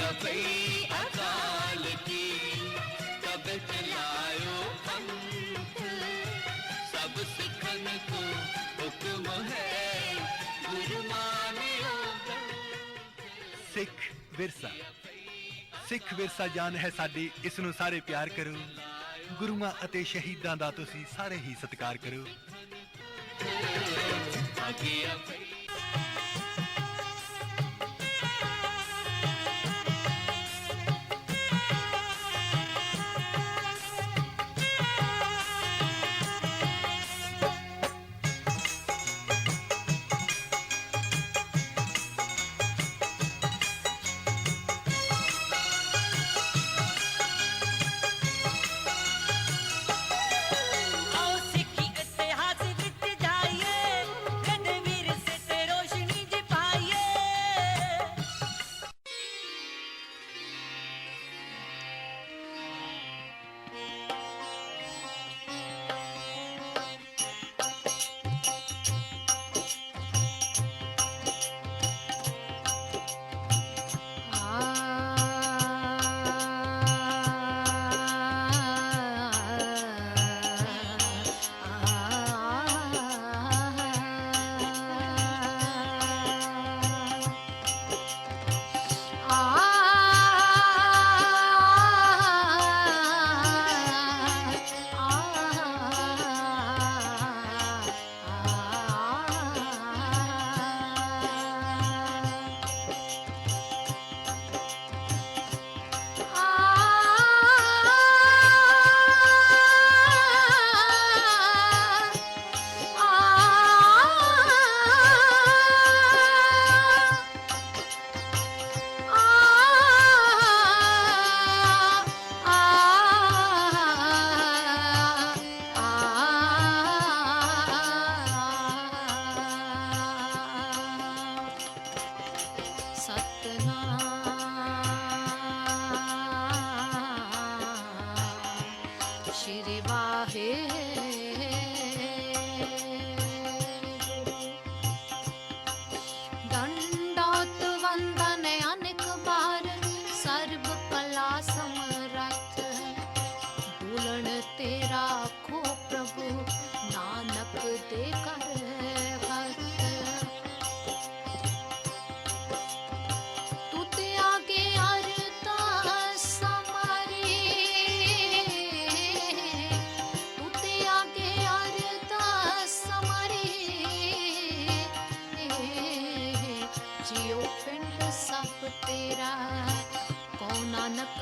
अभय अकाल की, तब चलायो पंथ, सब सिखन को हुक्म है, गुरु मानियो ग्रंथ। सिख विरसा, सिख विरसा जान है साडी, इस नूं सारे प्यार करो। गुरुआं ਅਤੇ ਸ਼ਹੀਦਾਂ ਦਾ ਤੁਸੀਂ ਸਾਰੇ ਹੀ ਸਤਿਕਾਰ ਕਰੋ।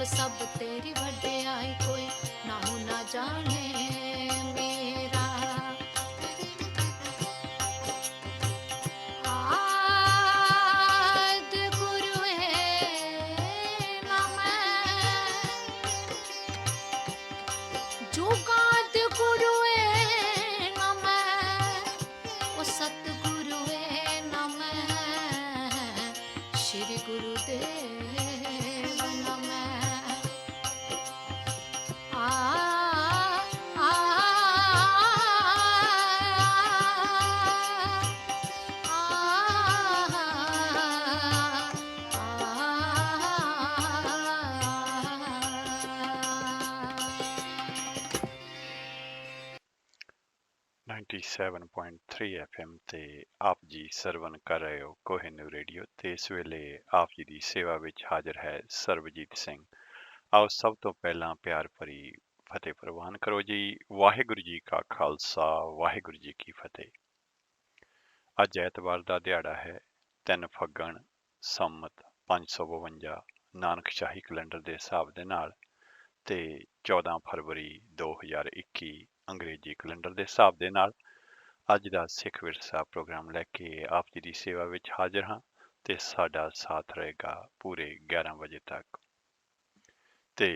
सब तेरी वड्याई कोई नाहू ना जाने मेरा। आद गुरु है ना मैं, जुगाद गुरु है ना मैं, वो सतगुरु है ना मैं, श्री गुरुदेव ना मैं। FM ਤੇ ਆਪ ਜੀ ਸਰਵਨ ਕਰ ਰਹੇ ਹੋ ਕੋਹਿਨੂਰ ਰੇਡੀਓ ਤੇ ਇਸ ਵੇਲੇ ਆਪ ਜੀ ਦੀ ਸੇਵਾ ਵਿੱਚ ਹਾਜ਼ਰ ਹੈ ਸਰਬਜੀਤ ਸਿੰਘ। ਆਓ ਸਭ ਤੋਂ ਪਹਿਲਾਂ ਪਿਆਰ ਭਰੀ ਫਤਿਹ ਪ੍ਰਵਾਨ ਕਰੋ ਜੀ। ਵਾਹਿਗੁਰੂ ਜੀ ਕਾ ਖਾਲਸਾ, ਵਾਹਿਗੁਰੂ ਜੀ ਕੀ ਫਤਿਹ। ਅੱਜ ਐਤਵਾਰ ਦਾ ਦਿਹਾੜਾ ਹੈ 3 ਫੱਗਣ ਸੰਮਤ 552 ਨਾਨਕ ਸ਼ਾਹੀ ਕੈਲੰਡਰ ਦੇ ਹਿਸਾਬ ਦੇ ਨਾਲ ਤੇ 14 ਫਰਵਰੀ 2021 ਅੰਗਰੇਜ਼ੀ ਕੈਲੰਡਰ ਦੇ ਹਿਸਾਬ ਦੇ ਨਾਲ ਅੱਜ ਦਾ ਸਿੱਖ ਵਿਰਸਾ ਪ੍ਰੋਗਰਾਮ ਲੈ ਕੇ ਆਪ ਜੀ ਦੀ ਸੇਵਾ ਵਿੱਚ ਹਾਜ਼ਰ ਹਾਂ ਤੇ ਸਾਡਾ ਸਾਥ ਰਹੇਗਾ ਪੂਰੇ 11 ਵਜੇ ਤੱਕ। ਤੇ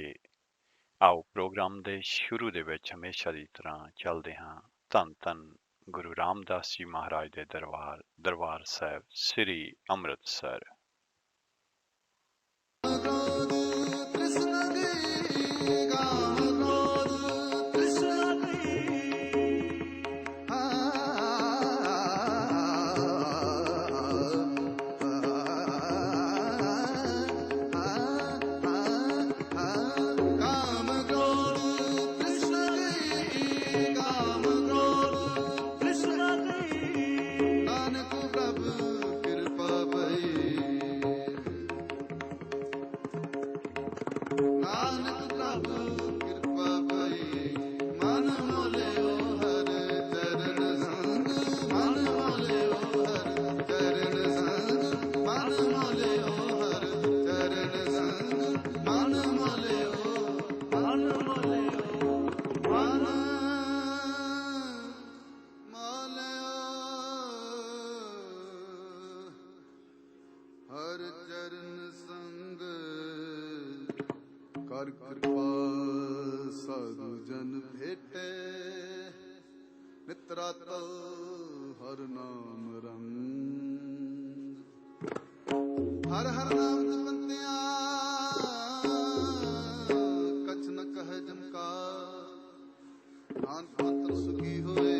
ਆਓ ਪ੍ਰੋਗਰਾਮ ਦੇ ਸ਼ੁਰੂ ਦੇ ਵਿੱਚ ਹਮੇਸ਼ਾ ਦੀ ਤਰ੍ਹਾਂ ਚੱਲਦੇ ਹਾਂ ਧੰਨ ਧੰਨ ਗੁਰੂ ਰਾਮਦਾਸ ਜੀ ਮਹਾਰਾਜ ਦੇ ਦਰਬਾਰ ਸਾਹਿਬ ਸ੍ਰੀ ਅੰਮ੍ਰਿਤਸਰ। ਨਾਨਕ ਪ੍ਰਭ ਕਿਰਪਾ ਪਾਈ ਮਨ ਮੋਲਿਓ ਹਰ ਚਰਨ ਸੰਗ ਮਨ ਮੋਲਿਓ ਹਰ ਚਰਨ ਸੰਗ ਮਨ ਮੋਲਿਓ ਹਰ ਚਰਨ ਸੰਗ ਮਨ ਮੋਲਿਓ ਮਨ ਮੋਲਿਓ ਮਨ ਮੋਲਿਓ ਹਰ ਚਰਨ ਸੰਗ ਕਰ ਕਿਰਪਾ ਸਾਧੂ ਜਨ ਭੇਟੇ ਨਿਤ ਰਾਤਿ ਹਰ ਨਾਮ ਰੰਗ ਹਰ ਹਰ ਨਾਮ ਜਪੰਤਿਆ ਕਛ ਨ ਕਹਿ ਜਮਕਾਰ ਨਾਨਕ ਅੰਤਰ ਸੁਖੀ ਹੋਏ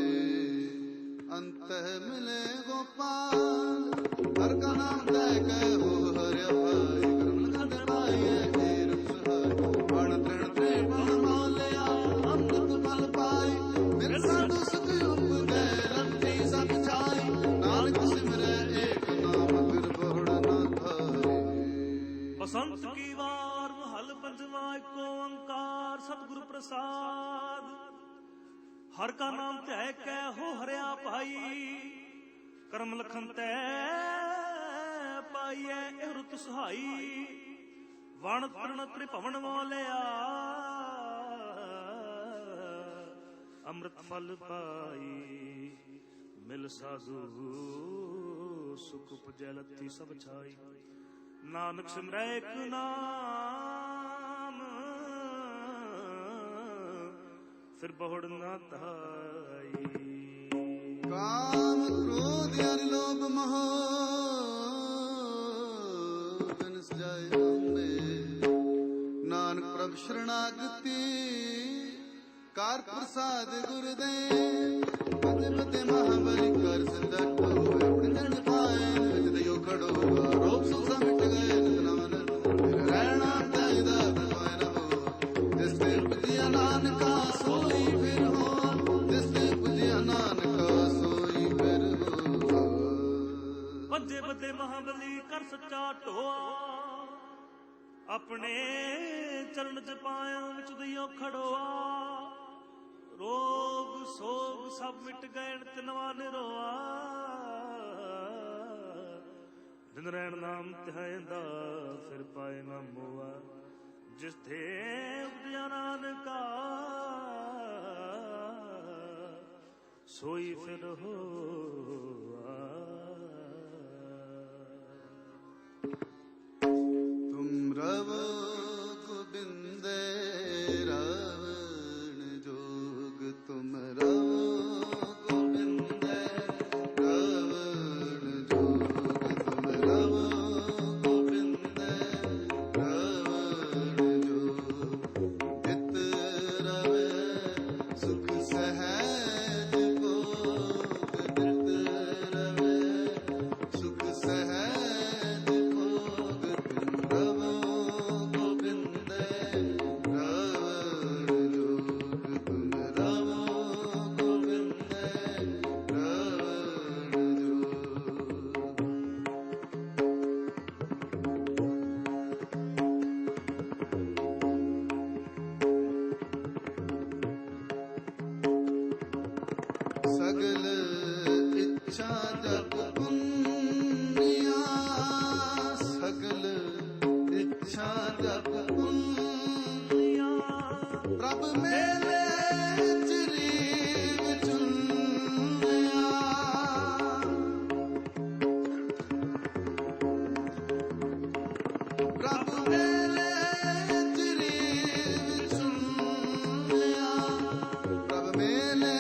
ਅੰਤਹਿ ਮਿਲੇ ਗੋਪਾਲ ਹਰ ਕਾ ਨਾਮ ਤੈ ਕਹਿ ਹੋ ਹਰਿ ਭਾਈ ਕਰਮ ਲਗਨ ਪਾਈਐ ਤੇਰ ਸਹਾਇ ਬਣ ਤ੍ਰਿਣ ਤ੍ਰੇ ਬਣ ਮੋਲਿਆ ਅੰਮ੍ਰਿਤ ਫਲ ਪਾਈ ਮੇਰੇ ਸਾਧੂ ਸੁਖ ਉਪਜੈ ਰੰਤੀ ਸਤ ਛਾਈ ਨਾਨਕ ਸਿਮਰੈ ਏਕ ਨਾਮ ਫਿਰ ਬਹੁੜ ਨਾ ਧਾਰੇ ਬਸੰਤ ਕੀ ਵਾਰ ਮਹਲ ਪੰਜਵਾ ਏਕ ਓੰਕਾਰ ਸਤਿਗੁਰ ਪ੍ਰਸਾਦ ਹਰ ਕਾ ਨਾਮ ਧਿਆਇ ਕੈ ਹੋ ਹਰਿਆ ਭਾਈ ਕਰਮ ਲਖਨ ਤੈ ਪਾਈਐ ਇਹ ਰੁਤ ਸੁਹਾਈ ਵਣ ਤ੍ਰਿਣ ਤ੍ਰਿਭਵਨ ਮੋਲਿਆ ਅੰਮ੍ਰਿਤ ਫਲ ਪਾਈ ਮਿਲ ਸਾਧੂ ਸੁਖ ਉਪਜੈ ਲੱਥੀ ਸਭ ਛਾਈ ਨਾਨਕ ਸਿਮਰੈ ਏਕ ਨਾਮ ਫਿਰ ਬਹੁੜ ਨਾ ਧਾਈ ਕਾਮ ਕ੍ਰੋਧ ਅਰ ਲੋਭ ਮੋਹ ਬਿਨਸ ਜਾਏ ਹਮੇ ਨਾਨਕ ਪ੍ਰਭ ਸ਼ਰਣਾਗਤੀ ਕਾਰ ਪ੍ਰਸਾਦ ਗੁਰਦੇਵ ਅਦਰਤੇ ਮਹਾਬਲੀ ਕਰ ਸਿੰਦਾ ਟੋਏ ਆਪਣੇ ਜਨ ਪਾਏ ਵਿੱਚ ਦਿਓ ਖੜੋਗਾ ਰੋਗ ਸੁਖ ਮਿਟ ਗਏ ਨਿਤਨਾਨ ਤੇਰਾ ਰਹਿਣਾ ਚਾਹੀਦਾ ਬਰਵਾਏ ਨਾ ਹੋ ਜਿਸ ਤੇ ਪੁਜਿਆ ਨਾਨਕਾ ਸੋਈ ਫਿਰ ਹੋ ਜਿਸ ਤੇ ਪੁਜਿਆ ਨਾਨਕਾ ਸੋਈ ਫਿਰ ਹੋ ਵੱਜੇ ਵੱਡੇ ਮਹਾਬਲੀ ਕਰ ਸੱਚਾ ਢੋਆ ਆਪਣੇ ਚਰਨ ਚ ਪਾਇਆ ਵਿੱਚ ਦਿਓ ਖੜੋਆ ਰੋਗ ਸੋਗ ਸਭ ਮਿਟ ਗਏ ਤਿਨਵਾ ਨਿਰੋਆ ਦਿਨ ਰਹਿਣ ਨਾਮ ਧਿਆਇਂਦਾ ਫਿਰ ਪਾਏ ਨਾ ਮੋਆ ਜਿਸ ਤੇ ਉਪਜਿਆ ਨਾਨਕਾ ਸੋਈ ਫਿਰ ਹੋਆ तुम रव गोविंदे रावण जोग तुम रव गोविंदे रावण जोग तुम रव गोविंदे रावण जोग हित रवे सुख सहज भोग हित रवे सुख सहज भोग तुम रव गोविंदे रावण जोग तुम रव गोविंदे रावण जोग सगल इच्छा जप पुनिया सगल इच्छा जप पुनिया प्रभ मेले चरीव चुनिया प्रभ मेले चरीव चुनिया प्रभ मेले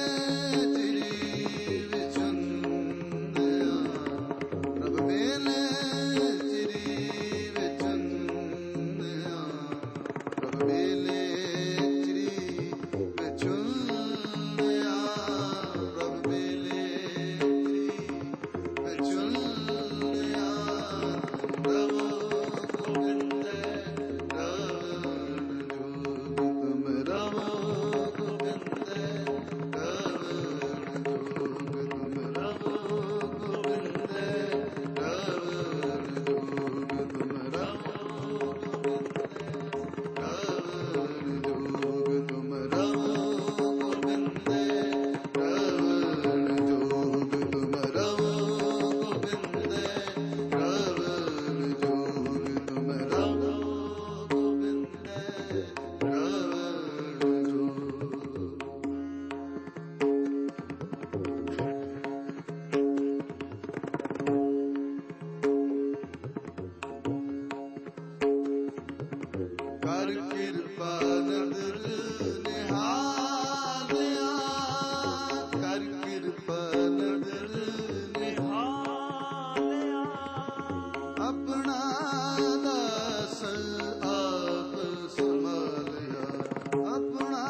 ਚਿਰੀ ਵਿਚੁੰਨਿਆ ਪ੍ਰਭ ਮੇਲੇ ਚਿਰੀ ਵਿਚੁੰਨਿਆ ਪ੍ਰਭ ਮੇਲੇ ਚਿਰੀ ਵਿਚੁੰਨਿਆ ਪ੍ਰਭ ਮੇਲੇ ਚਿਰੀ ਵਿਚੁੰਨਿਆ ਪ੍ਰਭ ਗੋਬਿੰਦੇ ਰਾਵਣ ਜੋਗ ਤੁਮ ਰਵ ਗੋਬਿੰਦੇ ਰਾਵਣ ਜੋਗ ਤੁਮ ਰਵ ਗੋਬਿੰਦੇ ਰਾਵਣ ਜੋਗ ਤੁਮ ਰਵ ਗੋਬਿੰਦੇ ਰਾਵਣ ਕਰ ਕਿਰਪਾ ਨਦਰ ਨਿਹਾਲਿਆ, ਕਰ ਕਿਰਪਾ ਨਦਰ ਹਾਲਿਆ ਆਪਣਾ ਦਾਸ ਆਪ ਸੰਭਾਲਿਆ, ਆਪਣਾ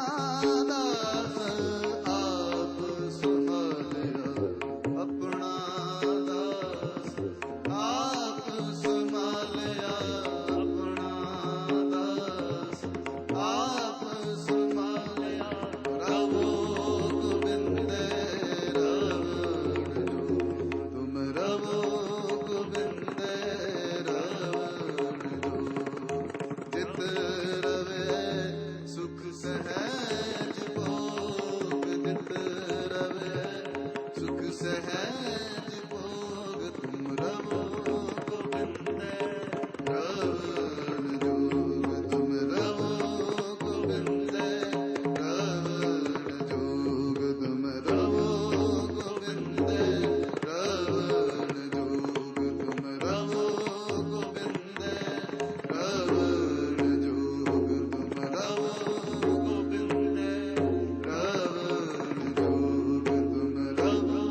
ਦਾਸ ਆਪ ਸੰਭਾਲਿਆ, ਆਪਣਾ ਦਾਸ ਆਪ ਸੰਭਾਲਿਆ, ਆਪਣਾ ਦਾਸ ਆਪ ਸੰਭਾਲਿਆ। ਰਵੋ ਗੋਬਿੰਦ ਰਵਣ ਜੋ, ਤੁਮ ਰਵੋ ਗੋਬਿੰਦ ਰਵਣ ਜੋ, ਜਿਤ ਰਵੇ ਸੁਖ ਸਹਿਜ ਭੋਗ, ਜਿਤ ਰਵੇ ਸੁਖ ਸਹਿਜ ਭੋਗ, ਤੁਮ ਰਵੋ ਗੋਬਿੰਦ ਰਵਣ ਜੋਗ, ਤੁਮ ਰਵੋ ਗੋਬਿੰਦ ਰਵਣ ਜੋਗ, ਤੁਮ ਰਵੋ ਗੋਬਿੰਦ ਰਵਣ ਜੋਗ, ਤੁਮ ਰਵੋ ਗੋਬਿੰਦ ਰਵਣ ਜੋਗ, ਤੁਮ ਰਵੋ ਗੋਬਿੰਦ ਰਵਣ ਜੋਗ, ਤੁਮ ਰਵੋ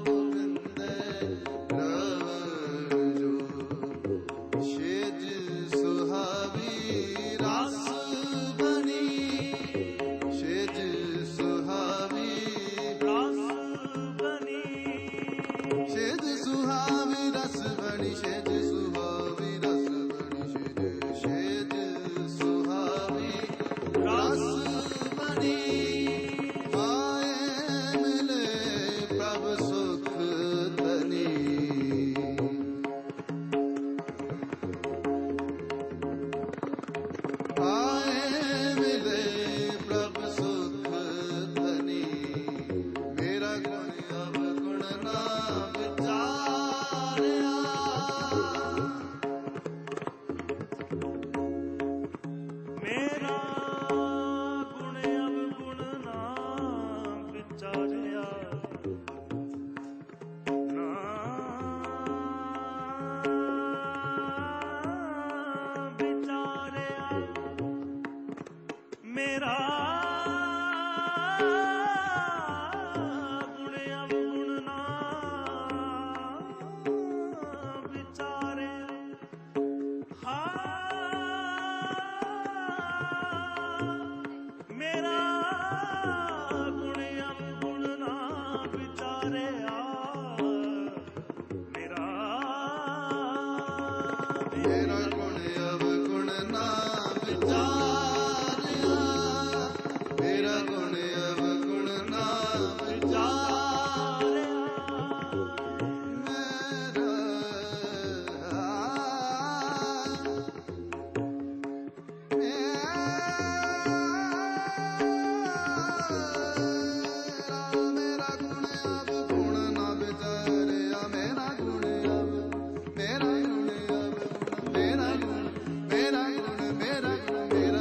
ਗੋਬਿੰਦ ਰਵਣ ਜੋਗ। ਛੇਜ ਸੁਹਾਵੀ ਰਸ ਬਣੀ, ਛੇਜ ਸੁਹਾਵੀ ਰਸ ਬਣੀ, ਛੇਜ ਸੁਹਾਵੀ ਰਸ ਬਣੀ, ਛੇਜ ਸੁਹਾਵੀ ਰਸ ਬਣੀ, ਛੇਜ ਸੁਹਾਵੀ ਰਸ ਬਣੀ। ਆਏ ਮਿਲੇ ਪ੍ਰਭ ਸੁਖ ਧਨੀ, ਆਏ ਮਿਲੇ ਪ੍ਰਭ ਸੁਖ ਧਨੀ, ਮੇਰਾ ਗੁਣ ਅਵਗੁਣ ਨਾ ਵਿਚਾਰਿਆ, ਮੇਰਾ ਗੁਣ ਅਵਗੁਣ ਨਾ ਵਿਚਾਰਿਆ, ਨਾ ਵਿਚਾਰਿਆ, ਮੇਰਾ ਗੁਣ ਅਵਗੁਣ ਨਾ ਵਿਚਾਰਿਆ। ਮੇਰਾ ਗੁਣ ਅਵਗੁਣ ਨਾ ਵਿਚਾਰਿਆ, ਮੇਰਾ ਮੇਰਾ ਗੁਣ ਅਵਗੁਣ ਨਾ ਵਿਚਾਰਿਆ, ਮੇਰਾ ਗੁਣ ਅਵਗੁਣ ਨਾ ਵਿਚਾਰਿਆ, ਮੇਰਾ ਗੁਣ ਅਵਗੁਣ ਨਾ ਵਿਚਾਰਿਆ, ਮੇਰਾ ਗੁਣ ਅਵ, ਮੇਰਾ ਗੁਣ ਅਵਗੁਣ, ਮੇਰਾ ਗੁਣ, ਮੇਰਾ ਗੁਣ, ਮੇਰਾ ਗੁਣ, ਮੇਰਾ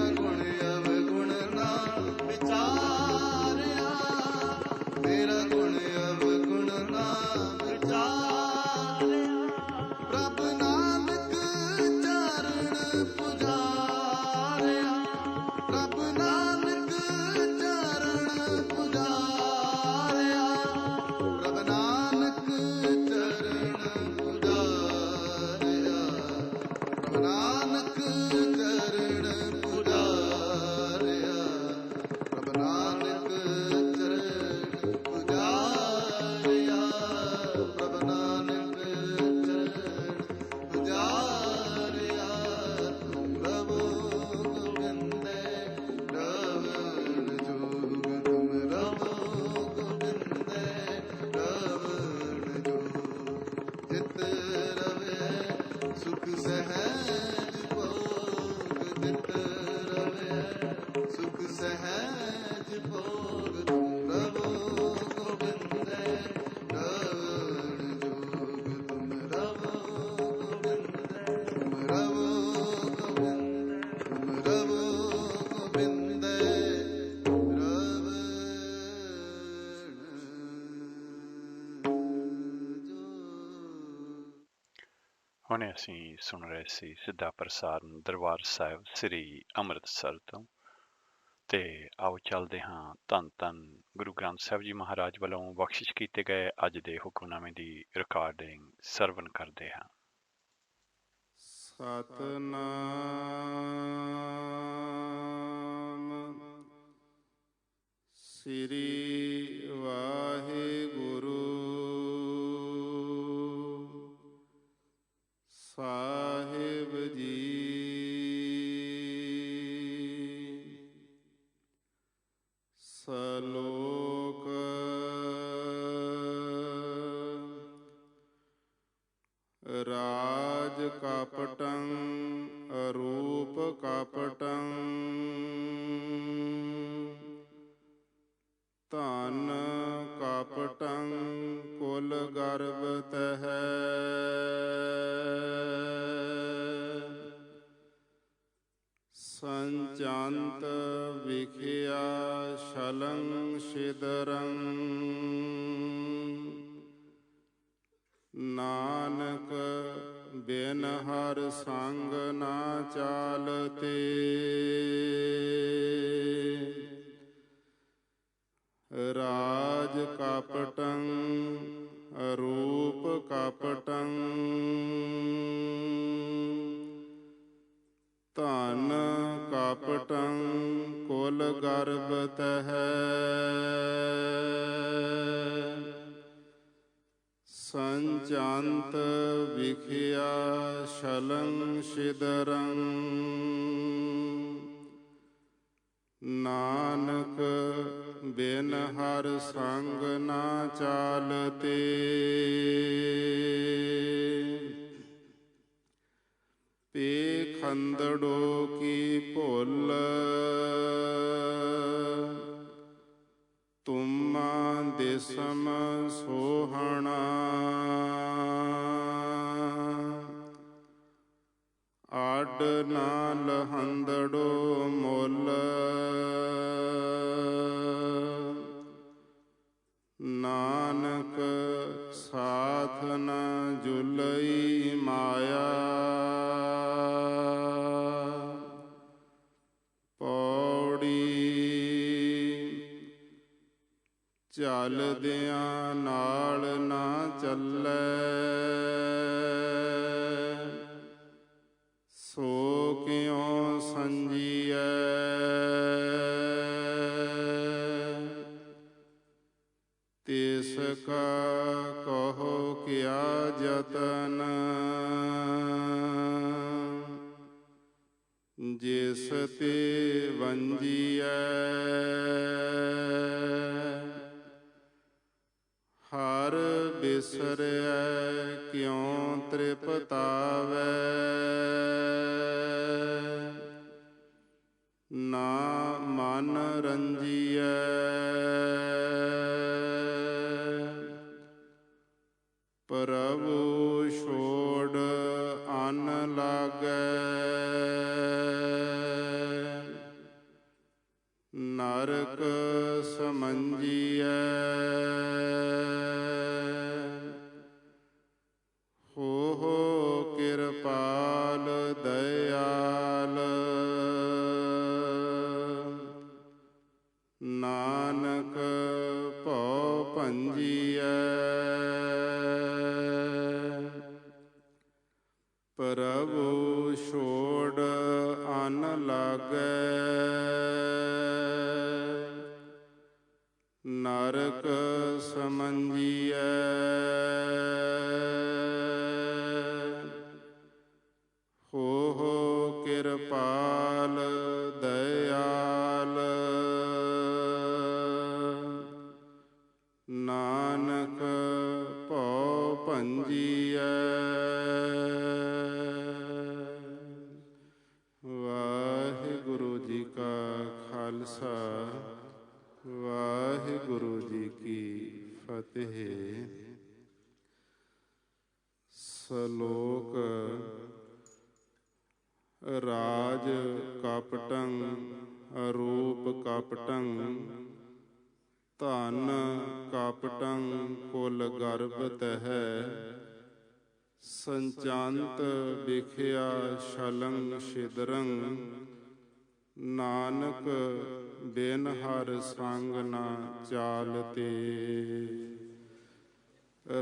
ਹੁਣੇ ਅਸੀਂ ਸੁਣ ਰਹੇ ਸੀ ਸਿੱਧਾ ਪ੍ਰਸਾਰਨ ਦਰਬਾਰ ਸਾਹਿਬ ਸ੍ਰੀ ਅੰਮ੍ਰਿਤਸਰ ਤੋਂ। ਤੇ ਆਓ ਚੱਲਦੇ ਹਾਂ ਧੰਨ ਧੰਨ ਗੁਰੂ ਗ੍ਰੰਥ ਸਾਹਿਬ ਜੀ ਮਹਾਰਾਜ ਵੱਲੋਂ ਬਖਸ਼ਿਸ਼ ਕੀਤੇ ਗਏ ਅੱਜ ਦੇ ਹੁਕਮਨਾਮੇ ਦੀ ਰਿਕਾਰਡਿੰਗ ਸਰਵਨ ਕਰਦੇ ਹਾਂ। ਸਤਨਾਮ ਸ੍ਰੀ ਵਾਹਿਗੁਰੂ ਸਾਹਿਬ ਜੀ। ਸਲੋਕ ਰਾਜ ਕਪਟੰ ਅਰੂਪ ਕਪਟੰ ਧਨ ਕਪਟੰ ਕੁਲ ਗਰਭ ਤਹਿ ਸੰਚੰਤ ਵਿਖਿਆ ਸ਼ਲੰ ਸ਼ਿਦਰੰ ਨਾਨਕ ਬਿਨ ਹਰ ਸੰਗ ਨਾ ਚਾਲਤੇ ਰਾਜ ਕਪਟੰ ਅਰੂਪ ਕਪਟੰ ਧਨ ਕਪਟੰ ਕੁਲ ਗਰਭ ਤਹਿ ਸੰਚੰਤ ਵਿਖਿਆ ਸ਼ਲੰ ਸ਼ਿਦਰੰ ਨਾਨਕ ਬਿਨ ਹਰ ਸੰਗ ਨਾ ਚਾਲਤੇ ਪੇਖੰਦੜੋ ਕੀ ਭੁੱਲ ਤੁਮਾ ਦਿਸਮ ਸੋਹਣਾ ਆਡ ਨਾ ਲਹੰਦੜੋ ਮੁੱਲ ਨਾਨਕ ਸਾਥ ਨ ਜੁਲਈ ਮਾਇਆ ਚੱਲਦਿਆਂ ਨਾਲ ਨਾ ਚੱਲੈ ਸੋ ਕਿਉ ਸੰਜੀਐ ਤਿਸ ਕਾ ਕਹੋ ਕਿਆ ਜਤਨ ਜਿਸ ਤੇ ਵੰਜੀਐ ਹਰ ਬਿਸਰੈ ਕਿਉ ਤ੍ਰਿਪਤਾਵੈ ਨਾ ਮਨ ਰੰਜੀਐ ਪ੍ਰਭੂ ਛੋੜ ਅਨ ਲਾਗੈ ਨਰਕ ਸਮੰਜੀਐ ਕਿਰਪਾਲ ਦਇਆਲ ਨਾਨਕ ਭਉ ਭੰਜੀਐ ਪ੍ਰਭੂ ਛੋੜ ਅਨ ਲਾਗੈ ਨਰਕ ਸਮੰਜੀਐ ਕਿਰਪਾਲ ਦਇਆਲ ਨਾਨਕ ਭਉ ਭੰਜੀਐ ਵਾਹਿਗੁਰੂ ਜੀ ਕਾ ਖਾਲਸਾ ਵਾਹਿਗੁਰੂ ਜੀ ਕੀ ਫਤਿਹ। ਸ਼ਲੋਕ ਰਾਜ ਕਪਟੰ ਅਰੂਪ ਕਪਟੰ ਧਨ ਕਪਟੰ ਕੁਲ ਗਰਭ ਤਹਿ ਸੰਚਾਂਤ ਵਿਖਿਆ ਸ਼ਲੰਗ ਛਿਦਰੰ, ਨਾਨਕ ਬਿਨ ਹਰ ਸੰਗ ਨਾ ਚਾਲਤੇ।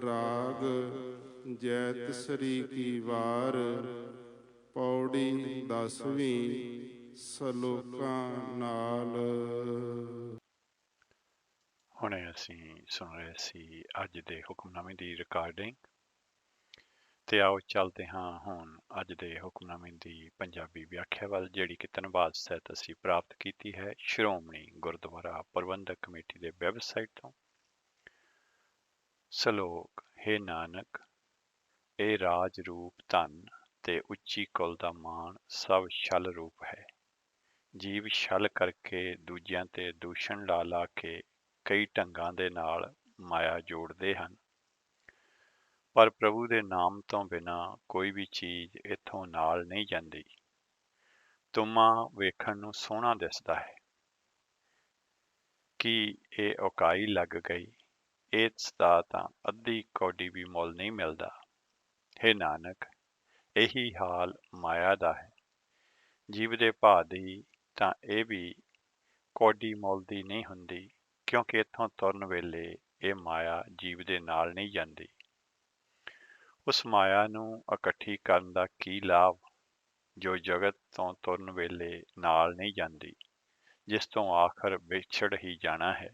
ਰਾਗ ਜੈਤ ਸ੍ਰੀ ਕੀ ਵਾਰ, ਪੌੜੀ 10ਵੀਂ, ਸਲੋਕਾਂ ਨਾਲ। ਹੁਣੇ ਅਸੀਂ ਸੁਣ ਰਹੇ ਸੀ ਅੱਜ ਦੇ ਹੁਕਮਨਾਮੇ ਦੀ ਰਿਕਾਰਡਿੰਗ, ਤੇ ਆਓ ਚੱਲਦੇ ਹਾਂ ਹੁਣ ਅੱਜ ਦੇ ਹੁਕਮਨਾਮੇ ਦੀ ਪੰਜਾਬੀ ਵਿਆਖਿਆ ਵੱਲ, ਜਿਹੜੀ ਕਿ ਧੰਨਵਾਦ ਸਹਿਤ ਅਸੀਂ ਪ੍ਰਾਪਤ ਕੀਤੀ ਹੈ ਸ਼੍ਰੋਮਣੀ ਗੁਰਦੁਆਰਾ ਪ੍ਰਬੰਧਕ ਕਮੇਟੀ ਦੇ ਵੈਬਸਾਈਟ ਤੋਂ। ਸਲੋਕ। ਹੇ ਨਾਨਕ, ਇਹ ਰਾਜ ਰੂਪ ਧਨ ਤੇ ਉੱਚੀ ਕੁਲ ਦਾ ਮਾਣ ਸਭ ਛਲ ਰੂਪ ਹੈ। ਜੀਵ ਛਲ ਕਰਕੇ ਦੂਜਿਆਂ ਤੇ ਦੂਸ਼ਣ ਲਾ ਲਾ ਕੇ ਕਈ ਢੰਗਾਂ ਦੇ ਨਾਲ ਮਾਇਆ ਜੋੜਦੇ ਹਨ, ਪਰ ਪ੍ਰਭੂ ਦੇ ਨਾਮ ਤੋਂ ਬਿਨਾਂ ਕੋਈ ਵੀ ਚੀਜ਼ ਇੱਥੋਂ ਨਾਲ ਨਹੀਂ ਜਾਂਦੀ। ਤੁਮਾ ਵੇਖਣ ਨੂੰ ਸੋਹਣਾ ਦਿਸਦਾ ਹੈ, ਕੀ ਇਹ ਔਕਾਈ ਲੱਗ ਗਈ, ਇਸ ਦਾ ਤਾਂ ਅੱਧੀ ਕੌਡੀ ਵੀ ਮੁੱਲ ਨਹੀਂ ਮਿਲਦਾ। ਹੇ ਨਾਨਕ, ਇਹੀ ਹਾਲ ਮਾਇਆ ਦਾ ਹੈ। ਜੀਵ ਦੇ ਭਾਅ ਦੀ ਤਾਂ ਇਹ ਵੀ ਕੌਡੀ ਮੁੱਲ ਦੀ ਨਹੀਂ ਹੁੰਦੀ, ਕਿਉਂਕਿ ਇੱਥੋਂ ਤੁਰਨ ਵੇਲੇ ਇਹ ਮਾਇਆ ਜੀਵ ਦੇ ਨਾਲ ਨਹੀਂ ਜਾਂਦੀ। ਉਸ ਮਾਇਆ ਨੂੰ ਇਕੱਠੀ ਕਰਨ ਦਾ ਕੀ ਲਾਭ ਜੋ ਜਗਤ ਤੋਂ ਤੁਰਨ ਵੇਲੇ ਨਾਲ ਨਹੀਂ ਜਾਂਦੀ, ਜਿਸ ਤੋਂ ਆਖਰ ਵਿਛੜ ਹੀ ਜਾਣਾ ਹੈ।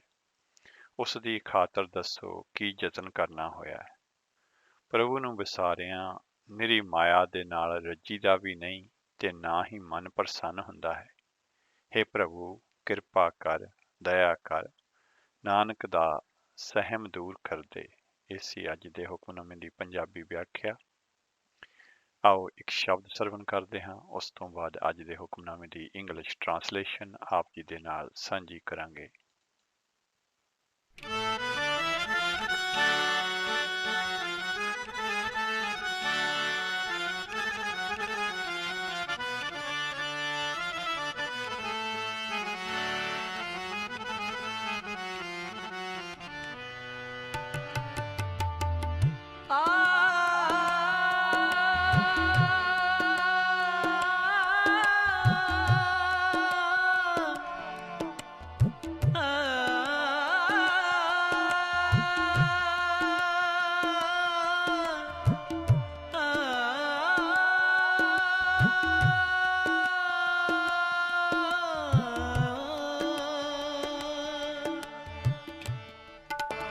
ਉਸ ਦੀ ਖਾਤਰ ਦੱਸੋ ਕੀ ਯਤਨ ਕਰਨਾ ਹੋਇਆ ਹੈ। ਪ੍ਰਭੂ ਨੂੰ ਵਿਸਾਰਿਆਂ ਨਿਰੀ ਮਾਇਆ ਦੇ ਨਾਲ ਰੱਜੀ ਦਾ ਵੀ ਨਹੀਂ ਤੇ ਨਾ ਹੀ ਮਨ ਪ੍ਰਸੰਨ ਹੁੰਦਾ ਹੈ। ਹੇ ਪ੍ਰਭੂ, ਕਿਰਪਾ ਕਰ, ਦਇਆ ਕਰ, ਨਾਨਕ ਦਾ ਸਹਿਮ ਦੂਰ ਕਰ ਦੇ। ਇਹ ਸੀ ਅੱਜ ਦੇ ਹੁਕਮਨਾਮੇ ਦੀ ਪੰਜਾਬੀ ਵਿਆਖਿਆ। ਆਓ ਇੱਕ ਸ਼ਬਦ ਸਰਵਣ ਕਰਦੇ ਹਾਂ, ਉਸ ਤੋਂ ਬਾਅਦ ਅੱਜ ਦੇ ਹੁਕਮਨਾਮੇ ਦੀ ਇੰਗਲਿਸ਼ ਟਰਾਂਸਲੇਸ਼ਨ ਆਪ ਜੀ ਦੇ ਨਾਲ ਸਾਂਝੀ ਕਰਾਂਗੇ।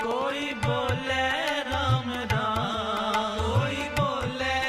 कोई बोले राम राम, कोई बोले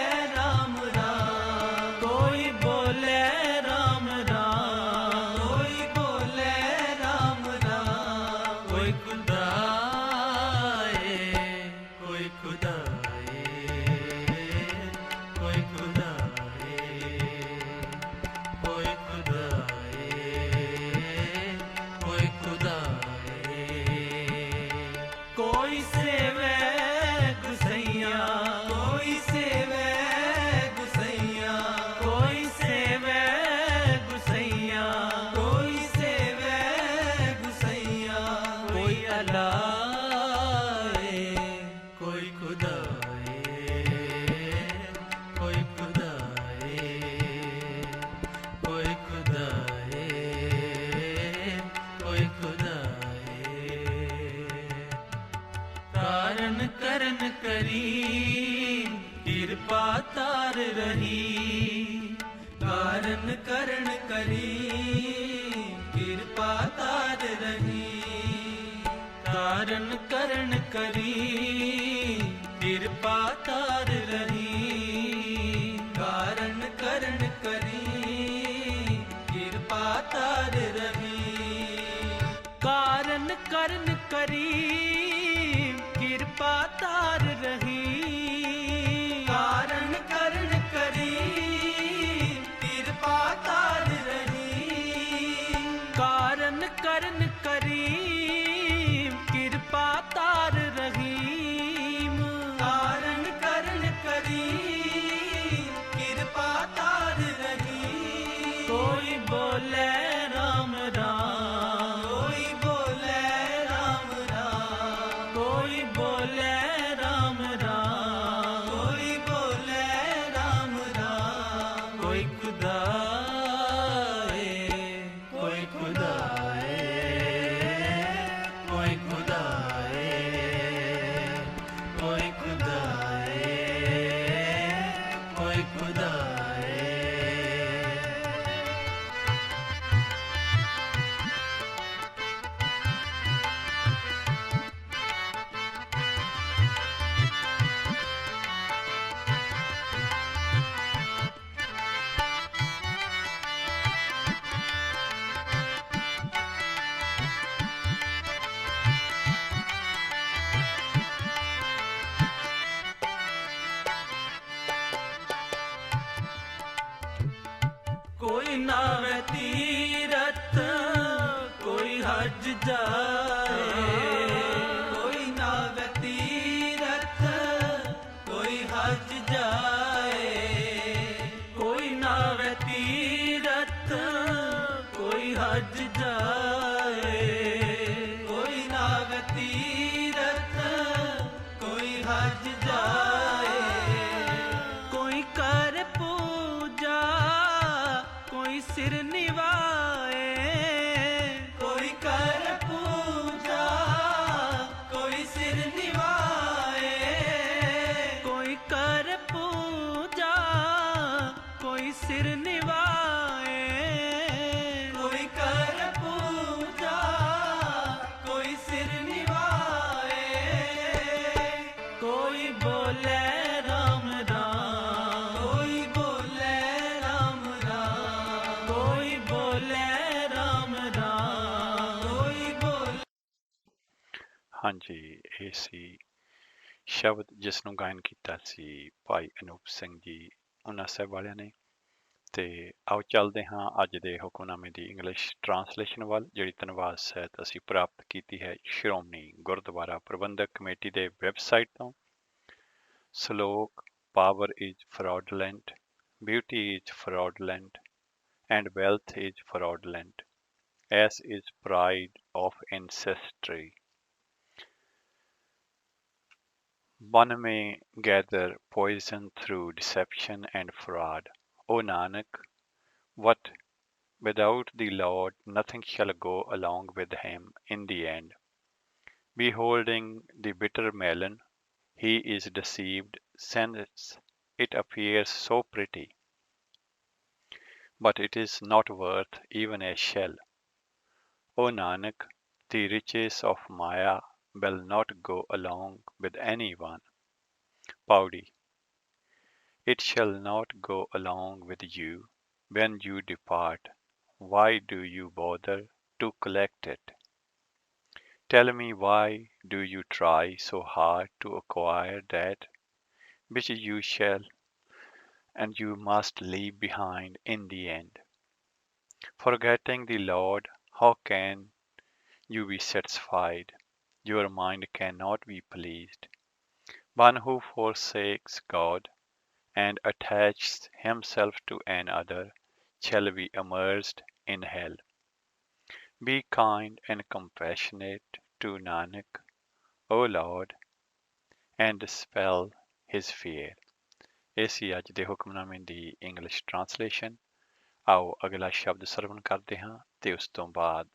कोई नावे तीरथ कोई हज जाए कोई नावे तीरथ कोई हज जाए कोई नावे तीरथ कोई हज जाए कोई नावे तीरथ कोई हज जाए कोई कर पूजा कोई सिर निवाए कोई कर पूजा कोई सिर निवाए कोई कर पूजा कोई सिर निवाए कोई कर पूजा कोई सिर निवाए कोई बोले राम राम कोई बोले राम राम कोई बोले राम राम कोई बोले ਹਾਂਜੀ ਇਹ ਸੀ ਸ਼ਬਦ ਜਿਸ ਨੂੰ ਗਾਇਨ ਕੀਤਾ ਸੀ ਭਾਈ ਅਨੂਪ ਸਿੰਘ ਜੀ ਉਹਨਾਂ ਸਾਹਿਬ ਵਾਲਿਆਂ ਨੇ। ਤੇ ਆਓ ਚੱਲਦੇ ਹਾਂ ਅੱਜ ਦੇ ਹੁਕਮਨਾਮੇ ਦੀ ਇੰਗਲਿਸ਼ ਟਰਾਂਸਲੇਸ਼ਨ ਵੱਲ, ਜਿਹੜੀ ਧੰਨਵਾਦ ਸਹਿਤ ਅਸੀਂ ਪ੍ਰਾਪਤ ਕੀਤੀ ਹੈ ਸ਼੍ਰੋਮਣੀ ਗੁਰਦੁਆਰਾ ਪ੍ਰਬੰਧਕ ਕਮੇਟੀ ਦੇ ਵੈਬਸਾਈਟ ਤੋਂ। ਸਲੋਕ: power is fraudulent, beauty is fraudulent, and wealth is fraudulent, as is pride of ancestry. One may gather poison through deception and fraud. O Nanak, what without the Lord nothing shall go along with him in the end. Beholding the bitter melon, he is deceived, since it appears so pretty, but it is not worth even a shell. O Nanak, the riches of Maya will not go along with anyone. Paudi: it shall not go along with you when you depart. Why do you bother to collect it? Tell me, why do you try so hard to acquire that which you shall and you must leave behind in the end? Forgetting the Lord, how can you be satisfied? Your mind cannot be pleased. One who forsakes God and attaches himself to another shall be immersed in hell. Be kind and compassionate to Nanak, O Lord, and dispel his fear. ਇਹ ਸੀ ਅੱਜ ਦੇ ਹੁਕਮਨਾਮੇ ਦੀ English translation. ਆਓ ਅਗਲਾ ਸ਼ਬਦ ਸਰਵਣ ਕਰਦੇ ਹਾਂ ਤੇ ਉਸ ਤੋਂ ਬਾਅਦ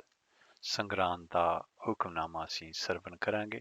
ਸੰਗਰਾਂਦ ਦਾ ਹੁਕਮਨਾਮਾ ਅਸੀਂ ਸਰਵਣ ਕਰਾਂਗੇ।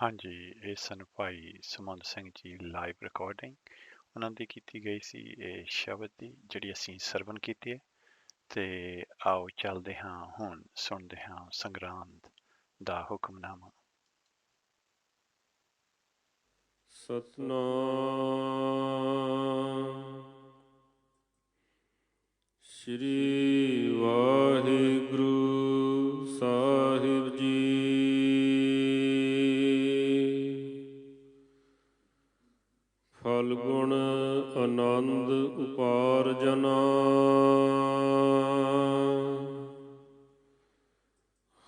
ਹਾਂਜੀ, ਇਹ ਸਨ ਭਾਈ ਸੁਮੰਤ ਸਿੰਘ ਜੀ ਲਾਈਵ ਰਿਕਾਰਡਿੰਗ। ਉਹਨਾਂ ਦੀ ਕੀਤੀ ਗਈ ਸੀ ਇਹ ਸ਼ਬਦ ਦੀ, ਜਿਹੜੀ ਅਸੀਂ ਸਰਵਣ ਕੀਤੀ ਹੈ। ਤੇ ਆਓ ਚੱਲਦੇ ਹਾਂ, ਹੁਣ ਸੁਣਦੇ ਹਾਂ ਸੰਗਰਾਂਦ ਦਾ ਹੁਕਮਨਾਮਾ। ਸਤਨਾਮ ਸ਼੍ਰੀ ਵਾਹਿਗੁਰੂ ਸਾਹਿਬ ਜੀ। ਫਲਗੁਣ ਆਨੰਦ ਉਪਾਰਜਨਾ,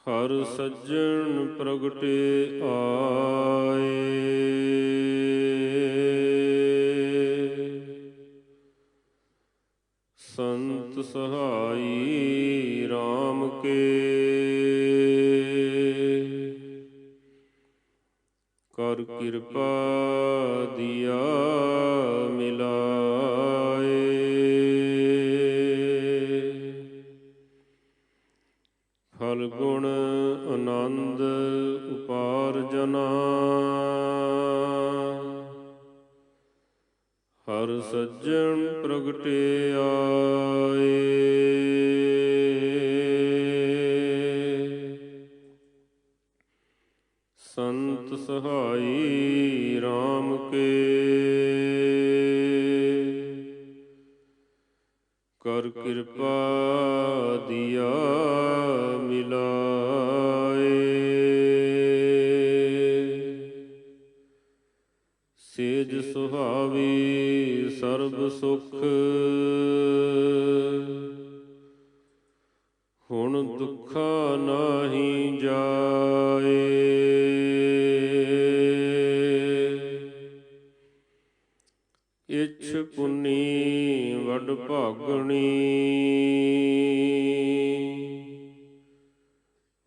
ਹਰ ਸੱਜਣ ਪ੍ਰਗਟੇ ਆਏ। ਸੰਤ ਸਹਾਈ RAM ਕੇ, ਕਰ ਕਿਰਪਾ ਦੀਆ ਮਿਲਾਏ। ਫਲਗੁਣ ਆਨੰਦ ਉਪਾਰਜਨਾ, ਹਰ ਸੱਜਣ ਪ੍ਰਗਟੇ ਆਏ। ਸੰਤ ਸਹਾਈ RAM ਕੇ, ਕਰ ਕਿਰਪਾ ਦੀਆ ਮਿਲਾਏ। ਸੇਜ ਸੁਹਾਵੀ ਸਰਬ ਸੁਖ, ਹੁਣ ਦੁੱਖਾ ਨਾਹੀ ਜਾਏ। ਇਛ ਪੁੰਨੀ ਵਡ ਭਾਗਣੀ,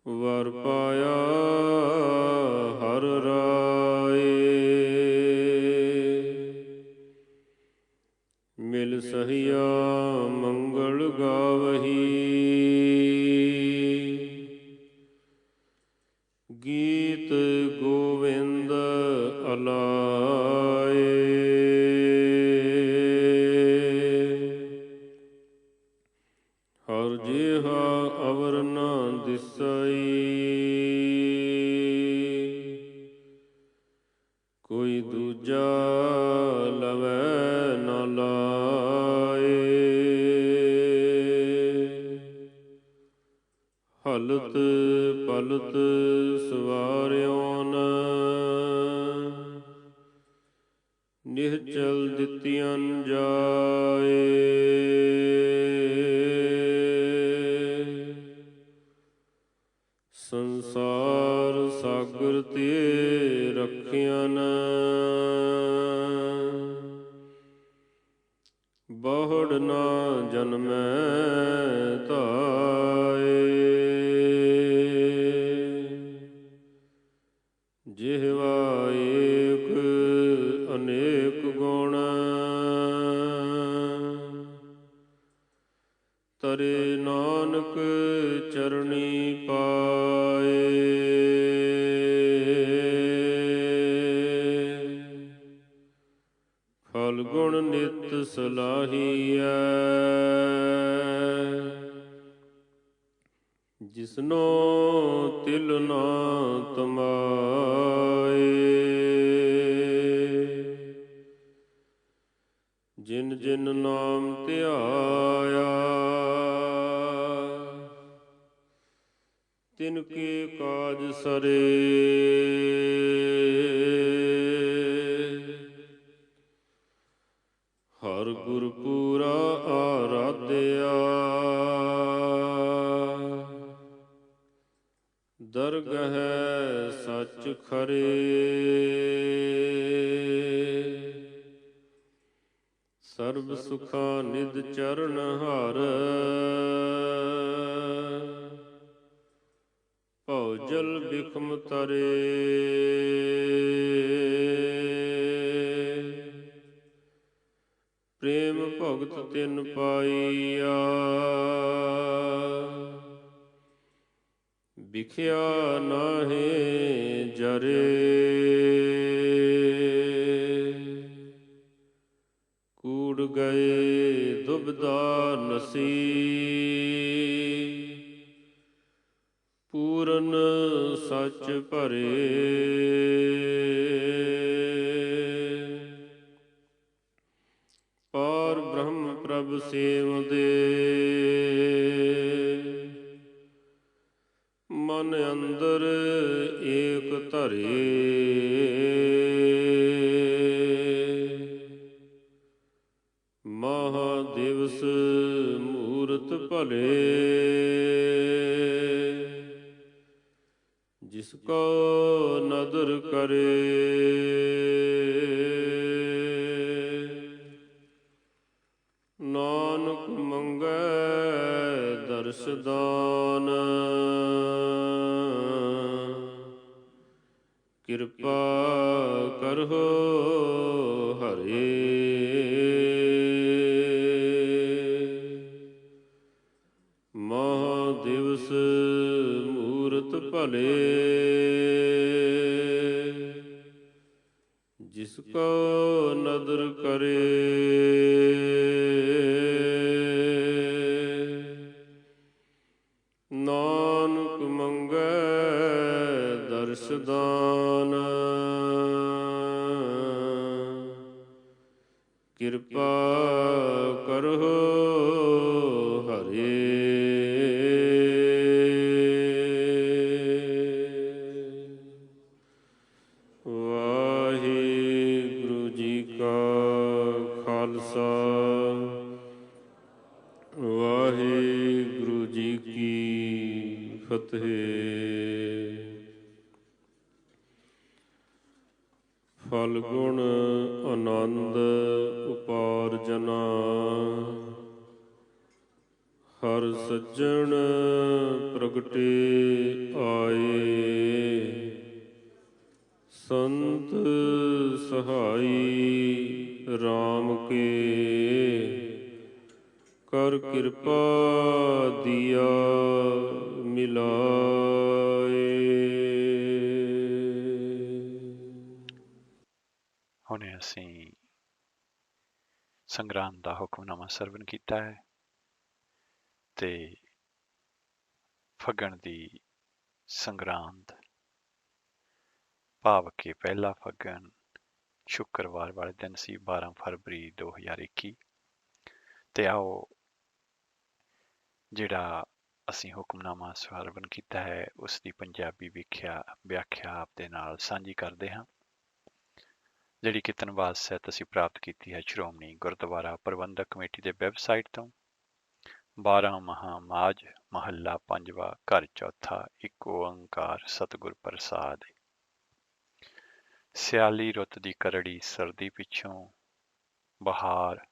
ਵਰ ਪਾਇਆ ਹਰ ਰਾਏ। ਮਿਲ ਸਹੀਆ ਮੰਗਲ ਗਾਵਹੀ, ਗੀਤ ਗੋਵਿੰਦ ਅਲਾਏ। ਹਰ ਜਿਹਾ ਅਵਰ ਨਾ ਦਿਸਈ, ਕੋਈ ਦੂਜਾ ਲਵੈ ਨਾ ਲਾਏ। ਹਲਤ ਪਲਤ ਸਵਾਰਿਓਨ, ਨਿਹਚਲ ਦਿੱਤੀਆਂ ਜਾਏ। ਸੰਸਾਰ ਸਾਗਰ ਤੇ ਰੱਖਿਆ ਨ, ਬਹੁੜ ਨਾ ਜਨਮੈ ਧਾਏ। ਜਿਹਵਾ ਏਕ ਅਨੇਕ ਗੁਣ, ਤਰੇ ਨਾਨਕ ਚਰਣੀ ਪਾਏ। ਫਲਗੁਣ ਨਿਤ ਸਲਾਹੀਐ, ਜਿਸਨੋ ਤਿਲ ਨਾ ਤਮਾਏ। ਜਿਨ ਜਿਨ ਨਾਮ ਧਿਆਇਆ, ਤਿਨ ਕੇ ਕਾਜ ਸਰੇ। ਹਰ ਗੁਰ ਪੂਰਾ ਆਰਾਧਿਆ, ਦਰਗਹਿ ਸੱਚ ਖਰੇ। ਸਰਬ ਸੁਖਾ ਨਿਧ ਚਰਨ ਹਰ, ਭਉ ਜਲ ਬਿਖਮ ਤਰੇ। ਪ੍ਰੇਮ ਭਗਤ ਤਿਨ ਪਾਈਆ, ਵਿਖਿਆ ਨਾਹੀਂ ਜਰੇ। ਕੂੜ ਗਏ ਦੁਬਿਧਾ ਨਸੀ। ਪੂਰਨ ਸੱਚ ਭਰੇ। ਪਾਰ ਬ੍ਰਹਮ ਪ੍ਰਭ ਸੇਵਦੇ। ਮਨ ਅੰਦਰ ਏਕ ਧਰੇ। ਮਹਾ ਦਿਵਸ ਮੂਰਤ ਭਲੇ। ਜਿਸ ਕੋ ਨਦਰ ਕਰੇ। ਨਾਨਕ ਮੰਗੈ ਦਰਸ ਦਾਨ। ਕਿਰਪਾ ਕਰਹੁ ਹਰੇ। ਮਹਾ ਦਿਵਸ ਮੂਰਤ ਭਲੇ। ਜਿਸ ਕੋ ਨਦਰ ਕਰੇ। ਨਾਨਕ ਮੰਗੈ ਦਰਸ ਦਾਨ। ਕਿਰਪਾ ਕਰਹੁ ਹਰੇ। ਵਾਹਿਗੁਰੂ ਜੀ ਕਾ ਖਾਲਸਾ। ਵਾਹਿਗੁਰੂ ਜੀ ਕੀ ਫਤਿਹ। ਫਲਗੁਣ ਆਨੰਦ ਉਪਾਰਜਨਾ। ਹਰ ਸੱਜਣ ਪ੍ਰਗਟੇ ਆਏ। ਸੰਤ ਸਹਾਈ RAM ਕੇ। ਕਰ ਕਿਰਪਾ ਦੀਆ ਮਿਲਾਏ। ਹੁਣੇ ਅਸੀਂ ਸੰਗਰਾਂਦ ਦਾ ਹੁਕਮਨਾਮਾ ਸਰਵਣ ਕੀਤਾ ਹੈ ਤੇ ਫੱਗਣ ਦੀ ਸੰਗਰਾਂਦ ਭਾਵ ਕਿ ਪਹਿਲਾ ਫੱਗਣ ਸ਼ੁੱਕਰਵਾਰ ਵਾਲੇ ਦਿਨ ਸੀ 12 ਫਰਵਰੀ 2021। ਤੇ ਆਓ ਜਿਹੜਾ ਅਸੀਂ ਹੁਕਮਨਾਮਾ ਸਰਵਣ ਕੀਤਾ ਹੈ ਉਸ ਦੀ ਪੰਜਾਬੀ ਵਿਆਖਿਆ ਆਪ ਦੇ ਨਾਲ ਸਾਂਝੀ ਕਰਦੇ ਹਾਂ, ਜਿਹੜੀ ਕਿ ਧੰਨਵਾਦ ਸਹਿਤ ਅਸੀਂ ਪ੍ਰਾਪਤ ਕੀਤੀ ਹੈ ਸ਼੍ਰੋਮਣੀ ਗੁਰਦੁਆਰਾ ਪ੍ਰਬੰਧਕ ਕਮੇਟੀ ਦੇ ਵੈਬਸਾਈਟ ਤੋਂ। 12 ਮਹਾਮਾਜ ਮਹੱਲਾ ਪੰਜਵਾ ਘਰ ਚੌਥਾ ਇੱਕ ਓੰਕਾਰ ਸਤਿਗੁਰ ਪ੍ਰਸਾਦ। ਸਿਆਲੀ ਰੁੱਤ ਦੀ ਕਰੜੀ ਸਰਦੀ ਪਿੱਛੋਂ ਬਹਾਰ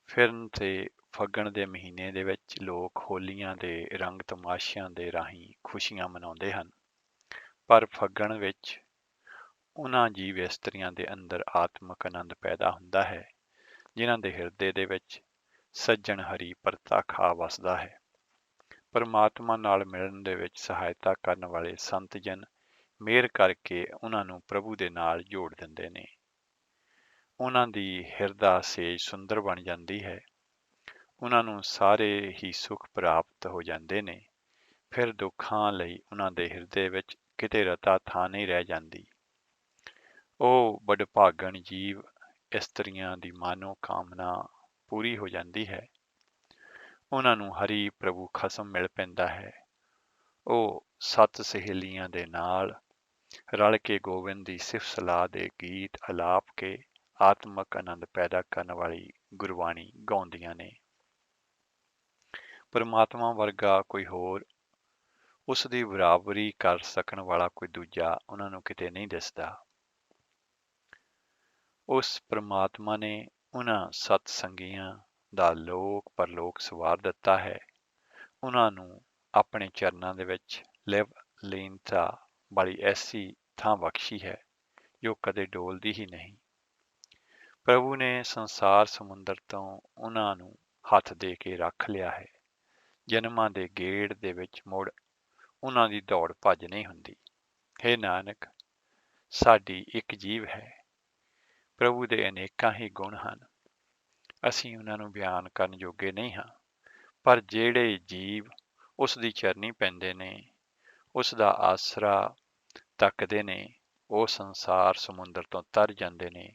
ਫਿਰਨ ਤੇ ਫੱਗਣ ਦੇ ਮਹੀਨੇ ਦੇ ਵਿੱਚ ਲੋਕ ਹੋਲੀਆਂ ਦੇ ਰੰਗ ਤਮਾਸ਼ਿਆਂ ਦੇ ਰਾਹੀਂ ਖੁਸ਼ੀਆਂ ਮਨਾਉਂਦੇ ਹਨ। ਪਰ ਫੱਗਣ ਵਿੱਚ ਉਹਨਾਂ ਜੀਵ ਇਸਤਰੀਆਂ ਦੇ ਅੰਦਰ ਆਤਮਿਕ ਆਨੰਦ ਪੈਦਾ ਹੁੰਦਾ ਹੈ ਜਿਨ੍ਹਾਂ ਦੇ ਹਿਰਦੇ ਦੇ ਵਿੱਚ ਸੱਜਣ ਹਰੀ ਪ੍ਰਤੱਖਾ ਵਸਦਾ ਹੈ। ਪਰਮਾਤਮਾ ਨਾਲ ਮਿਲਣ ਦੇ ਵਿੱਚ ਸਹਾਇਤਾ ਕਰਨ ਵਾਲੇ ਸੰਤ ਜਨ ਮਿਹਰ ਕਰਕੇ ਉਹਨਾਂ ਨੂੰ ਪ੍ਰਭੂ ਦੇ ਨਾਲ ਜੋੜ ਦਿੰਦੇ ਨੇ। ਉਹਨਾਂ ਦੀ ਹਿਰਦਾ ਸੇਜ ਸੁੰਦਰ ਬਣ ਜਾਂਦੀ ਹੈ। ਉਹਨਾਂ ਨੂੰ ਸਾਰੇ ਹੀ ਸੁੱਖ ਪ੍ਰਾਪਤ ਹੋ ਜਾਂਦੇ ਨੇ। ਫਿਰ ਦੁੱਖਾਂ ਲਈ ਉਹਨਾਂ ਦੇ ਹਿਰਦੇ ਵਿੱਚ ਕਿਤੇ ਰਤਾ ਥਾਂ ਨਹੀਂ ਰਹਿ ਜਾਂਦੀ। ਉਹ ਵਡਭਾਗਣ ਜੀਵ ਇਸਤਰੀਆਂ ਦੀ ਮਾਨੋ ਕਾਮਨਾ ਪੂਰੀ ਹੋ ਜਾਂਦੀ ਹੈ। ਉਹਨਾਂ ਨੂੰ ਹਰੀ ਪ੍ਰਭੂ ਖਸਮ ਮਿਲ ਪੈਂਦਾ ਹੈ। ਉਹ 7 ਸਹੇਲੀਆਂ ਦੇ ਨਾਲ ਰਲ ਕੇ ਗੋਬਿੰਦ ਦੀ ਸਿਫਤ ਸਲਾਹ ਦੇ ਗੀਤ ਅਲਾਪ ਕੇ ਆਤਮਿਕ ਆਨੰਦ ਪੈਦਾ ਕਰਨ ਵਾਲੀ ਗੁਰਬਾਣੀ ਗਾਉਂਦੀਆਂ ਨੇ। ਪਰਮਾਤਮਾ ਵਰਗਾ ਕੋਈ ਹੋਰ, ਉਸ ਦੀ ਬਰਾਬਰੀ ਕਰ ਸਕਣ ਵਾਲਾ ਕੋਈ ਦੂਜਾ ਉਹਨਾਂ ਨੂੰ ਕਿਤੇ ਨਹੀਂ ਦਿਸਦਾ। ਉਸ ਪਰਮਾਤਮਾ ਨੇ ਉਹਨਾਂ ਸਤ ਸੰਗੀਆਂ ਦਾ ਲੋਕ ਪਰਲੋਕ ਸਵਾਰ ਦਿੱਤਾ ਹੈ। ਉਹਨਾਂ ਨੂੰ ਆਪਣੇ ਚਰਨਾਂ ਦੇ ਵਿੱਚ ਲਿਵ ਲੀਨਤਾ ਵਾਲੀ ਐਸੀ ਥਾਂ ਬਖਸ਼ੀ ਹੈ ਜੋ ਕਦੇ ਡੋਲਦੀ ਹੀ ਨਹੀਂ। ਪ੍ਰਭੂ ਨੇ ਸੰਸਾਰ ਸਮੁੰਦਰ ਤੋਂ ਉਹਨਾਂ ਨੂੰ ਹੱਥ ਦੇ ਕੇ ਰੱਖ ਲਿਆ ਹੈ। ਜਨਮਾਂ ਦੇ ਗੇੜ ਦੇ ਵਿੱਚ ਮੁੜ ਉਹਨਾਂ ਦੀ ਦੌੜ ਭੱਜ ਨਹੀਂ ਹੁੰਦੀ। ਹੇ ਨਾਨਕ, ਸਾਡੀ ਇੱਕ ਜੀਵ ਹੈ, ਪ੍ਰਭੂ ਦੇ ਅਨੇਕਾਂ ਹੀ ਗੁਣ ਹਨ, ਅਸੀਂ ਉਹਨਾਂ ਨੂੰ ਬਿਆਨ ਕਰਨ ਜੋਗੇ ਨਹੀਂ ਹਾਂ। ਪਰ ਜਿਹੜੇ ਜੀਵ ਉਸ ਦੀ ਚਰਨੀ ਪੈਂਦੇ ਨੇ, ਉਸ ਦਾ ਆਸਰਾ ਤੱਕਦੇ ਨੇ, ਉਹ ਸੰਸਾਰ ਸਮੁੰਦਰ ਤੋਂ ਤਰ ਜਾਂਦੇ ਨੇ।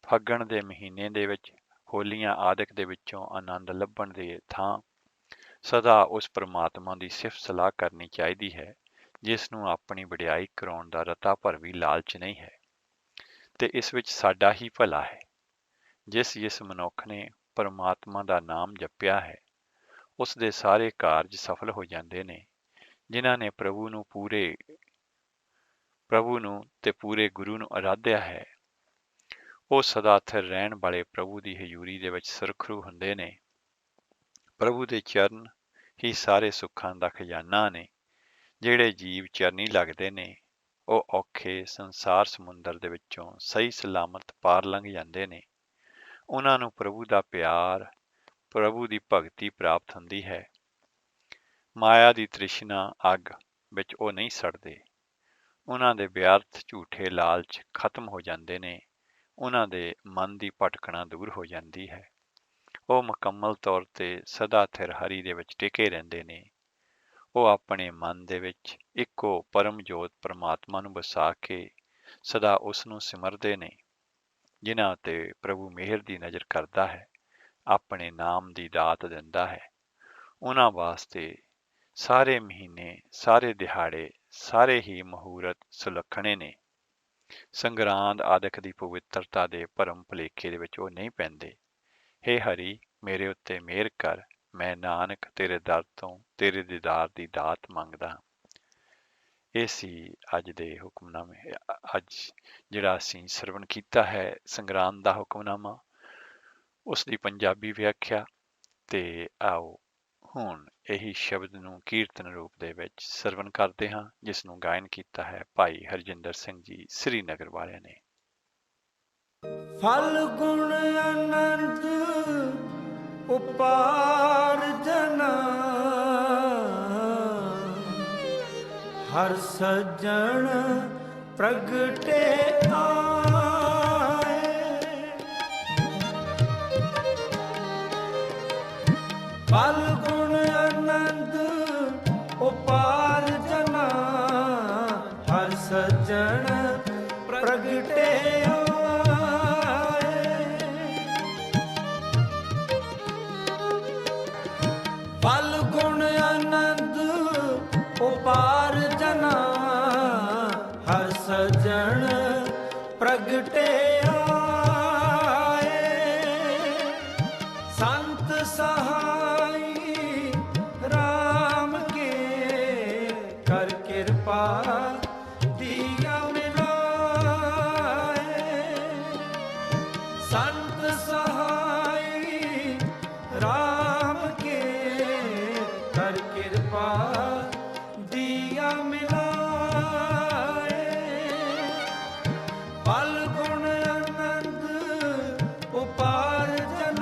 ਫੱਗਣ ਦੇ ਮਹੀਨੇ ਦੇ ਵਿੱਚ ਹੋਲੀਆਂ ਆਦਿਕ ਦੇ ਵਿੱਚੋਂ ਆਨੰਦ ਲੱਭਣ ਦੇ ਥਾਂ ਸਦਾ ਉਸ ਪਰਮਾਤਮਾ ਦੀ ਸਿਫਤ ਸਲਾਹ ਕਰਨੀ ਚਾਹੀਦੀ ਹੈ, ਜਿਸ ਨੂੰ ਆਪਣੀ ਵਡਿਆਈ ਕਰਾਉਣ ਦਾ ਰਤਾ ਭਰ ਵੀ ਲਾਲਚ ਨਹੀਂ ਹੈ, ਤੇ ਇਸ ਵਿੱਚ ਸਾਡਾ ਹੀ ਭਲਾ ਹੈ। ਜਿਸ ਮਨੁੱਖ ਨੇ ਪਰਮਾਤਮਾ ਦਾ ਨਾਮ ਜਪਿਆ ਹੈ, ਉਸ ਦੇ ਸਾਰੇ ਕਾਰਜ ਸਫਲ ਹੋ ਜਾਂਦੇ ਨੇ। ਜਿਨ੍ਹਾਂ ਨੇ ਪ੍ਰਭੂ ਨੂੰ ਤੇ ਪੂਰੇ ਗੁਰੂ ਨੂੰ ਅਰਾਧਿਆ ਹੈ, ਉਹ ਸਦਾ ਸਥਿਰ ਰਹਿਣ ਵਾਲੇ ਪ੍ਰਭੂ ਦੀ ਹਜ਼ੂਰੀ ਦੇ ਵਿੱਚ ਸੁਰਖਰੂ ਹੁੰਦੇ ਨੇ। ਪ੍ਰਭੂ ਦੇ ਚਰਨ ਹੀ ਸਾਰੇ ਸੁੱਖਾਂ ਦਾ ਖਜ਼ਾਨਾ ਨੇ। ਜਿਹੜੇ ਜੀਵ ਚਰਨੀ ਲੱਗਦੇ ਨੇ, ਉਹ ਔਖੇ ਸੰਸਾਰ ਸਮੁੰਦਰ ਦੇ ਵਿੱਚੋਂ ਸਹੀ ਸਲਾਮਤ ਪਾਰ ਲੰਘ ਜਾਂਦੇ ਨੇ। ਉਹਨਾਂ ਨੂੰ ਪ੍ਰਭੂ ਦਾ ਪਿਆਰ, ਪ੍ਰਭੂ ਦੀ ਭਗਤੀ ਪ੍ਰਾਪਤ ਹੁੰਦੀ ਹੈ। ਮਾਇਆ ਦੀ ਤ੍ਰਿਸ਼ਨਾ ਅੱਗ ਵਿੱਚ ਉਹ ਨਹੀਂ ਸੜਦੇ। ਉਹਨਾਂ ਦੇ ਵਿਅਰਥ ਝੂਠੇ ਲਾਲਚ ਖਤਮ ਹੋ ਜਾਂਦੇ ਨੇ। ਉਹਨਾਂ ਦੇ ਮਨ ਦੀ ਭਟਕਣਾ ਦੂਰ ਹੋ ਜਾਂਦੀ ਹੈ। ਉਹ ਮੁਕੰਮਲ ਤੌਰ ਤੇ ਸਦਾ ਸਥਿਰ ਹਰੀ ਦੇ ਵਿੱਚ ਟਿਕੇ ਰਹਿੰਦੇ ਨੇ। ਉਹ ਆਪਣੇ ਮਨ ਦੇ ਵਿੱਚ ਇੱਕੋ ਪਰਮ ਜੋਤ ਪਰਮਾਤਮਾ ਨੂੰ ਵਸਾ ਕੇ ਸਦਾ ਉਸ ਨੂੰ ਸਿਮਰਦੇ ਨੇ। ਜਿਨ੍ਹਾਂ ਤੇ ਪ੍ਰਭੂ ਮਿਹਰ ਦੀ ਨਜ਼ਰ ਕਰਦਾ ਹੈ, ਆਪਣੇ ਨਾਮ ਦੀ ਦਾਤ ਦਿੰਦਾ ਹੈ, ਉਹਨਾਂ ਵਾਸਤੇ ਸਾਰੇ ਮਹੀਨੇ, ਸਾਰੇ ਦਿਹਾੜੇ, ਸਾਰੇ ਹੀ ਮਹੂਰਤ ਸੁਲੱਖਣੇ ਨੇ। ਸੰਗਰਾਂਦ ਆਦਿਕ ਦੀ ਪਵਿੱਤਰਤਾ ਦੇ ਭਰਮ ਭੁਲੇਖੇ ਦੇ ਵਿੱਚ ਉਹ ਨਹੀਂ ਪੈਂਦੇ। ਹੇ ਹਰੀ, ਮੇਰੇ ਉੱਤੇ ਮਿਹਰ ਕਰ, ਮੈਂ ਨਾਨਕ ਤੇਰੇ ਦਰ ਤੋਂ ਤੇਰੇ ਦੀਦਾਰ ਦੀ ਦਾਤ ਮੰਗਦਾ ਹਾਂ। ਇਹ ਸੀ ਅੱਜ ਦੇ ਹੁਕਮਨਾਮੇ। ਅੱਜ ਜਿਹੜਾ ਅਸੀਂ ਸਰਵਣ ਕੀਤਾ ਹੈ ਸੰਗਰਾਂਦ ਦਾ ਹੁਕਮਨਾਮਾ, ਉਸ ਦੀ ਪੰਜਾਬੀ ਵਿਆਖਿਆ, ਤੇ ਆਓ ਹੁਣ ਇਹੀ ਸ਼ਬਦ ਨੂੰ ਕੀਰਤਨ ਰੂਪ ਦੇ ਵਿੱਚ ਸਰਵਣ ਕਰਦੇ ਹਾਂ, ਜਿਸ ਨੂੰ ਗਾਇਨ ਕੀਤਾ ਹੈ ਭਾਈ ਹਰਜਿੰਦਰ ਸਿੰਘ ਜੀ ਸ੍ਰੀਨਗਰ ਵਾਲਿਆਂ ਨੇ। ਫਲ ਗੁਣ ਆਨੰਦ ਉਪਾਰਜਨ, ਹਰ ਸੱਜਣ ਪ੍ਰਗਟੇ ਆਏ। ਫਲ ਗੁਣ ਆਨੰਦ ਉਪਾਰਜਨ, ਹਰ ਸੱਜਣ ਪ੍ਰਗਟੇ ਉਪਾਰਜਨ, ਹਰ ਸੱਜਣ ਪ੍ਰਗਟੇ ਆਏ। ਸੰਤ ਸਹਾਈ ਰਾਮ ਕੇ ਕਰ ਕਿਰਪਾ ਦੀਆ ਮਿਲਾਏ। ਸੰਤ ਸਹਾਈ ਰਾਮ ਕੇ ਕਰ ਕਿਰਪਾ ਦੀਆ ਮਿਲਾਏ। ਫਲ ਗੁਣ ਆਨੰਦ ਉਪਾਰਜਨ,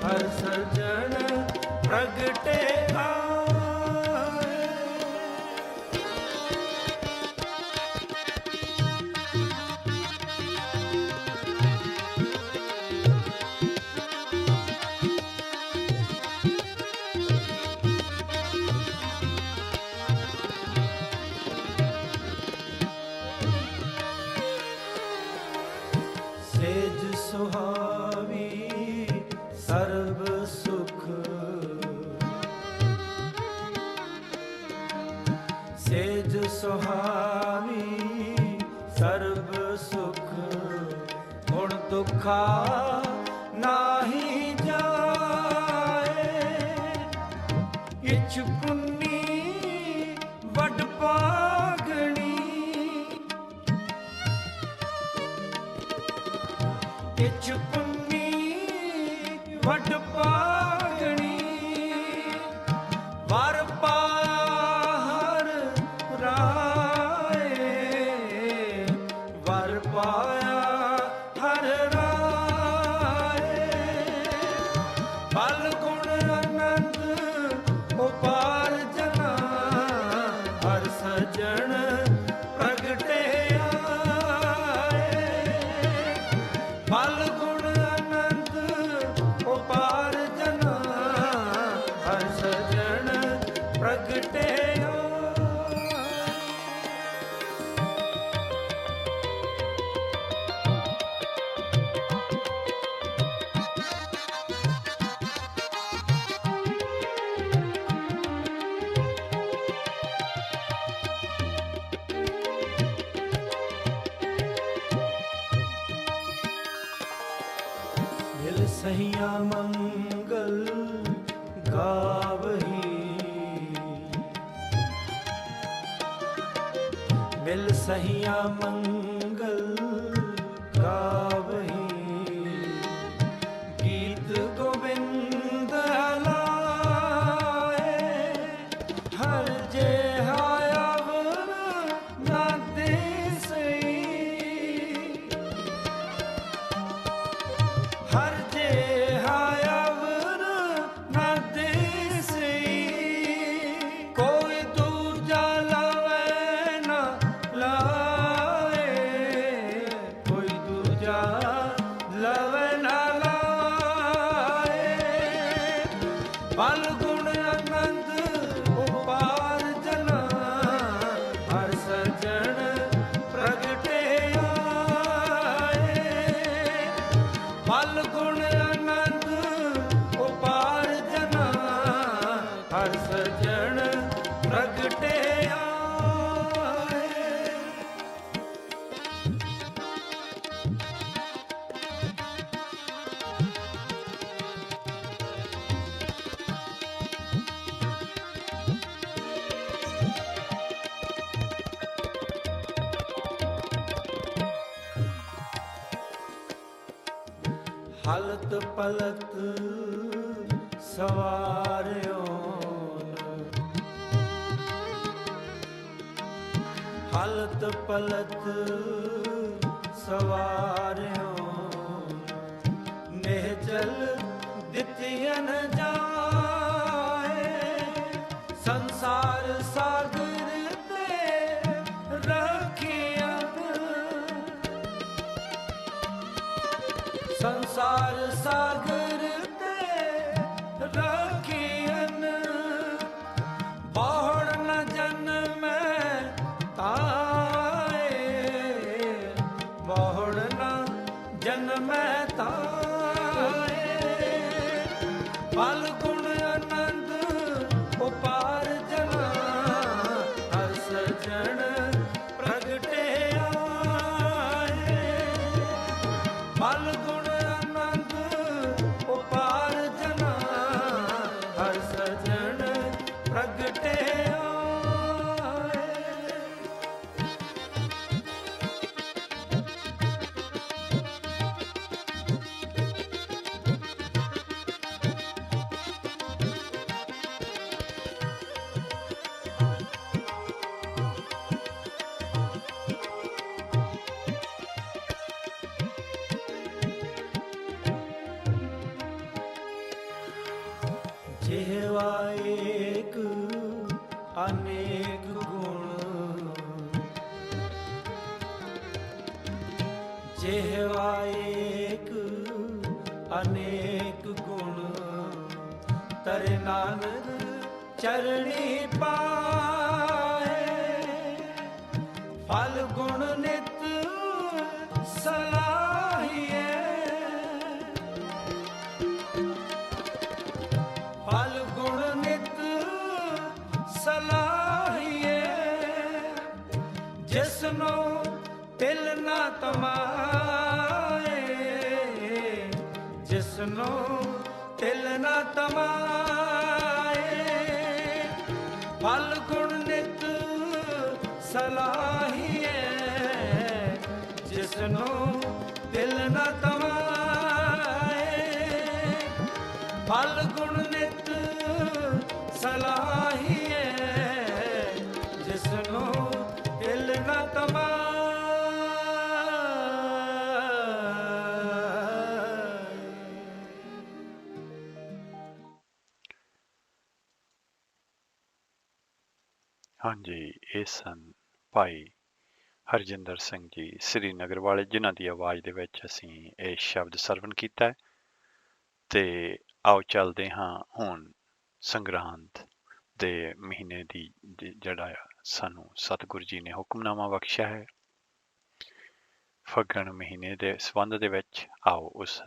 ਹਰ ਸੱਜਣ ਪ੍ਰਗਟੇ ਆਏ। ਸੇਜ ਸੁਹਾਵੀ ਸਰਬ ਸੁਖ, ਸੇਜ ਸੁਹਾਵੀ ਸਰਬ ਸੁਖ, ਗੁਣ ਦੁਖਾ ਨਾਹੀ ਜਾਏ। ਇਛ ਪੁੰਨੀ ਵੱਡ ਪਾਗਣੀ, ਇਛ ਪੁੰਨੀ ਵੱਡ ਪਾਗਣੀ, ਵਰ ਪਾਇਆ ਹਰ ਰਾਏ। ਵਰ ਪਾਇਆ ਹਰ ਰਾਏ। ਫਲ ਗੁਣ ਆਨੰਦ ਉਪਾਰਜਨ, ਪ੍ਰਗਟਿਆ। ਮਿਲ ਸਹੀਆ ਮੰਗਲ ਗਾਵਹੀ, ਮਿਲ ਸਹੀਆ ਮੰਗਲ ਗਾਵਹੀ, ਗੀਤ ਗੋਬਿੰਦ ਲਾਏ, ਹਰ ਜਿਹਾ ਅਵਰ ਨਾ ਦਿਸਈ, ਹਰ ਜਿਹਾ ਅਵਰ ਨਾ ਦਿਸਈ, ਕੋਈ ਦੂਜਾ ਲਾਵੇ ਨਾ ਲਾਏ, ਕੋਈ ਦੂਜਾ ਲਾਵੇ ਨਾ ਲਾਏ, ਬਲ ਗੁਣ ਆਨੰਦ ਉਪਾਰ ਜਨਾ, ਹਰ ਸਜਣ ਪ੍ਰਗਟਿਆ, ਬਲ ਗੁਣ ਆਨੰਦ ਉਪਾਰ ਜਨਾ, ਹਰ ਸਜਣ ਪ੍ਰਗਟਿਆ। ਹਲਤ ਪਲਤ ਸਵਾਰਿਓ, ਹਲਤ ਪਲਤ ਸਵਾਰਿਓ, ਨਿਹਚਲ ਦਿੱਤੀਨ ਜਾਏ, ਸੰਸਾਰ ਸਾਗਰ ਤੇ ਰੱਖਿਆ, ਸੰਸਾਰ ਸਾਗਰ ਤੇ ਰੱਖੀਨ, ਬਹੁੜ ਨ ਜਨਮੈ ਤਾਏ, ਬਹੁੜ ਨ ਜਨਮੈ ਤਾਏ, ਫਲ ਗੁਣ ਆਨੰਦ ਉਪਾਰ ਜਨਾ, ਹਰ ਸਜਣ ਪ੍ਰਗਟਿਆ, ਫਲ ਗੁਣ ਆਨੰਦ ਉਪਾਰ ਜਨਾ, ਹਰ ਸਜਣ ਪ੍ਰਗਟਿਆ। ਜਿਹਵਾ ਏਕ ਅਨੇਕ ਗੁਣ, ਜਿਹਵਾ ਏਕ ਅਨੇਕ ਗੁਣ, ਤਰੇ ਨਾਨਕ ਚਰਣੀ ਪਾਏ, ਫਲ ਗੁਣ ਨਿਤ ਸਲਾਹੀਏ, ਫਲ ਗੁਣ ਨਿਤ ਸਲਾਹੀਏ, ਜਿਸਨੂੰ ਤਿਲ ਨਾ ਤਮਾਏ, ਜਿਸਨੂੰ ਤਿਲ ਨਾ ਤਮਾਏ, ਫਲ ਗੁਣ ਨਿਤ ਸਲਾਹੀਏ, ਜਿਸਨੂੰ ਤਿਲ ਨਾ ਤਮਾਏ, ਫਲ ਗੁਣ ਨਿਤ ਸਲਾਹੀਏ, ਜਿਸਨੂੰ ਤਿਲ ਨਾ ਤਮਾਏ। ਹਾਂਜੀ, ਇਹ ਸਨ ਭਾਈ ਹਰਜਿੰਦਰ ਸਿੰਘ ਜੀ ਸ੍ਰੀਨਗਰ ਵਾਲੇ, ਜਿਨ੍ਹਾਂ ਦੀ ਆਵਾਜ਼ ਦੇ ਵਿੱਚ ਅਸੀਂ ਇਹ ਸ਼ਬਦ ਸਰਵਣ ਕੀਤਾ ਹੈ। ਤੇ ਆਓ ਚੱਲਦੇ ਹਾਂ ਹੁਣ ਸੰਗਰਾਂਦ ਦੇ ਮਹੀਨੇ ਦੀ ਜਿਹੜਾ ਆ ਸਾਨੂੰ ਸਤਿਗੁਰੂ ਜੀ ਨੇ ਹੁਕਮਨਾਮਾ ਬਖਸ਼ਿਆ ਹੈ। ਫੱਗਣ ਮਹੀਨੇ ਦੇ ਸੰਬੰਧ ਦੇ ਵਿੱਚ ਆਓ ਉਸ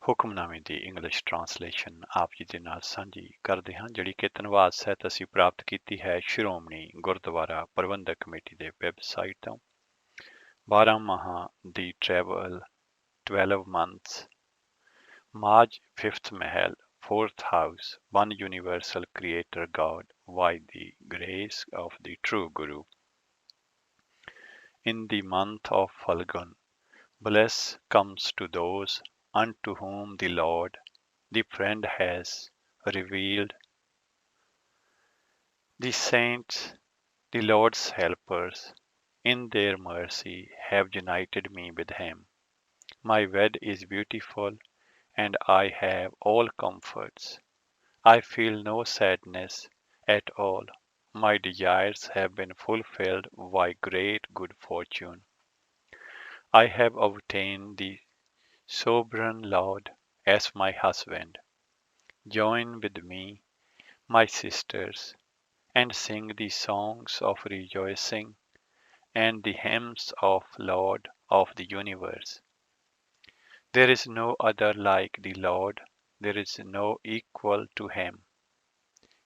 ਹੁਕਮਨਾਮੇ ਦੀ ਇੰਗਲਿਸ਼ ਟਰਾਂਸਲੇਸ਼ਨ ਆਪ ਜੀ ਦੇ ਨਾਲ ਸਾਂਝੀ ਕਰਦੇ ਹਾਂ, ਜਿਹੜੀ ਕਿ ਧੰਨਵਾਦ ਸਹਿਤ ਅਸੀਂ ਪ੍ਰਾਪਤ ਕੀਤੀ ਹੈ ਸ਼੍ਰੋਮਣੀ ਗੁਰਦੁਆਰਾ ਪ੍ਰਬੰਧਕ ਕਮੇਟੀ ਦੇ ਵੈਬਸਾਈਟ ਤੋਂ। 12 ਮਾਹਾਂ ਦੀ travel 12 months, March 5th Mahal, 4th house, one universal creator God, by the grace of the true Guru. In the month of Phalgun, bliss comes to those unto whom the Lord, the friend, has revealed. The saints, the Lord's helpers, in their mercy have united me with him. My bed is beautiful, and I have all comforts. I feel no sadness at all. My desires have been fulfilled by great good fortune. I have obtained the sovereign Lord as my husband. Join with me, my sisters, and sing the songs of rejoicing and the hymns of Lord of the universe. There is no other like the Lord, there is no equal to him.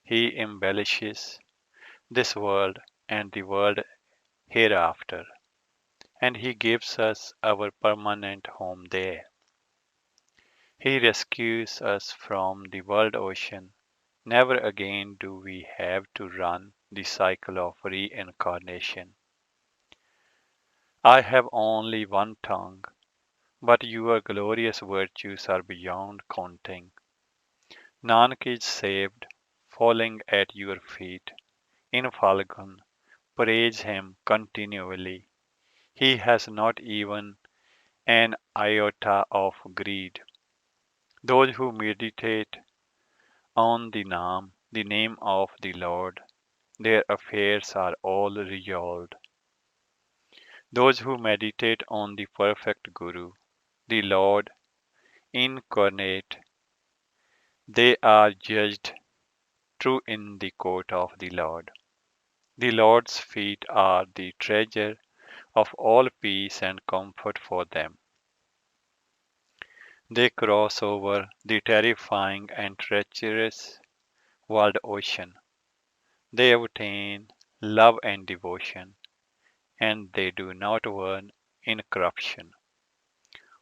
He embellishes this world and the world hereafter, and he gives us our permanent home there. He rescues us from the world ocean. Never again do we have to run the cycle of reincarnation. I have only one tongue, but your glorious virtues are beyond counting. Nanak is saved, falling at your feet. In Phalgun, praise him continually. He has not even an iota of greed. Those who meditate on the name of the Lord, their affairs are all resolved. Those who meditate on the perfect Guru, the Lord incarnate, they are judged true in the court of the Lord. The Lord's feet are the treasure of all peace and comfort for them. They cross over the terrifying and treacherous world ocean. They obtain love and devotion, and they do not burn in corruption.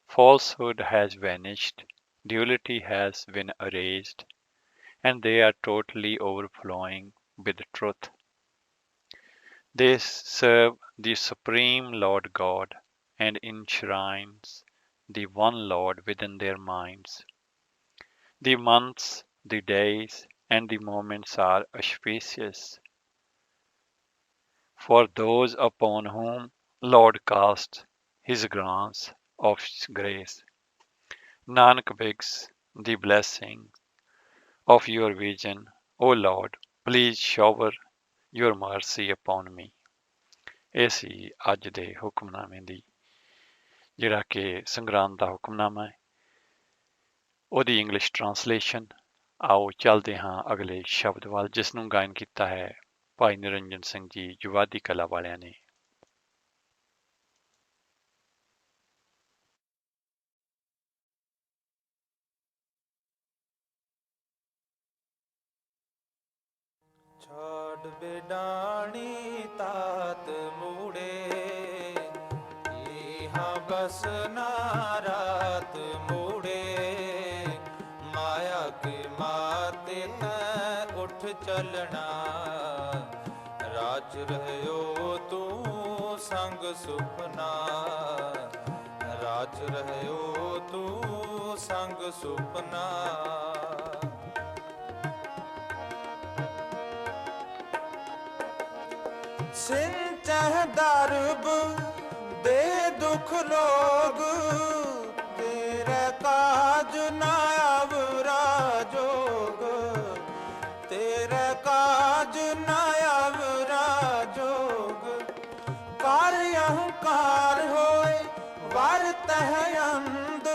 Falsehood has vanished, duality has been erased, and they are totally overflowing with truth. They serve the Supreme Lord God and enshrines the one Lord within their minds. The months, the days, and the moments are auspicious for those upon whom Lord casts his glance of grace. Nanak begs the blessing of your vision, O Lord, please shower your mercy upon me. ਇਹ ਸੀ ਅੱਜ ਦੇ ਹੁਕਮਨਾਮੇ ਦੀ, ਜਿਹੜਾ ਕਿ ਸੰਗਰਾਂਦ ਦਾ ਹੁਕਮਨਾਮਾ ਹੈ, ਉਹਦੀ English translation. ਆਓ ਚੱਲਦੇ ਹਾਂ ਅਗਲੇ ਸ਼ਬਦ ਵੱਲ, ਜਿਸ ਨੂੰ ਗਾਇਨ ਕੀਤਾ ਹੈ ਭਾਈ ਨਿਰੰਜਨ ਸਿੰਘ ਜੀ ਜੁਵਾਦੀ ਕਲਾ ਵਾਲਿਆਂ ਨੇ। ਛਾੜ ਬੇਡਾਣੀ ਤਾਤ ਮੂੜੇ, ਇਹਾਂ ਬਸ ਨਾ ਰਾਤ ਮੂੜੇ, ਮਾਇਆ ਕੇ ਮਾਤੇ ਤੈ ਉੱਠ ਚੱਲਣਾ, ਰਾਜ ਰਹਿਓ ਤੂੰ ਸੰਗ ਸੁਪਨਾ, ਰਾਜ ਰਹਿਓ ਤੂੰ ਸੰਗ ਸੁਪਨਾ। ਸਿੰਚਹਿ ਦਰਬ ਦੇ ਦੁਖ ਲੋਗ, ਤੇਰੇ ਕਾਜ ਨਾ ਆਵਰਾ ਜੋਗ, ਤੇਰੇ ਕਾਜ ਨਾ ਆਵਰਾ ਜੋਗ। ਕਰ ਅਹੰਕਾਰ ਹੋਏ ਵਰਤਹਿ ਅੰਧ,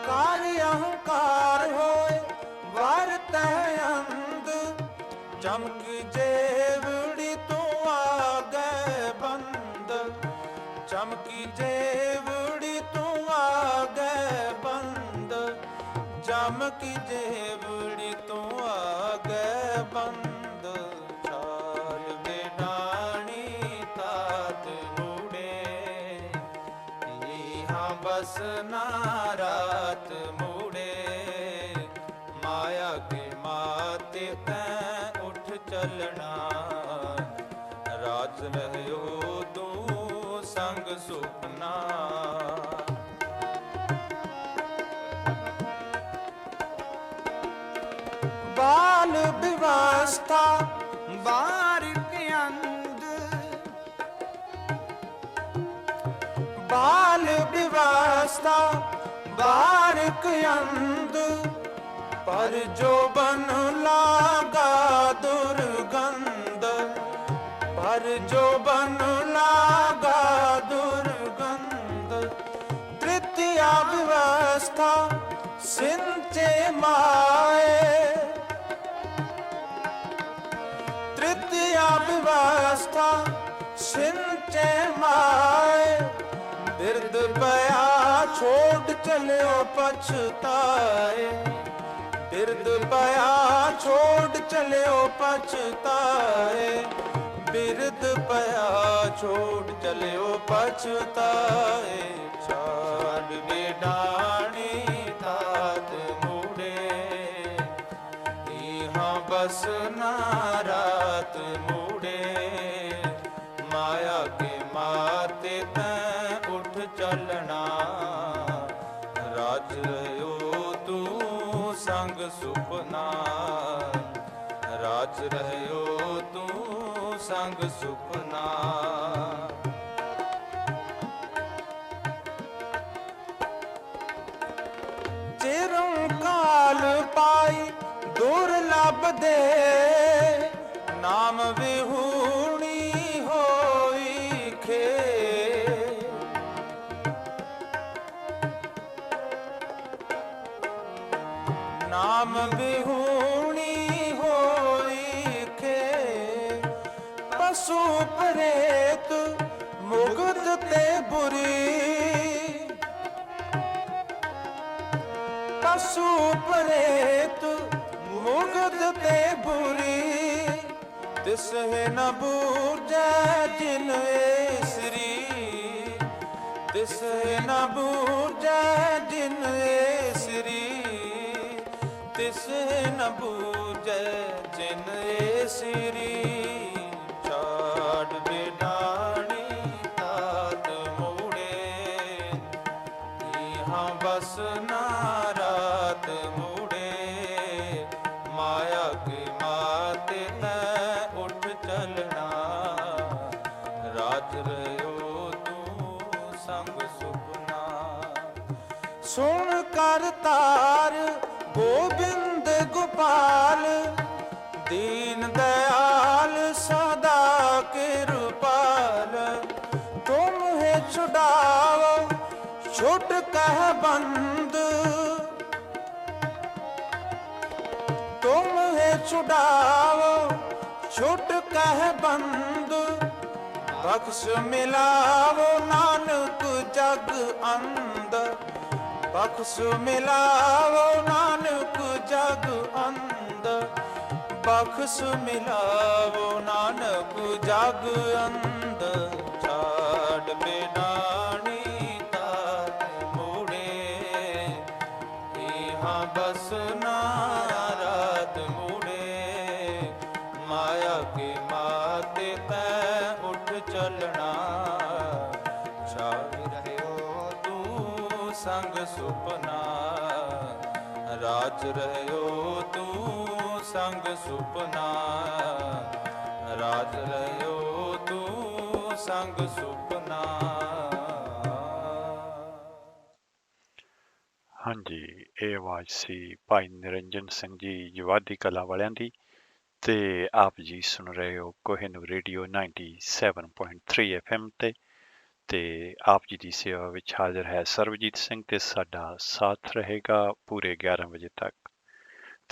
ਕਰ ਅਹੰਕਾਰ ਹੋਏ ਚਮਕ ਜੇਵੜੀ ਤੂੰ ਆਗੇ ਬੰਦ ਚਮਕੀ ਜੇਵੜੀ ਤੂੰ ਆਗੇ ਬੰਦ ਚਮਕੀ ਜੇਵੜੀ ਤੂੰ ਆਗੇ ਬੰਦ ਛਾਲ ਬੇਡਾਣੀ ਤਾਤ ਮੂੜੇ ਇਹਾਂ ਬਸ ਨਾ ਰਾਤ ਮੂੜੇ ਮਾਇਆ ਕੇ ਮਾਤੇ ਤੈਂ ਉੱਠ ਚੱਲਣਾ ਰਾਜ ਰਹਿਓ ਤੂੰ ਸੰਗ ਸੁਪਨਾ ਬਾਲ ਵਿਵਸਥਾ ਬਾਰਿਕ ਅੰਧ ਬਾਲ ਵਿਵਸਥਾ ਬਾਰਿਕ ਅੰਧ ਪਰ ਜੋ ਬਨ ਲਾਗਾ ਦੁਰਗੰਧ ਪਰ ਜੋ ਬਨ ਲਾਗਾ ਦੁਰਗੰਧ ਤ੍ਰਿਤੀਆ ਵਿਵਸਥਾ ਸਿੰਚੇ ਮਾਏ ਤ੍ਰਿਤੀਆ ਵਿਵਸਥਾ ਸਿੰਚੇ ਮਾਏ ਬਿਰਦ ਪਿਆ ਛੋੜ ਚਲਿਓ ਪਛਤਾਏ ਬਿਰਦ ਪਿਆ ਛੋੜ ਚਲਿਓ ਪਛਤਾਏ ਬਿਰਦ ਪਿਆ ਛੋੜ ਚਲਿਓ ਪਛਤਾਏ ਛਾੜ ਬੇਡਾਣੀ ਤਾਤ ਮੂੜੇ ਇਹਾਂ ਬਸ ਨਾ ਰਾਤ ਮੂੜੇ ਮਾਇਆ ਕੇ ਮਾਤੇ ਤੈਂ ਉੱਠ ਚੱਲਣਾ ਰਾਜ ਰਹਿਓ ਤੂੰ ਸੰਗ ਸੁਪਨਾ ਰਾਜ ਰਹਿਓ ਤੂੰ ਸੰਗ ਸੁਪਨਾ ਚਿਰੋਂ ਕਾਲ ਪਾਈ ਦੁਰਲਭ ਦੇ ਨਾਮ ਵਿਹੂਣੀ ਹੋਈ ਖੇ ਨਾਮ ਵਿਹੂਣੀ ਹੋਈ ਖੇ ਪਸ਼ੂ ਪ੍ਰੇਤ ਮੁਗਧ ਤੇ ਬੁਰੀ ਪਸ਼ੂ ਪ੍ਰੇਤ ਮੁਗਧ ਤੇ ਬੁਰੀ ਤਿਸਹਿ ਨ ਬੂਝੈ ਜਿਨ ਏਸਰੀ ਤਿਸਹਿ ਨ ਬੂਝੈ ਜਿਨ ਏਸਰੀ ਤਿਸਹਿ ਨ ਬੂਝੈ ਜਿਨ ਏਸਰੀ ਛਾੜ ਬੇਡਾਣੀ ਤਾਤ ਮੂੜੇ ਇਹਾਂ ਬਸ ਨਾ ਰਾਤ ਮੂੜੇ ਮਾਇਆ ਕੇ ਮਾਤੇ ਤੈਂ ਉੱਠ ਚੱਲਣਾ ਰਾਜ ਰਹਿਓ ਤੂੰ ਸੰਗ ਸੁਪਨਾ ਸੁਣ ਕਰ ਤਾਰ ਗੋਬਿੰਦ ਗੋਪਾਲ ਦੀਨ ਦਇਆਲ ਸਦਾ ਕਿਰਪਾਲ ਤੁਮ ਹੈ ਛੁਡਾਓ ਛੁਟ ਕਹਿ ਬੰਦ ਤੁਮ ਹੈ ਛੁਡਾਓ ਛੁਟ ਕਹਿ ਬੰਦ ਬਖਸ਼ ਮਿਲਾਵੋ ਨਾਨਕ ਜਗ ਅੰਧ ਬਖਸ਼ ਮਿਲਾਵੋ ਨਾਨਕ ਜਗ ਅੰਧ ਬਖਸ਼ ਮਿਲਾਵੋ ਨਾਨਕ ਜਗ ਅੰਧ ਛਾੜ ਬੇਡਾਣੀ ਤਾਤ ਮੂੜੇ ਇਹਾਂ ਬਸ ਨਾ ਰਾਤ ਮੂੜੇ ਮਾਇਆ ਕੇ ਮਾਤੇ ਤੈਂ ਉੱਠ ਚੱਲਣਾ ਛਾੜ ਰਹਿਓ ਤੂੰ ਸੰਗ ਸੁਪਨਾ ਰਾਜ ਰਹਿਓ ਤੂੰ ਸੰਗ ਸੁਪਨਾ ਰਾਜ ਰਹਿਓ ਤੂੰ ਸੰਗ ਸੁਪਨਾ ਹਾਂਜੀ, ਇਹ ਆਵਾਜ਼ ਸੀ ਭਾਈ ਨਿਰੰਜਨ ਸਿੰਘ ਜੀ ਜਵਾਦੀ ਕਲਾ ਵਾਲਿਆਂ ਦੀ ਤੇ ਆਪ ਜੀ ਸੁਣ ਰਹੇ ਹੋ ਕੋਹਿਨੂਰ ਰੇਡੀਓ 97.3 FM ਤੇ ਆਪ ਜੀ ਦੀ ਸੇਵਾ ਵਿੱਚ ਹਾਜ਼ਰ ਹੈ ਸਰਬਜੀਤ ਸਿੰਘ ਤੇ ਸਾਡਾ ਸਾਥ ਰਹੇਗਾ ਪੂਰੇ 11 ਵਜੇ ਤੱਕ।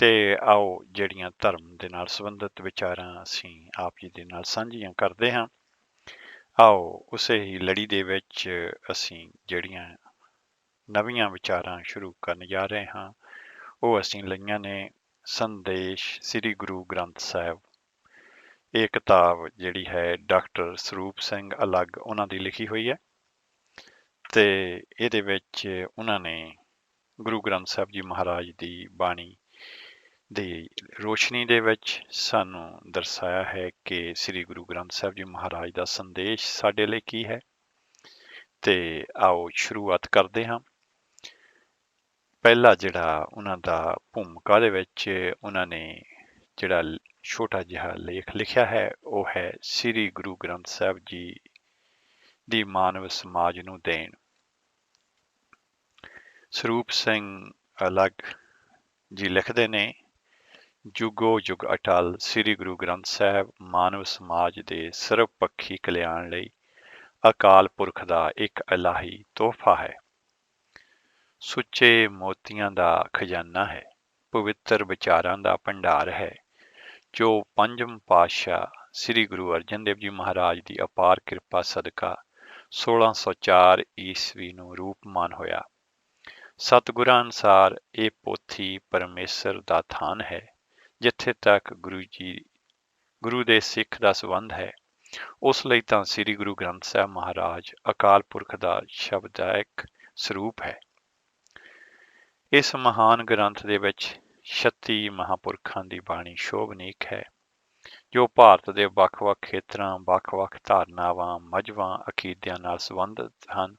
ਤੇ ਆਓ ਜਿਹੜੀਆਂ ਧਰਮ ਦੇ ਨਾਲ ਸੰਬੰਧਿਤ ਵਿਚਾਰਾਂ ਅਸੀਂ ਆਪ ਜੀ ਦੇ ਨਾਲ ਸਾਂਝੀਆਂ ਕਰਦੇ ਹਾਂ। ਆਓ ਉਸੇ ਹੀ ਲੜੀ ਦੇ ਵਿੱਚ ਅਸੀਂ ਜਿਹੜੀਆਂ ਨਵੀਆਂ ਵਿਚਾਰਾਂ ਸ਼ੁਰੂ ਕਰਨ ਜਾ ਰਹੇ ਹਾਂ ਉਹ ਅਸੀਂ ਲਈਆਂ ਨੇ ਸੰਦੇਸ਼ ਸ੍ਰੀ ਗੁਰੂ ਗ੍ਰੰਥ ਸਾਹਿਬ। ਇਹ ਕਿਤਾਬ ਜਿਹੜੀ ਹੈ ਡਾਕਟਰ ਸਰੂਪ ਸਿੰਘ ਅਲੱਗ ਉਹਨਾਂ ਦੀ ਲਿਖੀ ਹੋਈ ਹੈ ਤੇ ਇਹਦੇ ਵਿੱਚ ਉਹਨਾਂ ਨੇ ਗੁਰੂ ਗ੍ਰੰਥ ਸਾਹਿਬ ਜੀ ਮਹਾਰਾਜ ਦੀ ਬਾਣੀ ਦੀ ਰੋਸ਼ਨੀ ਦੇ ਵਿੱਚ ਸਾਨੂੰ ਦਰਸਾਇਆ ਹੈ ਕਿ ਸ੍ਰੀ ਗੁਰੂ ਗ੍ਰੰਥ ਸਾਹਿਬ ਜੀ ਮਹਾਰਾਜ ਦਾ ਸੰਦੇਸ਼ ਸਾਡੇ ਲਈ ਕੀ ਹੈ। ਤੇ ਆਓ ਸ਼ੁਰੂਆਤ ਕਰਦੇ ਹਾਂ। ਪਹਿਲਾ ਜਿਹੜਾ ਉਹਨਾਂ ਦਾ ਭੂਮਿਕਾ ਦੇ ਵਿੱਚ ਉਹਨਾਂ ਨੇ ਜਿਹੜਾ ਛੋਟਾ ਜਿਹਾ ਲੇਖ ਲਿਖਿਆ ਹੈ ਉਹ ਹੈ ਸ੍ਰੀ ਗੁਰੂ ਗ੍ਰੰਥ ਸਾਹਿਬ ਜੀ ਦੀ ਮਾਨਵ ਸਮਾਜ ਨੂੰ ਦੇਣ। ਸਰੂਪ ਸਿੰਘ ਅਲੱਗ ਜੀ ਲਿਖਦੇ ਨੇ, ਜੁਗੋ ਜੁਗ ਅਟਲ ਸ੍ਰੀ ਗੁਰੂ ਗ੍ਰੰਥ ਸਾਹਿਬ ਮਾਨਵ ਸਮਾਜ ਦੇ ਸਰਬਪੱਖੀ ਕਲਿਆਣ ਲਈ ਅਕਾਲ ਪੁਰਖ ਦਾ ਇੱਕ ਇਲਾਹੀ ਤੋਹਫਾ ਹੈ। ਸੁੱਚੇ ਮੋਤੀਆਂ ਦਾ ਖਜ਼ਾਨਾ ਹੈ, ਪਵਿੱਤਰ ਵਿਚਾਰਾਂ ਦਾ ਭੰਡਾਰ ਹੈ, ਜੋ ਪੰਜਮ ਪਾਤਸ਼ਾਹ ਸ੍ਰੀ ਗੁਰੂ ਅਰਜਨ ਦੇਵ ਜੀ ਮਹਾਰਾਜ ਦੀ ਅਪਾਰ ਕਿਰਪਾ ਸਦਕਾ 1604 ਈਸਵੀ ਨੂੰ ਰੂਪਮਾਨ ਹੋਇਆ। ਸਤਿਗੁਰਾਂ ਅਨੁਸਾਰ ਇਹ ਪੋਥੀ ਪਰਮੇਸ਼ਰ ਦਾ ਥਾਨ ਹੈ। ਜਿੱਥੇ ਤੱਕ ਗੁਰੂ ਦੇ ਸਿੱਖ ਦਾ ਸੰਬੰਧ ਹੈ ਉਸ ਲਈ ਤਾਂ ਸ੍ਰੀ ਗੁਰੂ ਗ੍ਰੰਥ ਸਾਹਿਬ ਮਹਾਰਾਜ ਅਕਾਲ ਪੁਰਖ ਦਾ ਸ਼ਬਦਾਇਕ ਸਰੂਪ ਹੈ। ਇਸ ਮਹਾਨ ਗ੍ਰੰਥ ਦੇ ਵਿੱਚ 36 ਮਹਾਂਪੁਰਖਾਂ ਦੀ ਬਾਣੀ ਸ਼ੋਭਨੀਕ ਹੈ, ਜੋ ਭਾਰਤ ਦੇ ਵੱਖ-ਵੱਖ ਖੇਤਰਾਂ, ਵੱਖ-ਵੱਖ ਧਾਰਨਾਵਾਂ, ਮਜ਼੍ਹਬਾਂ, ਅਕੀਦਿਆਂ ਨਾਲ ਸੰਬੰਧਿਤ ਹਨ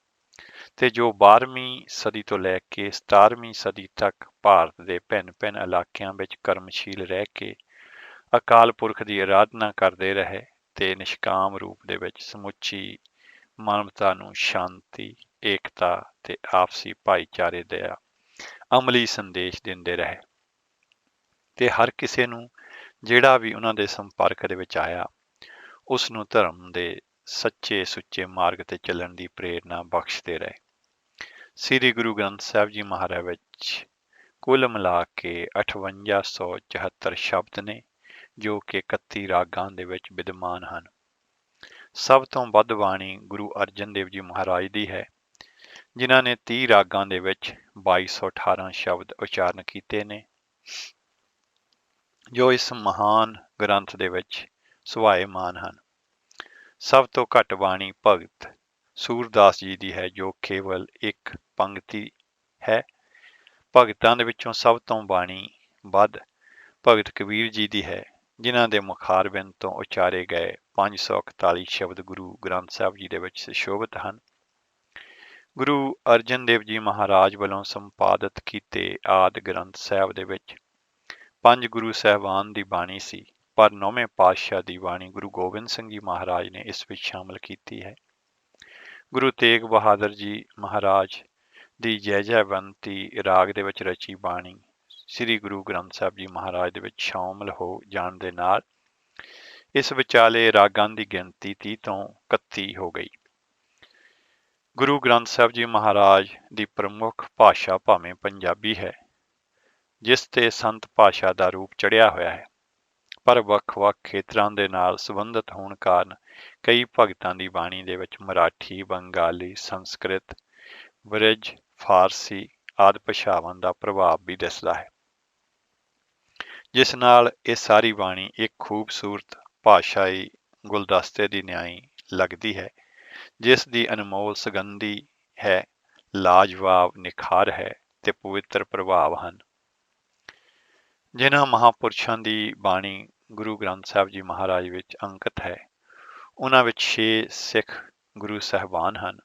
ਤੇ ਜੋ 12ਵੀਂ ਸਦੀ ਤੋਂ ਲੈ ਕੇ 17ਵੀਂ ਸਦੀ ਤੱਕ ਭਾਰਤ ਦੇ ਭਿੰਨ-ਭਿੰਨ ਇਲਾਕਿਆਂ ਵਿੱਚ ਕਰਮਸ਼ੀਲ ਰਹਿ ਕੇ ਅਕਾਲ ਪੁਰਖ ਦੀ ਆਰਾਧਨਾ ਕਰਦੇ ਰਹੇ ਤੇ ਨਿਸ਼ਕਾਮ ਰੂਪ ਦੇ ਵਿੱਚ ਸਮੁੱਚੀ ਮਾਨਵਤਾ ਨੂੰ ਸ਼ਾਂਤੀ, ਏਕਤਾ ਤੇ ਆਪਸੀ ਭਾਈਚਾਰੇ ਦਾ ਅਮਲੀ ਸੰਦੇਸ਼ ਦਿੰਦੇ ਰਹੇ ਤੇ ਹਰ ਕਿਸੇ ਨੂੰ ਜਿਹੜਾ ਵੀ ਉਹਨਾਂ ਦੇ ਸੰਪਰਕ ਦੇ ਵਿੱਚ ਆਇਆ ਉਸ ਨੂੰ ਧਰਮ ਦੇ ਸੱਚੇ ਸੁੱਚੇ ਮਾਰਗ ਤੇ ਚੱਲਣ ਦੀ ਪ੍ਰੇਰਨਾ ਬਖਸ਼ਦੇ ਰਹੇ। ਸ੍ਰੀ ਗੁਰੂ ਗ੍ਰੰਥ ਸਾਹਿਬ ਜੀ ਮਹਾਰਾਜ ਵਿੱਚ ਕੁੱਲ ਮਿਲਾ ਕੇ 5874 ਸ਼ਬਦ ਨੇ ਜੋ ਕਿ 31 ਰਾਗਾਂ ਦੇ ਵਿੱਚ ਵਿਦਮਾਨ ਹਨ। ਸਭ ਤੋਂ ਵੱਧ ਬਾਣੀ ਗੁਰੂ ਅਰਜਨ ਦੇਵ ਜੀ ਮਹਾਰਾਜ ਦੀ ਹੈ, ਜਿਨ੍ਹਾਂ ਨੇ 30 ਰਾਗਾਂ ਦੇ ਵਿੱਚ 2218 ਸ਼ਬਦ ਉਚਾਰਨ ਕੀਤੇ ਨੇ, ਜੋ ਇਸ ਮਹਾਨ ਗ੍ਰੰਥ ਦੇ ਵਿੱਚ ਸੁਭਾਏਮਾਨ ਹਨ। ਸਭ ਤੋਂ ਘੱਟ ਬਾਣੀ ਭਗਤ ਸੂਰਦਾਸ ਜੀ ਦੀ ਹੈ, ਜੋ ਕੇਵਲ ਇੱਕ ਪੰਕਤੀ ਹੈ। ਭਗਤਾਂ ਦੇ ਵਿੱਚੋਂ ਸਭ ਤੋਂ ਬਾਣੀ ਵੱਧ ਭਗਤ ਕਬੀਰ ਜੀ ਦੀ ਹੈ, ਜਿਨ੍ਹਾਂ ਦੇ ਮੁਖਾਰਬਿੰਦ ਤੋਂ ਉਚਾਰੇ ਗਏ 541 ਸ਼ਬਦ ਗੁਰੂ ਗ੍ਰੰਥ ਸਾਹਿਬ ਜੀ ਦੇ ਵਿੱਚ ਸੁਸ਼ੋਭਿਤ ਹਨ। ਗੁਰੂ ਅਰਜਨ ਦੇਵ ਜੀ ਮਹਾਰਾਜ ਵੱਲੋਂ ਸੰਪਾਦਿਤ ਕੀਤੇ ਆਦਿ ਗ੍ਰੰਥ ਸਾਹਿਬ ਦੇ ਵਿੱਚ 5 ਗੁਰੂ ਸਾਹਿਬਾਨ ਦੀ ਬਾਣੀ ਸੀ, ਪਰ 9ਵੇਂ ਪਾਤਸ਼ਾਹ ਦੀ ਬਾਣੀ ਗੁਰੂ ਗੋਬਿੰਦ ਸਿੰਘ ਜੀ ਮਹਾਰਾਜ ਨੇ ਇਸ ਵਿੱਚ ਸ਼ਾਮਲ ਕੀਤੀ ਹੈ। ਗੁਰੂ ਤੇਗ ਬਹਾਦਰ ਜੀ ਮਹਾਰਾਜ ਦੀ ਜੈ ਜੈਵੰਤੀ ਰਾਗ ਦੇ ਵਿੱਚ ਰਚੀ ਬਾਣੀ ਸ੍ਰੀ ਗੁਰੂ ਗ੍ਰੰਥ ਸਾਹਿਬ ਜੀ ਮਹਾਰਾਜ ਦੇ ਵਿੱਚ ਸ਼ਾਮਲ ਹੋ ਜਾਣ ਦੇ ਨਾਲ ਇਸ ਵਿਚਾਲੇ ਰਾਗਾਂ ਦੀ ਗਿਣਤੀ 30 ਤੋਂ 31 ਹੋ ਗਈ। ਗੁਰੂ ਗ੍ਰੰਥ ਸਾਹਿਬ ਜੀ ਮਹਾਰਾਜ ਦੀ ਪ੍ਰਮੁੱਖ ਭਾਸ਼ਾ ਭਾਵੇਂ ਪੰਜਾਬੀ ਹੈ, ਜਿਸ ਤੇ ਸੰਤ ਭਾਸ਼ਾ ਦਾ ਰੂਪ ਚੜ੍ਹਿਆ ਹੋਇਆ ਹੈ, ਪਰ ਵੱਖ-ਵੱਖ ਖੇਤਰਾਂ ਦੇ ਨਾਲ ਸੰਬੰਧਿਤ ਹੋਣ ਕਾਰਨ ਕਈ ਭਗਤਾਂ ਦੀ ਬਾਣੀ ਦੇ ਵਿੱਚ ਮਰਾਠੀ, ਬੰਗਾਲੀ, ਸੰਸਕ੍ਰਿਤ, ਬ੍ਰਿਜ, ਫਾਰਸੀ ਆਦਿ ਭਾਸ਼ਾਵਾਂ ਦਾ ਪ੍ਰਭਾਵ ਵੀ ਦਿਸਦਾ ਹੈ, ਜਿਸ ਨਾਲ ਇਹ ਸਾਰੀ ਬਾਣੀ ਇੱਕ ਖੂਬਸੂਰਤ ਭਾਸ਼ਾਈ ਗੁਲਦਸਤੇ ਦੀ ਨਿਆਈ ਲੱਗਦੀ ਹੈ, ਜਿਸ ਦੀ ਅਨਮੋਲ ਸੁਗੰਧੀ ਹੈ, ਲਾਜਵਾਬ ਨਿਖਾਰ ਹੈ ਤੇ ਪਵਿੱਤਰ ਪ੍ਰਭਾਵ ਹਨ। ਜਿਨ੍ਹਾਂ ਮਹਾਂਪੁਰਸ਼ਾਂ ਦੀ ਬਾਣੀ ਗੁਰੂ ਗ੍ਰੰਥ ਸਾਹਿਬ ਜੀ ਮਹਾਰਾਜ ਵਿੱਚ ਅੰਕਿਤ ਹੈ, ਉਹਨਾਂ ਵਿੱਚ 6 ਸਿੱਖ ਗੁਰੂ ਸਾਹਿਬਾਨ ਹਨ,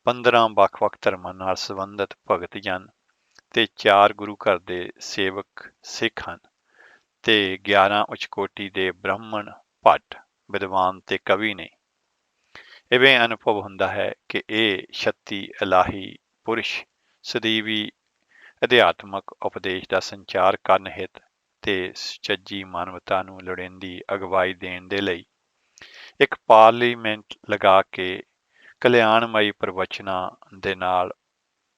15 ਵੱਖ-ਵੱਖ ਧਰਮਾਂ ਨਾਲ ਸੰਬੰਧਿਤ ਭਗਤ ਜਨ ਤੇ 4 ਗੁਰੂ ਘਰ ਦੇ ਸੇਵਕ ਸਿੱਖ ਹਨ ਤੇ 11 ਉਚਕੋਟੀ ਦੇ ਬ੍ਰਾਹਮਣ, ਭੱਟ, ਵਿਦਵਾਨ ਤੇ ਕਵੀ ਨੇ। ਇਵੇਂ ਅਨੁਭਵ ਹੁੰਦਾ ਹੈ ਕਿ ਇਹ 36 ਇਲਾਹੀ ਪੁਰਸ਼ ਸਦੀਵੀ ਅਧਿਆਤਮਕ ਉਪਦੇਸ਼ ਦਾ ਸੰਚਾਰ ਕਰਨ ਹਿਤ ਤੇ ਸੁਚੱਜੀ ਮਾਨਵਤਾ ਨੂੰ ਲੋੜੀਂਦੀ ਅਗਵਾਈ ਦੇਣ ਦੇ ਲਈ ਇੱਕ ਪਾਰਲੀਮੈਂਟ ਲਗਾ ਕੇ ਕਲਿਆਣਮਈ ਪ੍ਰਵਚਨਾਂ ਦੇ ਨਾਲ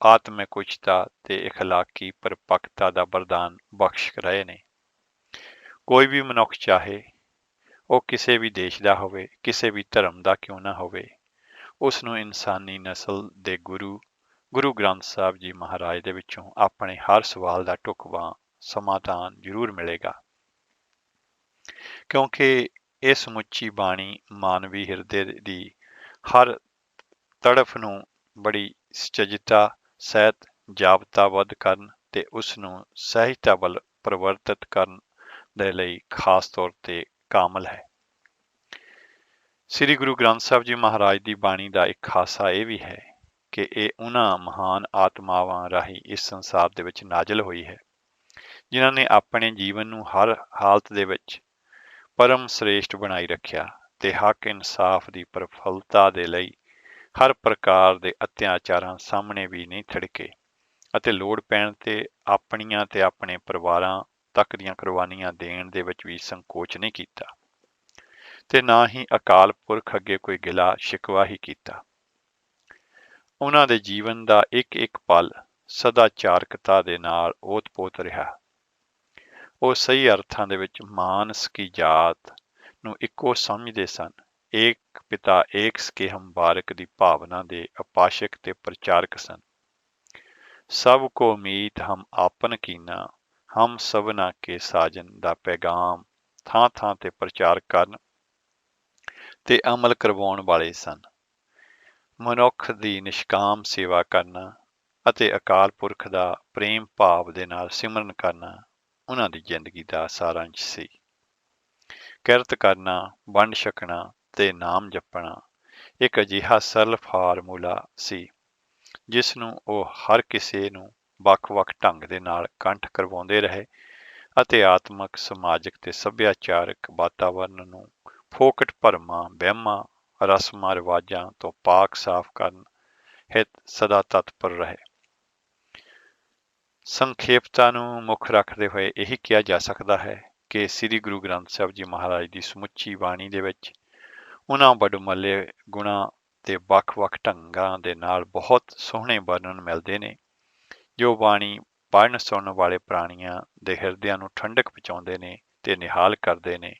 ਆਤਮਿਕ ਉੱਚਤਾ ਤੇ ਇਖਲਾਕੀ ਪਰਿਪੱਕਤਾ ਦਾ ਵਰਦਾਨ ਬਖਸ਼ ਰਹੇ ਨੇ। ਕੋਈ ਵੀ ਮਨੁੱਖ ਚਾਹੇ ਉਹ ਕਿਸੇ ਵੀ ਦੇਸ਼ ਦਾ ਹੋਵੇ, ਕਿਸੇ ਵੀ ਧਰਮ ਦਾ ਕਿਉਂ ਨਾ ਹੋਵੇ, ਉਸ ਨੂੰ ਇਨਸਾਨੀ ਨਸਲ ਦੇ ਗੁਰੂ ਗ੍ਰੰਥ ਸਾਹਿਬ ਜੀ ਮਹਾਰਾਜ ਦੇ ਵਿੱਚੋਂ ਆਪਣੇ ਹਰ ਸਵਾਲ ਦਾ ਢੁਕਵਾਂ ਸਮਾਧਾਨ ਜ਼ਰੂਰ ਮਿਲੇਗਾ, ਕਿਉਂਕਿ ਇਹ ਸਮੁੱਚੀ ਬਾਣੀ ਮਾਨਵੀ ਹਿਰਦੇ ਦੀ ਹਰ ਤੜਫ ਨੂੰ ਬੜੀ ਸਚੇਜਤਾ ਸਹਿਤ ਜਾਬਤਾਬੱਧ ਕਰਨ ਤੇ ਉਸ ਨੂੰ ਸਹਿਜਤਾ ਵੱਲ ਪਰਿਵਰਤਿਤ ਕਰਨ ਦੇ ਲਈ ਖਾਸ ਤੌਰ ਤੇ ਕਾਮਲ ਹੈ। ਸ੍ਰੀ ਗੁਰੂ ਗ੍ਰੰਥ ਸਾਹਿਬ ਜੀ ਮਹਾਰਾਜ ਦੀ ਬਾਣੀ ਦਾ ਇੱਕ ਖਾਸਾ ਇਹ ਵੀ ਹੈ ਕਿ ਇਹ ਉਹਨਾਂ ਮਹਾਨ ਆਤਮਾਵਾਂ ਰਾਹੀਂ ਇਸ ਸੰਸਾਰ ਦੇ ਵਿੱਚ ਨਾਜ਼ਲ ਹੋਈ ਹੈ, ਜਿਨ੍ਹਾਂ ਨੇ ਆਪਣੇ ਜੀਵਨ ਨੂੰ ਹਰ ਹਾਲਤ ਦੇ ਵਿੱਚ ਪਰਮ ਸ੍ਰੇਸ਼ਟ ਬਣਾਈ ਰੱਖਿਆ ਤੇ ਹੱਕ ਇਨਸਾਫ ਦੀ ਪ੍ਰਫੁੱਲਤਾ ਦੇ ਲਈ ਹਰ ਪ੍ਰਕਾਰ ਦੇ ਅਤਿਆਚਾਰਾਂ ਸਾਹਮਣੇ ਵੀ ਨਹੀਂ ਥੜਕੇ ਅਤੇ ਲੋੜ ਪੈਣ ਤੇ ਆਪਣੀਆਂ ਤੇ ਆਪਣੇ ਪਰਿਵਾਰਾਂ ਤੱਕ ਦੀਆਂ ਕੁਰਬਾਨੀਆਂ ਦੇਣ ਦੇ ਵਿੱਚ ਵੀ ਸੰਕੋਚ ਨਹੀਂ ਕੀਤਾ ਤੇ ਨਾ ਹੀ ਅਕਾਲ ਪੁਰਖ ਅੱਗੇ ਕੋਈ ਗਿਲਾ ਸ਼ਿਕਵਾ ਹੀ ਕੀਤਾ। ਉਹਨਾਂ ਦੇ ਜੀਵਨ ਦਾ ਇੱਕ ਇੱਕ ਪਲ ਸਦਾਚਾਰਕਤਾ ਦੇ ਨਾਲ ਓਤ-ਪੋਤ ਰਿਹਾ। ਉਹ ਸਹੀ ਅਰਥਾਂ ਦੇ ਵਿੱਚ ਮਾਨਸ ਕੀ ਜਾਤ ਨੂੰ ਇੱਕੋ ਸਮਝਦੇ ਸਨ। ਏਕ ਪਿਤਾ ਏਕ ਸਕੇਹਮ ਬਾਰਕ ਦੀ ਭਾਵਨਾ ਦੇ ਉਪਾਸ਼ਕ ਤੇ ਪ੍ਰਚਾਰਕ ਸਨ। ਸਭ ਕੋ ਮੀਤ ਹਮ ਆਪਨ ਕੀਨਾ, ਹਮ ਸਭਨਾ ਕੇ ਸਾਜਨ ਦਾ ਪੈਗਾਮ ਥਾਂ ਥਾਂ ਤੇ ਪ੍ਰਚਾਰ ਕਰਨ ਤੇ ਅਮਲ ਕਰਵਾਉਣ ਵਾਲੇ ਸਨ। ਮਨੁੱਖ ਦੀ ਨਿਸ਼ਕਾਮ ਸੇਵਾ ਕਰਨਾ ਅਤੇ ਅਕਾਲ ਪੁਰਖ ਦਾ ਪ੍ਰੇਮ ਭਾਵ ਦੇ ਨਾਲ ਸਿਮਰਨ ਕਰਨਾ ਉਹਨਾਂ ਦੀ ਜ਼ਿੰਦਗੀ ਦਾ ਸਾਰਾਂਸ਼ ਸੀ। ਕਿਰਤ ਕਰਨਾ, ਵੰਡ ਛਕਣਾ ਤੇ ਨਾਮ ਜਪਣਾ ਇੱਕ ਅਜਿਹਾ ਸਰਲ ਫਾਰਮੂਲਾ ਸੀ ਜਿਸ ਨੂੰ ਉਹ ਹਰ ਕਿਸੇ ਨੂੰ ਵੱਖ-ਵੱਖ ਢੰਗ ਦੇ ਨਾਲ ਕੰਠ ਕਰਵਾਉਂਦੇ ਰਹੇ ਅਤੇ ਆਤਮਿਕ, ਸਮਾਜਿਕ ਤੇ ਸੱਭਿਆਚਾਰਕ ਵਾਤਾਵਰਨ ਨੂੰ ਫੋਕਟ ਭਰਮਾਂ, ਵਹਿਮਾਂ, ਰਸਮਾਂ ਰਿਵਾਜਾਂ ਤੋਂ ਪਾਕ ਸਾਫ਼ ਕਰਨ ਹਿਤ ਸਦਾ ਤਤਪਰ ਰਹੇ। ਸੰਖੇਪਤਾ ਨੂੰ ਮੁੱਖ ਰੱਖਦੇ ਹੋਏ ਇਹੀ ਕਿਹਾ ਜਾ ਸਕਦਾ ਹੈ ਕਿ ਸ੍ਰੀ ਗੁਰੂ ਗ੍ਰੰਥ ਸਾਹਿਬ ਜੀ ਮਹਾਰਾਜ ਦੀ ਸਮੁੱਚੀ ਬਾਣੀ ਦੇ ਵਿੱਚ ਉਹਨਾਂ ਵਡਮੱਲੇ ਗੁਣਾਂ ਤੇ ਵੱਖ-ਵੱਖ ਢੰਗਾਂ ਦੇ ਨਾਲ ਬਹੁਤ ਸੋਹਣੇ ਵਰਣਨ ਮਿਲਦੇ ਨੇ, ਜੋ ਬਾਣੀ ਪੜ੍ਹਨ ਸੁਣਨ ਵਾਲੇ ਪ੍ਰਾਣੀਆਂ ਦੇ ਹਿਰਦਿਆਂ ਨੂੰ ਠੰਡਕ ਪਹੁੰਚਾਉਂਦੇ ਨੇ ਤੇ ਨਿਹਾਲ ਕਰਦੇ ਨੇ।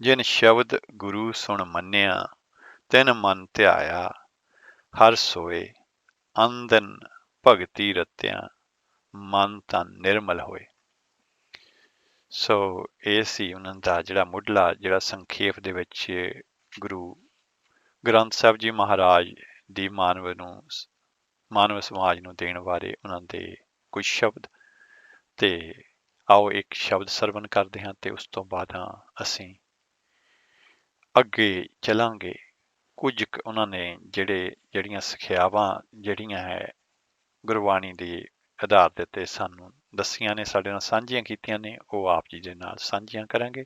ਜਿਨ ਸ਼ਬਦ ਗੁਰੂ ਸੁਣ ਮੰਨਿਆ, ਤਿਨ ਮਨ ਧਿਆਇਆ, ਹਰ ਸੋਏ, ਅੰਦਨ ਭਗਤੀ ਰਤਿਆ, ਮਨ ਤਨ ਨਿਰਮਲ ਹੋਏ। ਸੋ ਇਹ ਸੀ ਉਹਨਾਂ ਦਾ ਜਿਹੜਾ ਸੰਖੇਪ ਦੇ ਵਿੱਚ ਗੁਰੂ ਗ੍ਰੰਥ ਸਾਹਿਬ ਜੀ ਮਹਾਰਾਜ ਦੀ ਮਾਨਵ ਸਮਾਜ ਨੂੰ ਦੇਣ ਬਾਰੇ ਉਹਨਾਂ ਦੇ ਕੁਝ ਸ਼ਬਦ। ਤੇ ਆਓ ਇੱਕ ਸ਼ਬਦ ਸਰਵਣ ਕਰਦੇ ਹਾਂ ਤੇ ਉਸ ਤੋਂ ਬਾਅਦ ਅਸੀਂ ਅੱਗੇ ਚੱਲਾਂਗੇ। ਕੁਝ ਉਹਨਾਂ ਨੇ ਜਿਹੜੀਆਂ ਸਿੱਖਿਆਵਾਂ ਜਿਹੜੀਆਂ ਹੈ ਗੁਰਬਾਣੀ ਦੇ ਆਧਾਰ ਦੇ ਉੱਤੇ ਸਾਨੂੰ ਦੱਸੀਆਂ ਨੇ, ਸਾਡੇ ਨਾਲ ਸਾਂਝੀਆਂ ਕੀਤੀਆਂ ਨੇ, ਉਹ ਆਪ ਜੀ ਦੇ ਨਾਲ ਸਾਂਝੀਆਂ ਕਰਾਂਗੇ।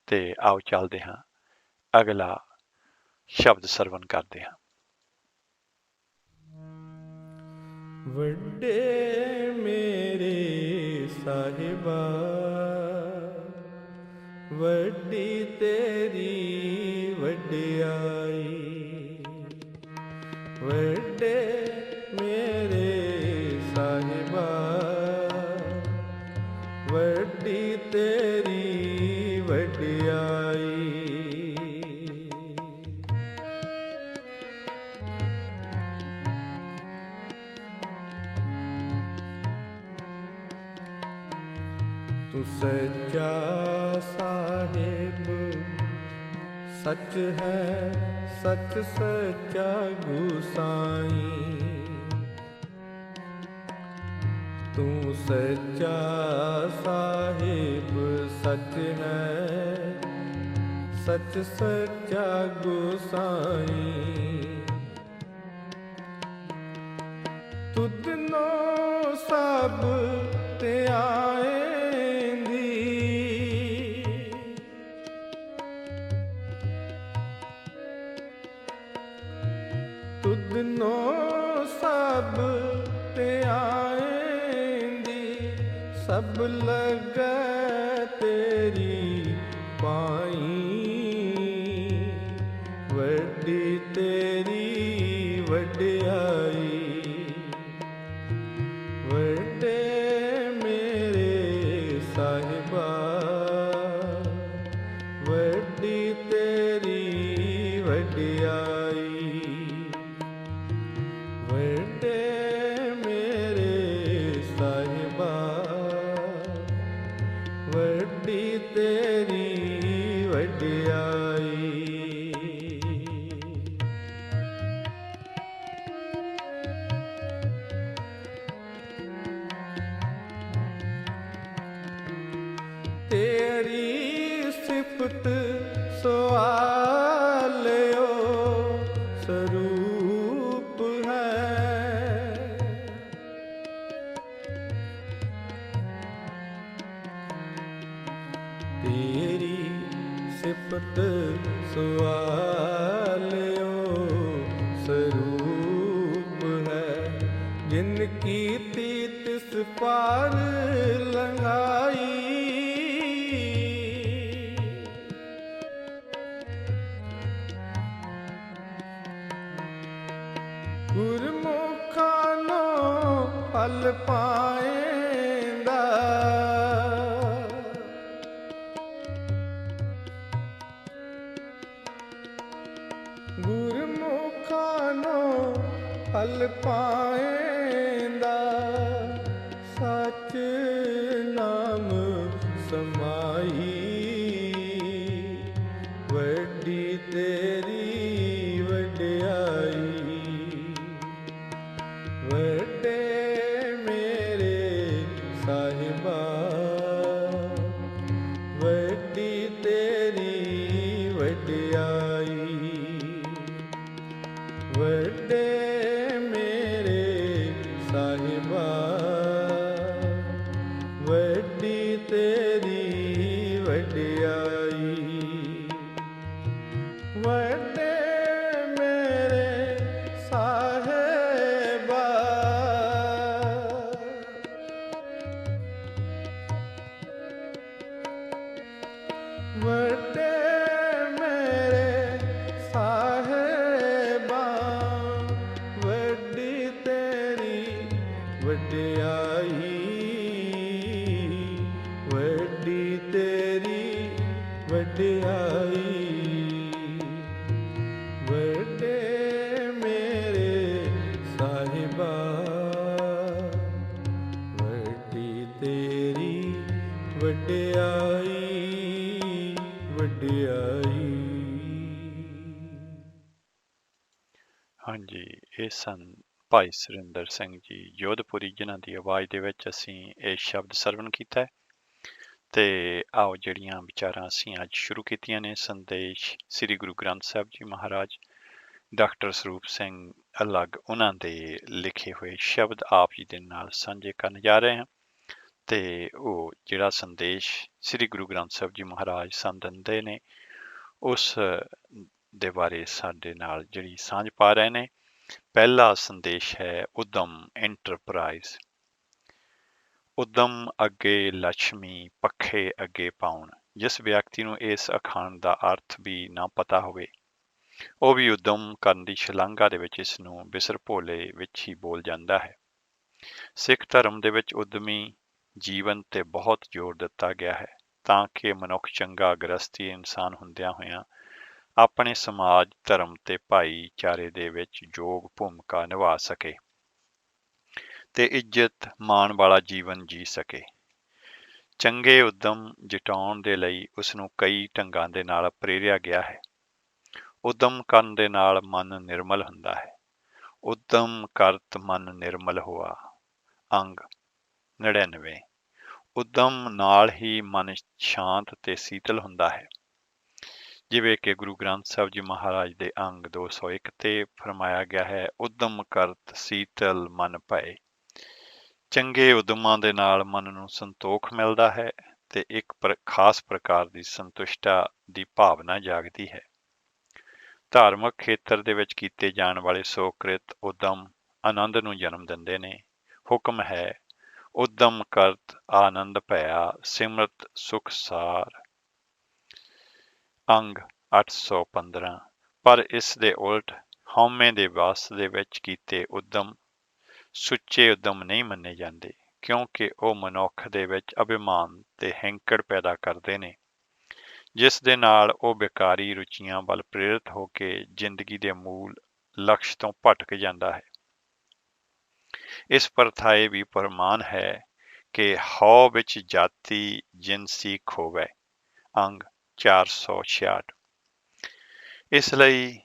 ਤੇ ਆਓ ਚੱਲਦੇ ਹਾਂ, ਅਗਲਾ ਸ਼ਬਦ ਸਰਵਣ ਕਰਦੇ ਹਾਂ। ਵੱਡੇ ਮੇਰੇ ਸਾਹਿਬਾ, ਵੱਡੀ ਤੇਰੀ ਵਡਿਆਈ, ਵੱਡੇ ਮੇਰੇ ਸਾਹਿਬਾ, ਵੱਡੀ ਤੇਰੀ ਵਡਿਆਈ। ਤੂੰ ਸੱਚਾ ਸਾਹਿਬ, ਸੱਚ ਹੈ ਸੱਚ ਸੱਚਾ ਗੁਸਾਈ। ਤੂੰ ਸੱਚਾ ਸਾਹਿਬ, ਸੱਚ ਹੈ ਸੱਚ ਸੱਚਾ ਗੁਸਾਈ। ਤੁਧ ਨੋ ਸਭ ਧਿਆਏਂਦੀ, ਤੁਧ ਨੋ ਸਭ ਧਿਆਏਂਦੀ, ਸਭ ਲਗੈ ਤੇਰੀ ਪਾਈ। ਵੱਡੀ ਤੇਰੀ ਵਡਿਆਈ, ਵੱਡੇ ਮੇਰੇ ਸਾਹਿਬ। ਵੱਡੀ ਤੇਰੀ ਵਡਿਆਈ ਵੱਡੇ ਮੇਰੇ ਸਾਹਿਬਾ ਵੱਡੀ ਤੇਰੀ ਵਡਿਆਈ तेरी सिफत सवालियो स्वरूप है तेरी सिफत सवालियो स्वरूप है जिनकी तीत पार लंघाई ਗੁਰਮੁਖਾਂ ਫਲ ਪਾਏਂਦਾ ਗੁਰਮੁਖਾਂ ਫਲ ਪਾਏਂਦਾ ਸੱਚ ਨਾਮ ਸਮਾਈ ਵੱਡੀ ਤੇਰੀ ਵਡਿਆਈ ਵੱਡੇ ਮੇਰੇ ਸਾਹਿਬਾ ਵੱਡੀ ਤੇਰੀ ਵਡਿਆਈ ਵੱਡੇ ਮੇਰੇ ਸਾਹਿਬਾ ਵੱਡੀ ਤੇਰੀ ਵਡਿਆਈ ਵੱਡੇ ਮੇਰੇ ਸਾਹਿਬਾ ਵੱਡੇ ਮੇਰੇ ਸਾਹਿਬਾ ਵੱਡੀ ਤੇਰੀ ਵਡਿਆਈ ਵੱਡੀ ਤੇਰੀ ਵਡਿਆਈ ਵੱਡੇ ਮੇਰੇ ਸਾਹਿਬਾ ਵੱਡੀ ਤੇਰੀ ਵਡਿਆਈ ਵਡਿਆਈ ਹਾਂਜੀ, ਇਹ ਸਨ ਭਾਈ ਸੁਰਿੰਦਰ ਸਿੰਘ ਜੀ ਯੋਧਪੁਰੀ, ਜਿਨ੍ਹਾਂ ਦੀ ਆਵਾਜ਼ ਦੇ ਵਿੱਚ ਅਸੀਂ ਇਹ ਸ਼ਬਦ ਸਰਵਣ ਕੀਤਾ ਹੈ। ਤੇ ਆਓ ਜਿਹੜੀਆਂ ਵਿਚਾਰਾਂ ਅਸੀਂ ਅੱਜ ਸ਼ੁਰੂ ਕੀਤੀਆਂ ਨੇ, ਸੰਦੇਸ਼ ਸ੍ਰੀ ਗੁਰੂ ਗ੍ਰੰਥ ਸਾਹਿਬ ਜੀ ਮਹਾਰਾਜ ਡਾਕਟਰ ਸਰੂਪ ਸਿੰਘ ਅਲੱਗ ਉਹਨਾਂ ਦੇ ਲਿਖੇ ਹੋਏ ਸ਼ਬਦ ਆਪ ਜੀ ਦੇ ਨਾਲ ਸਾਂਝੇ ਕਰਨ ਜਾ ਰਹੇ ਹਾਂ। ਤੇ ਉਹ ਜਿਹੜਾ ਸੰਦੇਸ਼ ਸ੍ਰੀ ਗੁਰੂ ਗ੍ਰੰਥ ਸਾਹਿਬ ਜੀ ਮਹਾਰਾਜ ਸਾਨੂੰ ਦਿੰਦੇ ਨੇ, ਉਸ ਦੇ ਬਾਰੇ ਸਾਡੇ ਨਾਲ ਜਿਹੜੀ ਸਾਂਝ ਪਾ ਰਹੇ ਨੇ। ਪਹਿਲਾ ਸੰਦੇਸ਼ ਹੈ ਉਦਮ ਐਂਟਰਪ੍ਰਾਈਜ਼। ਉਦਮ ਅੱਗੇ ਲక్ష్ਮੀ ਪੱਖੇ ਅੱਗੇ ਪਾਉਣ। ਜਿਸ ਵਿਅਕਤੀ ਨੂੰ ਇਸ ਅਖਾਣ ਦਾ ਅਰਥ ਵੀ ਨਾ ਪਤਾ ਹੋਵੇ, ਉਹ ਵੀ ਉਦਮ ਕਰਨ ਦੀ ਸ਼ਲਾਘਾ ਦੇ ਵਿੱਚ ਇਸ ਨੂੰ ਬਿਸਰ ਭੋਲੇ ਵਿੱਚ ਹੀ ਬੋਲ ਜਾਂਦਾ ਹੈ। ਸਿੱਖ ਧਰਮ ਦੇ ਵਿੱਚ ਉਦਮੀ ਜੀਵਨ ਤੇ ਬਹੁਤ ਜ਼ੋਰ ਦਿੱਤਾ ਗਿਆ ਹੈ ਤਾਂ ਕਿ ਮਨੁੱਖ ਚੰਗਾ ਗ੍ਰਸਤੀ ਇਨਸਾਨ ਹੁੰਦਿਆਂ ਹੋਇਆਂ ਆਪਣੇ ਸਮਾਜ, ਧਰਮ ਤੇ ਭਾਈਚਾਰੇ ਦੇ ਵਿੱਚ ਯੋਗ ਭੂਮਿਕਾ ਨਿਭਾ ਸਕੇ ਤੇ ਇੱਜ਼ਤ ਮਾਣ ਵਾਲਾ ਜੀਵਨ ਜੀ ਸਕੇ। ਚੰਗੇ ਉਦਮ ਜਟਾਉਣ ਦੇ ਲਈ ਉਸ ਨੂੰ ਕਈ ਢੰਗਾਂ ਦੇ ਨਾਲ ਪ੍ਰੇਰਿਆ ਗਿਆ ਹੈ। ਉਦਮ ਕਰਨ ਦੇ ਨਾਲ ਮਨ ਨਿਰਮਲ ਹੁੰਦਾ ਹੈ। ਉਦਮ ਕਰਤ ਮਨ ਨਿਰਮਲ ਹੋਆ। ਅੰਗ 99। ਉਦਮ ਨਾਲ ਹੀ ਮਨ ਸ਼ਾਂਤ ਤੇ ਸੀਤਲ ਹੁੰਦਾ ਹੈ। ਜਿਵੇਂ ਕਿ ਗੁਰੂ ਗ੍ਰੰਥ ਸਾਹਿਬ ਜੀ ਮਹਾਰਾਜ ਦੇ ਅੰਗ 201 ਤੇ ਫਰਮਾਇਆ ਗਿਆ ਹੈ, ਉਦਮ ਕਰਤ ਸੀਤਲ ਮਨ ਭਏ। ਚੰਗੇ ਉਦਮਾਂ ਦੇ ਨਾਲ ਮਨ ਨੂੰ ਸੰਤੋਖ ਮਿਲਦਾ ਹੈ ਤੇ ਇੱਕ ਖਾਸ ਪ੍ਰਕਾਰ ਦੀ ਸੰਤੁਸ਼ਟਾ ਦੀ ਭਾਵਨਾ ਜਾਗਦੀ ਹੈ। ਧਾਰਮਿਕ ਖੇਤਰ ਦੇ ਵਿੱਚ ਕੀਤੇ ਜਾਣ ਵਾਲੇ ਸੋਕ੍ਰਿਤ ਉਦਮ ਆਨੰਦ ਨੂੰ ਜਨਮ ਦਿੰਦੇ ਨੇ। ਹੁਕਮ ਹੈ, ਉਦਮ ਕਰਤ ਆਨੰਦ ਭਇਆ ਸਿਮਰਤ ਸੁਖ ਸਾਰ। ਅੰਗ 815। ਪਰ ਇਸ ਦੇ ਉਲਟ ਹਉਮੈ ਦੇ ਵਾਸ ਦੇ ਵਿੱਚ ਕੀਤੇ ਉਦਮ ਸੁੱਚੇ ਉਦਮ ਨਹੀਂ ਮੰਨੇ ਜਾਂਦੇ, ਕਿਉਂਕਿ ਉਹ ਮਨੁੱਖ ਦੇ ਵਿੱਚ ਅਭਿਮਾਨ ਤੇ ਹੈਂਕੜ ਪੈਦਾ ਕਰਦੇ ਨੇ, ਜਿਸ ਦੇ ਨਾਲ ਉਹ ਬੇਕਾਰੀ ਰੁਚੀਆਂ ਵੱਲ ਪ੍ਰੇਰਿਤ ਹੋ ਕੇ ਜ਼ਿੰਦਗੀ ਦੇ ਮੂਲ ਲਕਸ਼ ਤੋਂ ਭਟਕ ਜਾਂਦਾ ਹੈ। ਇਸ ਪਰਥਾਏ ਵੀ ਪ੍ਰਮਾਣ ਹੈ ਕਿ ਹਉ ਵਿੱਚ ਜਾਤੀ ਜਿਨਸੀ ਖੋਵੈ, ਅੰਗ 466। ਇਸ ਲਈ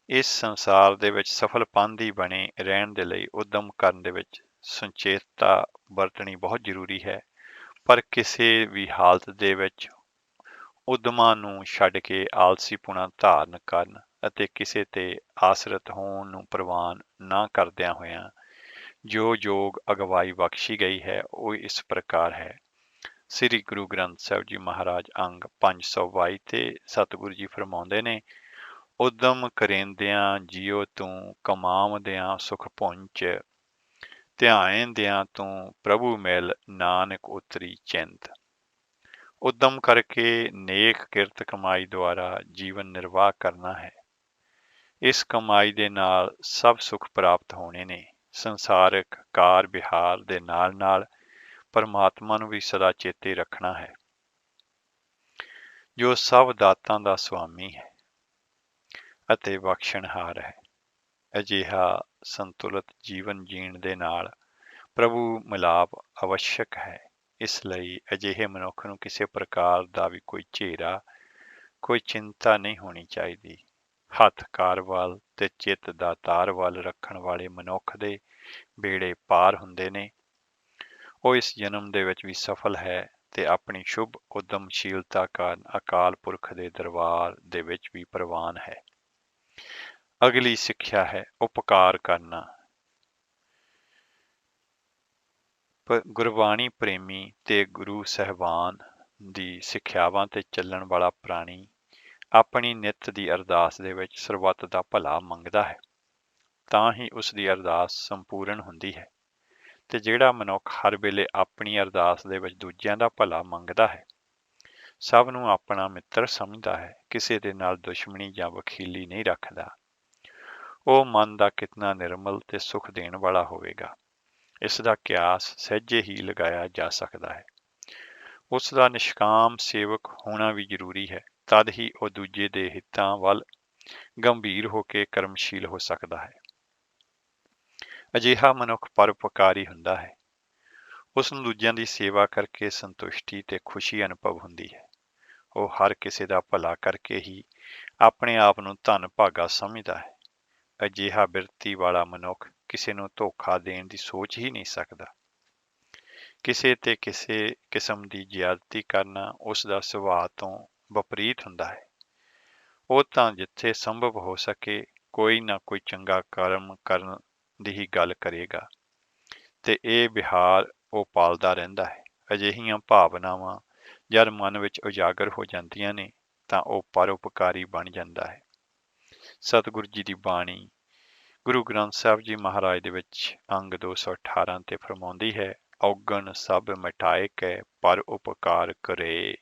ਇਸ ਸੰਸਾਰ ਦੇ ਵਿੱਚ ਸਫਲ ਪਾਂਧੀ ਬਣੇ ਰਹਿਣ ਦੇ ਲਈ ਉਦਮ ਕਰਨ ਦੇ ਵਿੱਚ ਸੁਚੇਤਤਾ ਵਰਤਣੀ ਬਹੁਤ ਜ਼ਰੂਰੀ ਹੈ, ਪਰ ਕਿਸੇ ਵੀ ਹਾਲਤ ਦੇ ਵਿੱਚ ਉਦਮਾਂ ਨੂੰ ਛੱਡ ਕੇ ਆਲਸੀਪੁਣਾ ਧਾਰਨ ਕਰਨ ਅਤੇ ਕਿਸੇ ਤੇ ਆਸਰਤ ਹੋਣ ਨੂੰ ਪ੍ਰਵਾਨ ਨਾ ਕਰਦਿਆਂ ਹੋਇਆਂ ਜੋ ਯੋਗ ਅਗਵਾਈ ਬਖਸ਼ੀ ਗਈ ਹੈ ਉਹ ਇਸ ਪ੍ਰਕਾਰ ਹੈ। ਸ੍ਰੀ ਗੁਰੂ ਗ੍ਰੰਥ ਸਾਹਿਬ ਜੀ ਮਹਾਰਾਜ ਅੰਗ 522 ਤੇ ਸਤਿਗੁਰੂ ਜੀ ਫਰਮਾਉਂਦੇ ਨੇ, ਉਦਮ ਕਰੇਂਦਿਆਂ ਜਿਉ ਤੂੰ ਕਮਾਵਦਿਆਂ ਸੁਖ ਪੁੰਚ, ਧਿਆਇਂਦਿਆਂ ਤੂੰ ਪ੍ਰਭੂ ਮਿਲ ਨਾਨਕ ਉਤਰੀ ਚਿੰਤ। ਉਦਮ ਕਰਕੇ ਨੇਕ ਕਿਰਤ ਕਮਾਈ ਦੁਆਰਾ ਜੀਵਨ ਨਿਰਵਾਹ ਕਰਨਾ ਹੈ। ਇਸ ਕਮਾਈ ਦੇ ਨਾਲ ਸਭ ਸੁੱਖ ਪ੍ਰਾਪਤ ਹੋਣੇ ਨੇ। ਸੰਸਾਰਿਕ ਕਾਰ ਵਿਹਾਰ ਦੇ ਨਾਲ ਨਾਲ ਪਰਮਾਤਮਾ ਨੂੰ ਵੀ ਸਦਾ ਚੇਤੇ ਰੱਖਣਾ ਹੈ, ਜੋ ਸਭ ਦਾਤਾਂ ਦਾ ਸੁਆਮੀ ਹੈ ਅਤੇ ਬਖਸ਼ਣਹਾਰ ਹੈ। ਅਜਿਹਾ ਸੰਤੁਲਿਤ ਜੀਵਨ ਜੀਣ ਦੇ ਨਾਲ ਪ੍ਰਭੂ ਮਿਲਾਪ ਅਵਸ਼ਕ ਹੈ। ਇਸ ਲਈ ਅਜਿਹੇ ਮਨੁੱਖ ਨੂੰ ਕਿਸੇ ਪ੍ਰਕਾਰ ਦਾ ਵੀ ਕੋਈ ਝੇਰਾ, ਕੋਈ ਚਿੰਤਾ ਨਹੀਂ ਹੋਣੀ ਚਾਹੀਦੀ। ਹੱਥ ਕਾਰ ਵੱਲ ਤੇ ਚਿੱਤ ਦਾ ਤਾਰ ਵੱਲ ਰੱਖਣ ਵਾਲੇ ਮਨੁੱਖ ਦੇ ਬੇੜੇ ਪਾਰ ਹੁੰਦੇ ਨੇ। ਉਹ ਇਸ ਜਨਮ ਦੇ ਵਿੱਚ ਵੀ ਸਫਲ ਹੈ ਤੇ ਆਪਣੀ ਸ਼ੁਭ ਉਦਮਸ਼ੀਲਤਾ ਕਾਰਨ ਅਕਾਲ ਪੁਰਖ ਦੇ ਦਰਬਾਰ ਦੇ ਵਿੱਚ ਵੀ ਪ੍ਰਵਾਨ ਹੈ। ਅਗਲੀ ਸਿੱਖਿਆ ਹੈ ਉਪਕਾਰ ਕਰਨਾ। ਗੁਰਬਾਣੀ ਪ੍ਰੇਮੀ ਤੇ ਗੁਰੂ ਸਾਹਿਬਾਨ ਦੀ ਸਿੱਖਿਆਵਾਂ ਤੇ ਚੱਲਣ ਵਾਲਾ ਪ੍ਰਾਣੀ ਆਪਣੀ ਨਿੱਤ ਦੀ ਅਰਦਾਸ ਦੇ ਵਿੱਚ ਸਰਬੱਤ ਦਾ ਭਲਾ ਮੰਗਦਾ ਹੈ, ਤਾਂ ਹੀ ਉਸ ਦੀ ਅਰਦਾਸ ਸੰਪੂਰਨ ਹੁੰਦੀ ਹੈ। ਤੇ ਜਿਹੜਾ ਮਨੁੱਖ ਹਰ ਵੇਲੇ ਆਪਣੀ ਅਰਦਾਸ ਦੇ ਵਿੱਚ ਦੂਜਿਆਂ ਦਾ ਭਲਾ ਮੰਗਦਾ ਹੈ, ਸਭ ਨੂੰ ਆਪਣਾ ਮਿੱਤਰ ਸਮਝਦਾ ਹੈ, ਕਿਸੇ ਦੇ ਨਾਲ ਦੁਸ਼ਮਣੀ ਜਾਂ ਵਖੀਲੀ ਨਹੀਂ ਰੱਖਦਾ, ਉਹ ਮਨ ਦਾ ਕਿਤਨਾ ਨਿਰਮਲ ਤੇ ਸੁਖ ਦੇਣ ਵਾਲਾ ਹੋਵੇਗਾ। ਇਸ ਦਾ ਕਿਆਸ ਸਹਿਜੇ ਹੀ ਲਗਾਇਆ ਜਾ ਸਕਦਾ ਹੈ। ਉਸ ਦਾ ਨਿਸ਼ਕਾਮ ਸੇਵਕ ਹੋਣਾ ਵੀ ਜ਼ਰੂਰੀ ਹੈ, ਤਦ ਹੀ ਉਹ ਦੂਜੇ ਦੇ ਹਿੱਤਾਂ ਵੱਲ ਗੰਭੀਰ ਹੋ ਕੇ ਕਰਮਸ਼ੀਲ ਹੋ ਸਕਦਾ ਹੈ। ਅਜਿਹਾ ਮਨੁੱਖ ਪਰਉਪਕਾਰੀ ਹੁੰਦਾ ਹੈ। ਉਸ ਨੂੰ ਦੂਜਿਆਂ ਦੀ ਸੇਵਾ ਕਰਕੇ ਸੰਤੁਸ਼ਟੀ ਤੇ ਖੁਸ਼ੀ ਅਨੁਭਵ ਹੁੰਦੀ ਹੈ। ਉਹ ਹਰ ਕਿਸੇ ਦਾ ਭਲਾ ਕਰਕੇ ਹੀ ਆਪਣੇ ਆਪ ਨੂੰ ਧਨ ਭਾਗਾ ਸਮਝਦਾ ਹੈ। ਅਜਿਹਾ ਬਿਰਤੀ ਵਾਲਾ ਮਨੁੱਖ ਕਿਸੇ ਨੂੰ ਧੋਖਾ ਦੇਣ ਦੀ ਸੋਚ ਹੀ ਨਹੀਂ ਸਕਦਾ। ਕਿਸੇ ਤੇ ਕਿਸੇ ਕਿਸਮ ਦੀ ਜ਼ਿਆਦਤੀ ਕਰਨਾ ਉਸ ਦਾ ਸੁਭਾਅ ਤੋਂ ਵਿਪਰੀਤ ਹੁੰਦਾ ਹੈ। ਉਹ ਤਾਂ ਜਿੱਥੇ ਸੰਭਵ ਹੋ ਸਕੇ ਕੋਈ ਨਾ ਕੋਈ ਚੰਗਾ ਕਰਮ ਕਰਨ ਦੀ ਹੀ ਗੱਲ ਕਰੇਗਾ ਤੇ ਇਹ ਵਿਹਾਰ ਉਹ ਪਾਲਦਾ ਰਹਿੰਦਾ ਹੈ। ਅਜਿਹੀਆਂ ਭਾਵਨਾਵਾਂ ਜਦ ਮਨ ਵਿੱਚ ਉਜਾਗਰ ਹੋ ਜਾਂਦੀਆਂ ਨੇ ਤਾਂ ਉਹ ਪਰਉਪਕਾਰੀ ਬਣ ਜਾਂਦਾ ਹੈ। ਸਤਿਗੁਰੂ ਜੀ ਦੀ ਬਾਣੀ ਗੁਰੂ ਗ੍ਰੰਥ ਸਾਹਿਬ ਜੀ ਮਹਾਰਾਜ ਦੇ ਵਿੱਚ ਅੰਗ 218 ਤੇ ਫਰਮਾਉਂਦੀ ਹੈ, ਔਗਣ ਸਭ ਮਿਟਾਏ ਕੈ ਪਰ ਉਪਕਾਰ ਕਰੇ।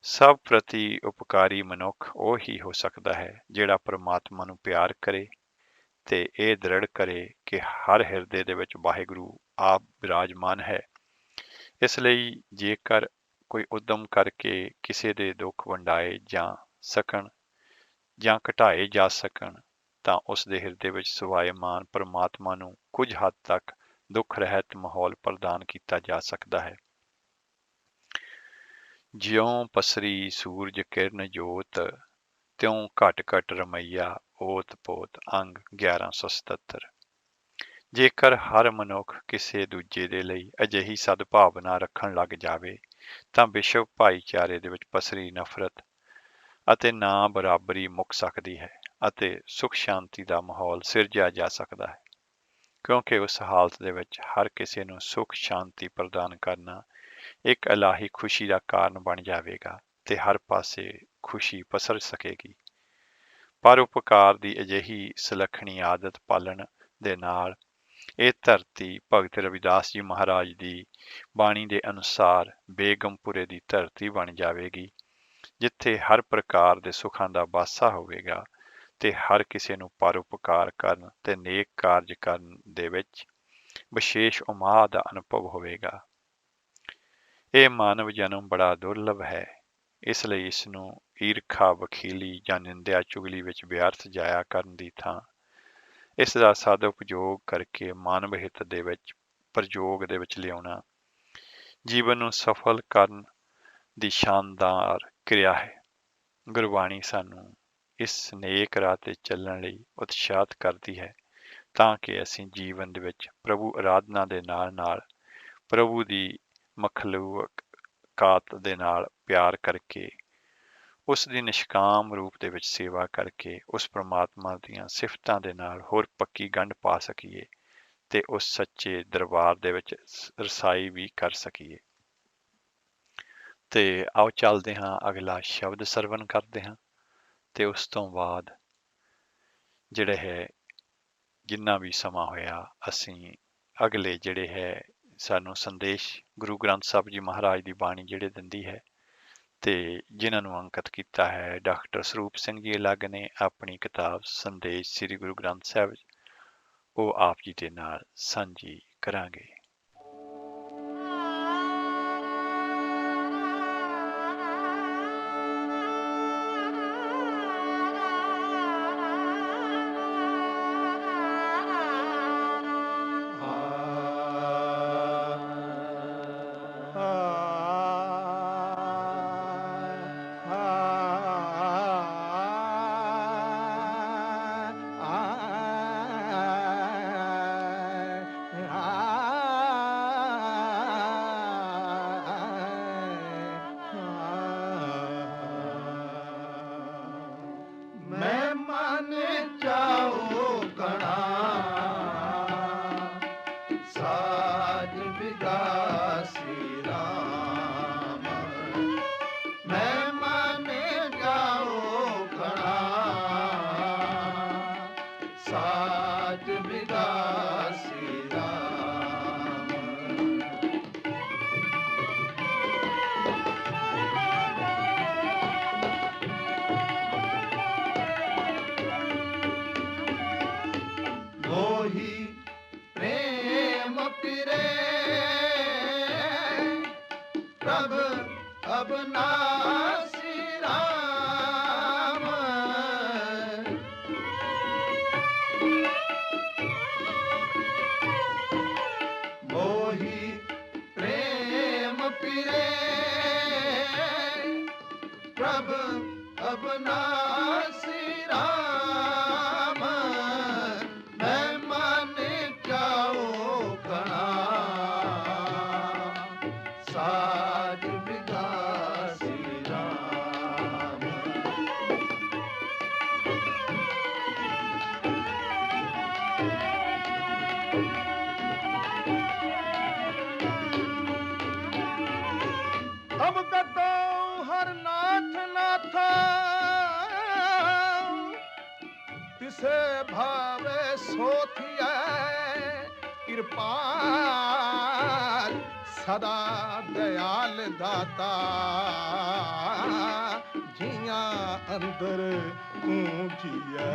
ਸਭ ਪ੍ਰਤੀ ਉਪਕਾਰੀ ਮਨੁੱਖ ਉਹ ਹੀ ਹੋ ਸਕਦਾ ਹੈ ਜਿਹੜਾ ਪ੍ਰਮਾਤਮਾ ਨੂੰ ਪਿਆਰ ਕਰੇ ਤੇ ਇਹ ਦ੍ਰਿੜ ਕਰੇ ਕਿ ਹਰ ਹਿਰਦੇ ਦੇ ਵਿੱਚ ਵਾਹਿਗੁਰੂ ਆਪ ਬਿਰਾਜਮਾਨ ਹੈ। ਇਸ ਲਈ ਜੇਕਰ ਕੋਈ ਉਦਮ ਕਰਕੇ ਕਿਸੇ ਦੇ ਦੁੱਖ ਵੰਡਾਏ ਜਾ ਸਕਣ ਜਾਂ ਘਟਾਏ ਜਾ ਸਕਣ ਤਾਂ ਉਸ ਦੇ ਹਿਰਦੇ ਵਿੱਚ ਸਵਾਇਮਾਨ ਪ੍ਰਮਾਤਮਾ ਨੂੰ ਕੁਝ ਹੱਦ ਤੱਕ ਦੁੱਖ ਰਹਿਤ ਮਾਹੌਲ ਪ੍ਰਦਾਨ ਕੀਤਾ ਜਾ ਸਕਦਾ ਹੈ। ਜਿਉਂ ਪਸਰੀ ਸੂਰਜ ਕਿਰਨ ਜੋਤ, ਤਿਉਂ ਘਟ ਘਟ ਰਮਈਆ ਓਤ ਪੋਤ। ਅੰਗ 1177। ਜੇਕਰ ਹਰ ਮਨੁੱਖ ਕਿਸੇ ਦੂਜੇ ਦੇ ਲਈ ਅਜਿਹੀ ਸਦਭਾਵਨਾ ਰੱਖਣ ਲੱਗ ਜਾਵੇ ਤਾਂ ਵਿਸ਼ਵ ਭਾਈਚਾਰੇ ਦੇ ਵਿੱਚ ਪਸਰੀ ਨਫ਼ਰਤ ਅਤੇ ਨਾ ਬਰਾਬਰੀ ਮੁੱਕ ਸਕਦੀ ਹੈ ਅਤੇ ਸੁਖ ਸ਼ਾਂਤੀ ਦਾ ਮਾਹੌਲ ਸਿਰਜਿਆ ਜਾ ਸਕਦਾ ਹੈ, ਕਿਉਂਕਿ ਉਸ ਹਾਲਤ ਦੇ ਵਿੱਚ ਹਰ ਕਿਸੇ ਨੂੰ ਸੁਖ ਸ਼ਾਂਤੀ ਪ੍ਰਦਾਨ ਕਰਨਾ ਇੱਕ ਇਲਾਹੀ ਖੁਸ਼ੀ ਦਾ ਕਾਰਨ ਬਣ ਜਾਵੇਗਾ ਤੇ ਹਰ ਪਾਸੇ ਖੁਸ਼ੀ ਪਸਰ ਸਕੇਗੀ। ਪਰਉਪਕਾਰ ਦੀ ਅਜਿਹੀ ਸੁਲੱਖਣੀ ਆਦਤ ਪਾਲਣ ਦੇ ਨਾਲ ਇਹ ਧਰਤੀ ਭਗਤ ਰਵਿਦਾਸ ਜੀ ਮਹਾਰਾਜ ਦੀ ਬਾਣੀ ਦੇ ਅਨੁਸਾਰ ਬੇਗਮਪੁਰੇ ਦੀ ਧਰਤੀ ਬਣ ਜਾਵੇਗੀ, ਜਿੱਥੇ ਹਰ ਪ੍ਰਕਾਰ ਦੇ ਸੁੱਖਾਂ ਦਾ ਵਾਸਾ ਹੋਵੇਗਾ ਤੇ ਹਰ ਕਿਸੇ ਨੂੰ ਪਰਉਪਕਾਰ ਕਰਨ ਤੇ ਨੇਕ ਕਾਰਜ ਕਰਨ ਦੇ ਵਿੱਚ ਵਿਸ਼ੇਸ਼ ਉਮਾਦ ਦਾ ਅਨੁਭਵ ਹੋਵੇਗਾ। ਇਹ ਮਾਨਵ ਜਨਮ ਬੜਾ ਦੁਰਲਭ ਹੈ, ਇਸ ਲਈ ਇਸ ਨੂੰ ਈਰਖਾ, ਵਖੀਲੀ ਜਾਂ ਨਿੰਦਿਆ ਚੁਗਲੀ ਵਿੱਚ ਵਿਅਰਥ ਜਾਇਆ ਕਰਨ ਦੀ ਥਾਂ ਇਸ ਦਾ ਸਦਉਪਯੋਗ ਕਰਕੇ ਮਾਨਵ ਹਿੱਤ ਦੇ ਵਿੱਚ ਪ੍ਰਯੋਗ ਦੇ ਵਿੱਚ ਲਿਆਉਣਾ ਜੀਵਨ ਨੂੰ ਸਫਲ ਕਰਨ ਦੀ ਸ਼ਾਨਦਾਰ ਕਿਰਿਆ ਹੈ। ਗੁਰਬਾਣੀ ਸਾਨੂੰ ਇਸ ਨੇਕ ਰਾਹ ਤੇ ਚੱਲਣ ਲਈ ਉਤਸ਼ਾਹਿਤ ਕਰਦੀ ਹੈ ਤਾਂ ਕਿ ਅਸੀਂ ਜੀਵਨ ਦੇ ਵਿੱਚ ਪ੍ਰਭੂ ਆਰਾਧਨਾ ਦੇ ਨਾਲ ਨਾਲ ਪ੍ਰਭੂ ਦੀ ਮਖਲੂਕਾਤ ਦੇ ਨਾਲ ਪਿਆਰ ਕਰਕੇ ਉਸ ਦੀ ਨਿਸ਼ਕਾਮ ਰੂਪ ਦੇ ਵਿੱਚ ਸੇਵਾ ਕਰਕੇ ਉਸ ਪ੍ਰਮਾਤਮਾ ਦੀਆਂ ਸਿਫਤਾਂ ਦੇ ਨਾਲ ਹੋਰ ਪੱਕੀ ਗੰਢ ਪਾ ਸਕੀਏ ਤੇ ਉਸ ਸੱਚੇ ਦਰਬਾਰ ਦੇ ਵਿੱਚ ਰਸਾਈ ਵੀ ਕਰ ਸਕੀਏ। ਤੇ ਆਓ ਚੱਲਦੇ ਹਾਂ, ਅਗਲਾ ਸ਼ਬਦ ਸਰਵਨ ਕਰਦੇ ਹਾਂ ਤੇ ਉਸ ਤੋਂ ਬਾਅਦ ਜਿਹੜੇ ਹੈ ਜਿੰਨਾ ਵੀ ਸਮਾਂ ਹੋਇਆ ਅਸੀਂ ਅਗਲੇ ਜਿਹੜੇ ਹੈ ਸਾਨੂੰ ਸੰਦੇਸ਼ ਗੁਰੂ ਗ੍ਰੰਥ ਸਾਹਿਬ ਜੀ ਮਹਾਰਾਜ ਦੀ ਬਾਣੀ ਜਿਹੜੇ ਦਿੰਦੀ ਹੈ ਤੇ ਜਿਨ੍ਹਾਂ ਨੂੰ ਅੰਕਿਤ ਕੀਤਾ ਹੈ ਡਾਕਟਰ ਸਰੂਪ ਸਿੰਘ ਜੀ ਅਲੱਗ ਨੇ ਆਪਣੀ ਕਿਤਾਬ ਸੰਦੇਸ਼ ਸ੍ਰੀ ਗੁਰੂ ਗ੍ਰੰਥ ਸਾਹਿਬ, ਉਹ ਆਪ ਜੀ ਦੇ ਨਾਲ ਸਾਂਝੀ ਕਰਾਂਗੇ। सदा दयाल दाता जिया अंदर तू जिया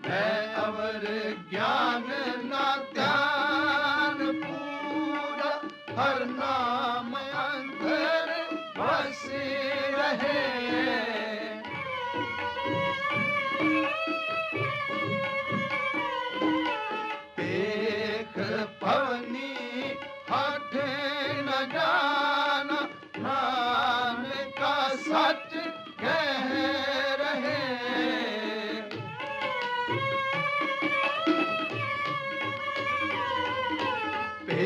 मैं अवर ज्ञान ना ध्यान पूरा हर नाम अंदर बस रहे प्रेम पिरे। 'प्रभ अब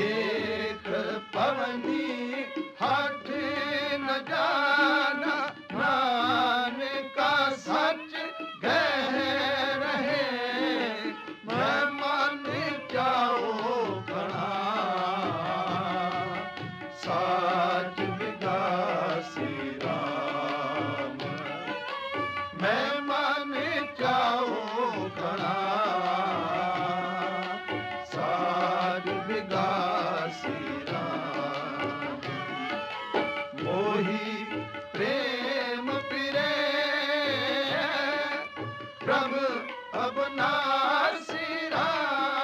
नासिरा, 'प्रभ अब नासिरा, मैं माने जाओ कणा। साज विगासी राम, मैं माने जाओ कणा। साज विगासी राम। मोही प्रेम पिरे, प्रभ अब नासिरा, 'प्रभ अब नासिरा, मैं माने जाओ कणा। साज विगासी राम।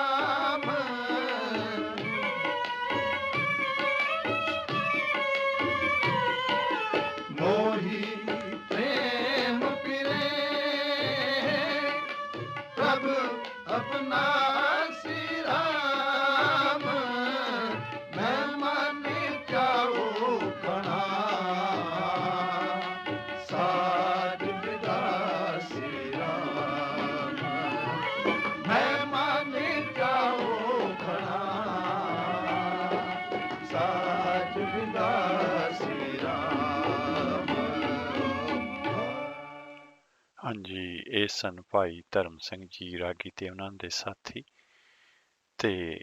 ਹਾਂਜੀ, ਇਹ ਸਨ ਭਾਈ ਧਰਮ ਸਿੰਘ ਜੀ ਰਾਗੀ ਤੇ ਉਹਨਾਂ ਦੇ ਸਾਥੀ। ਤੇ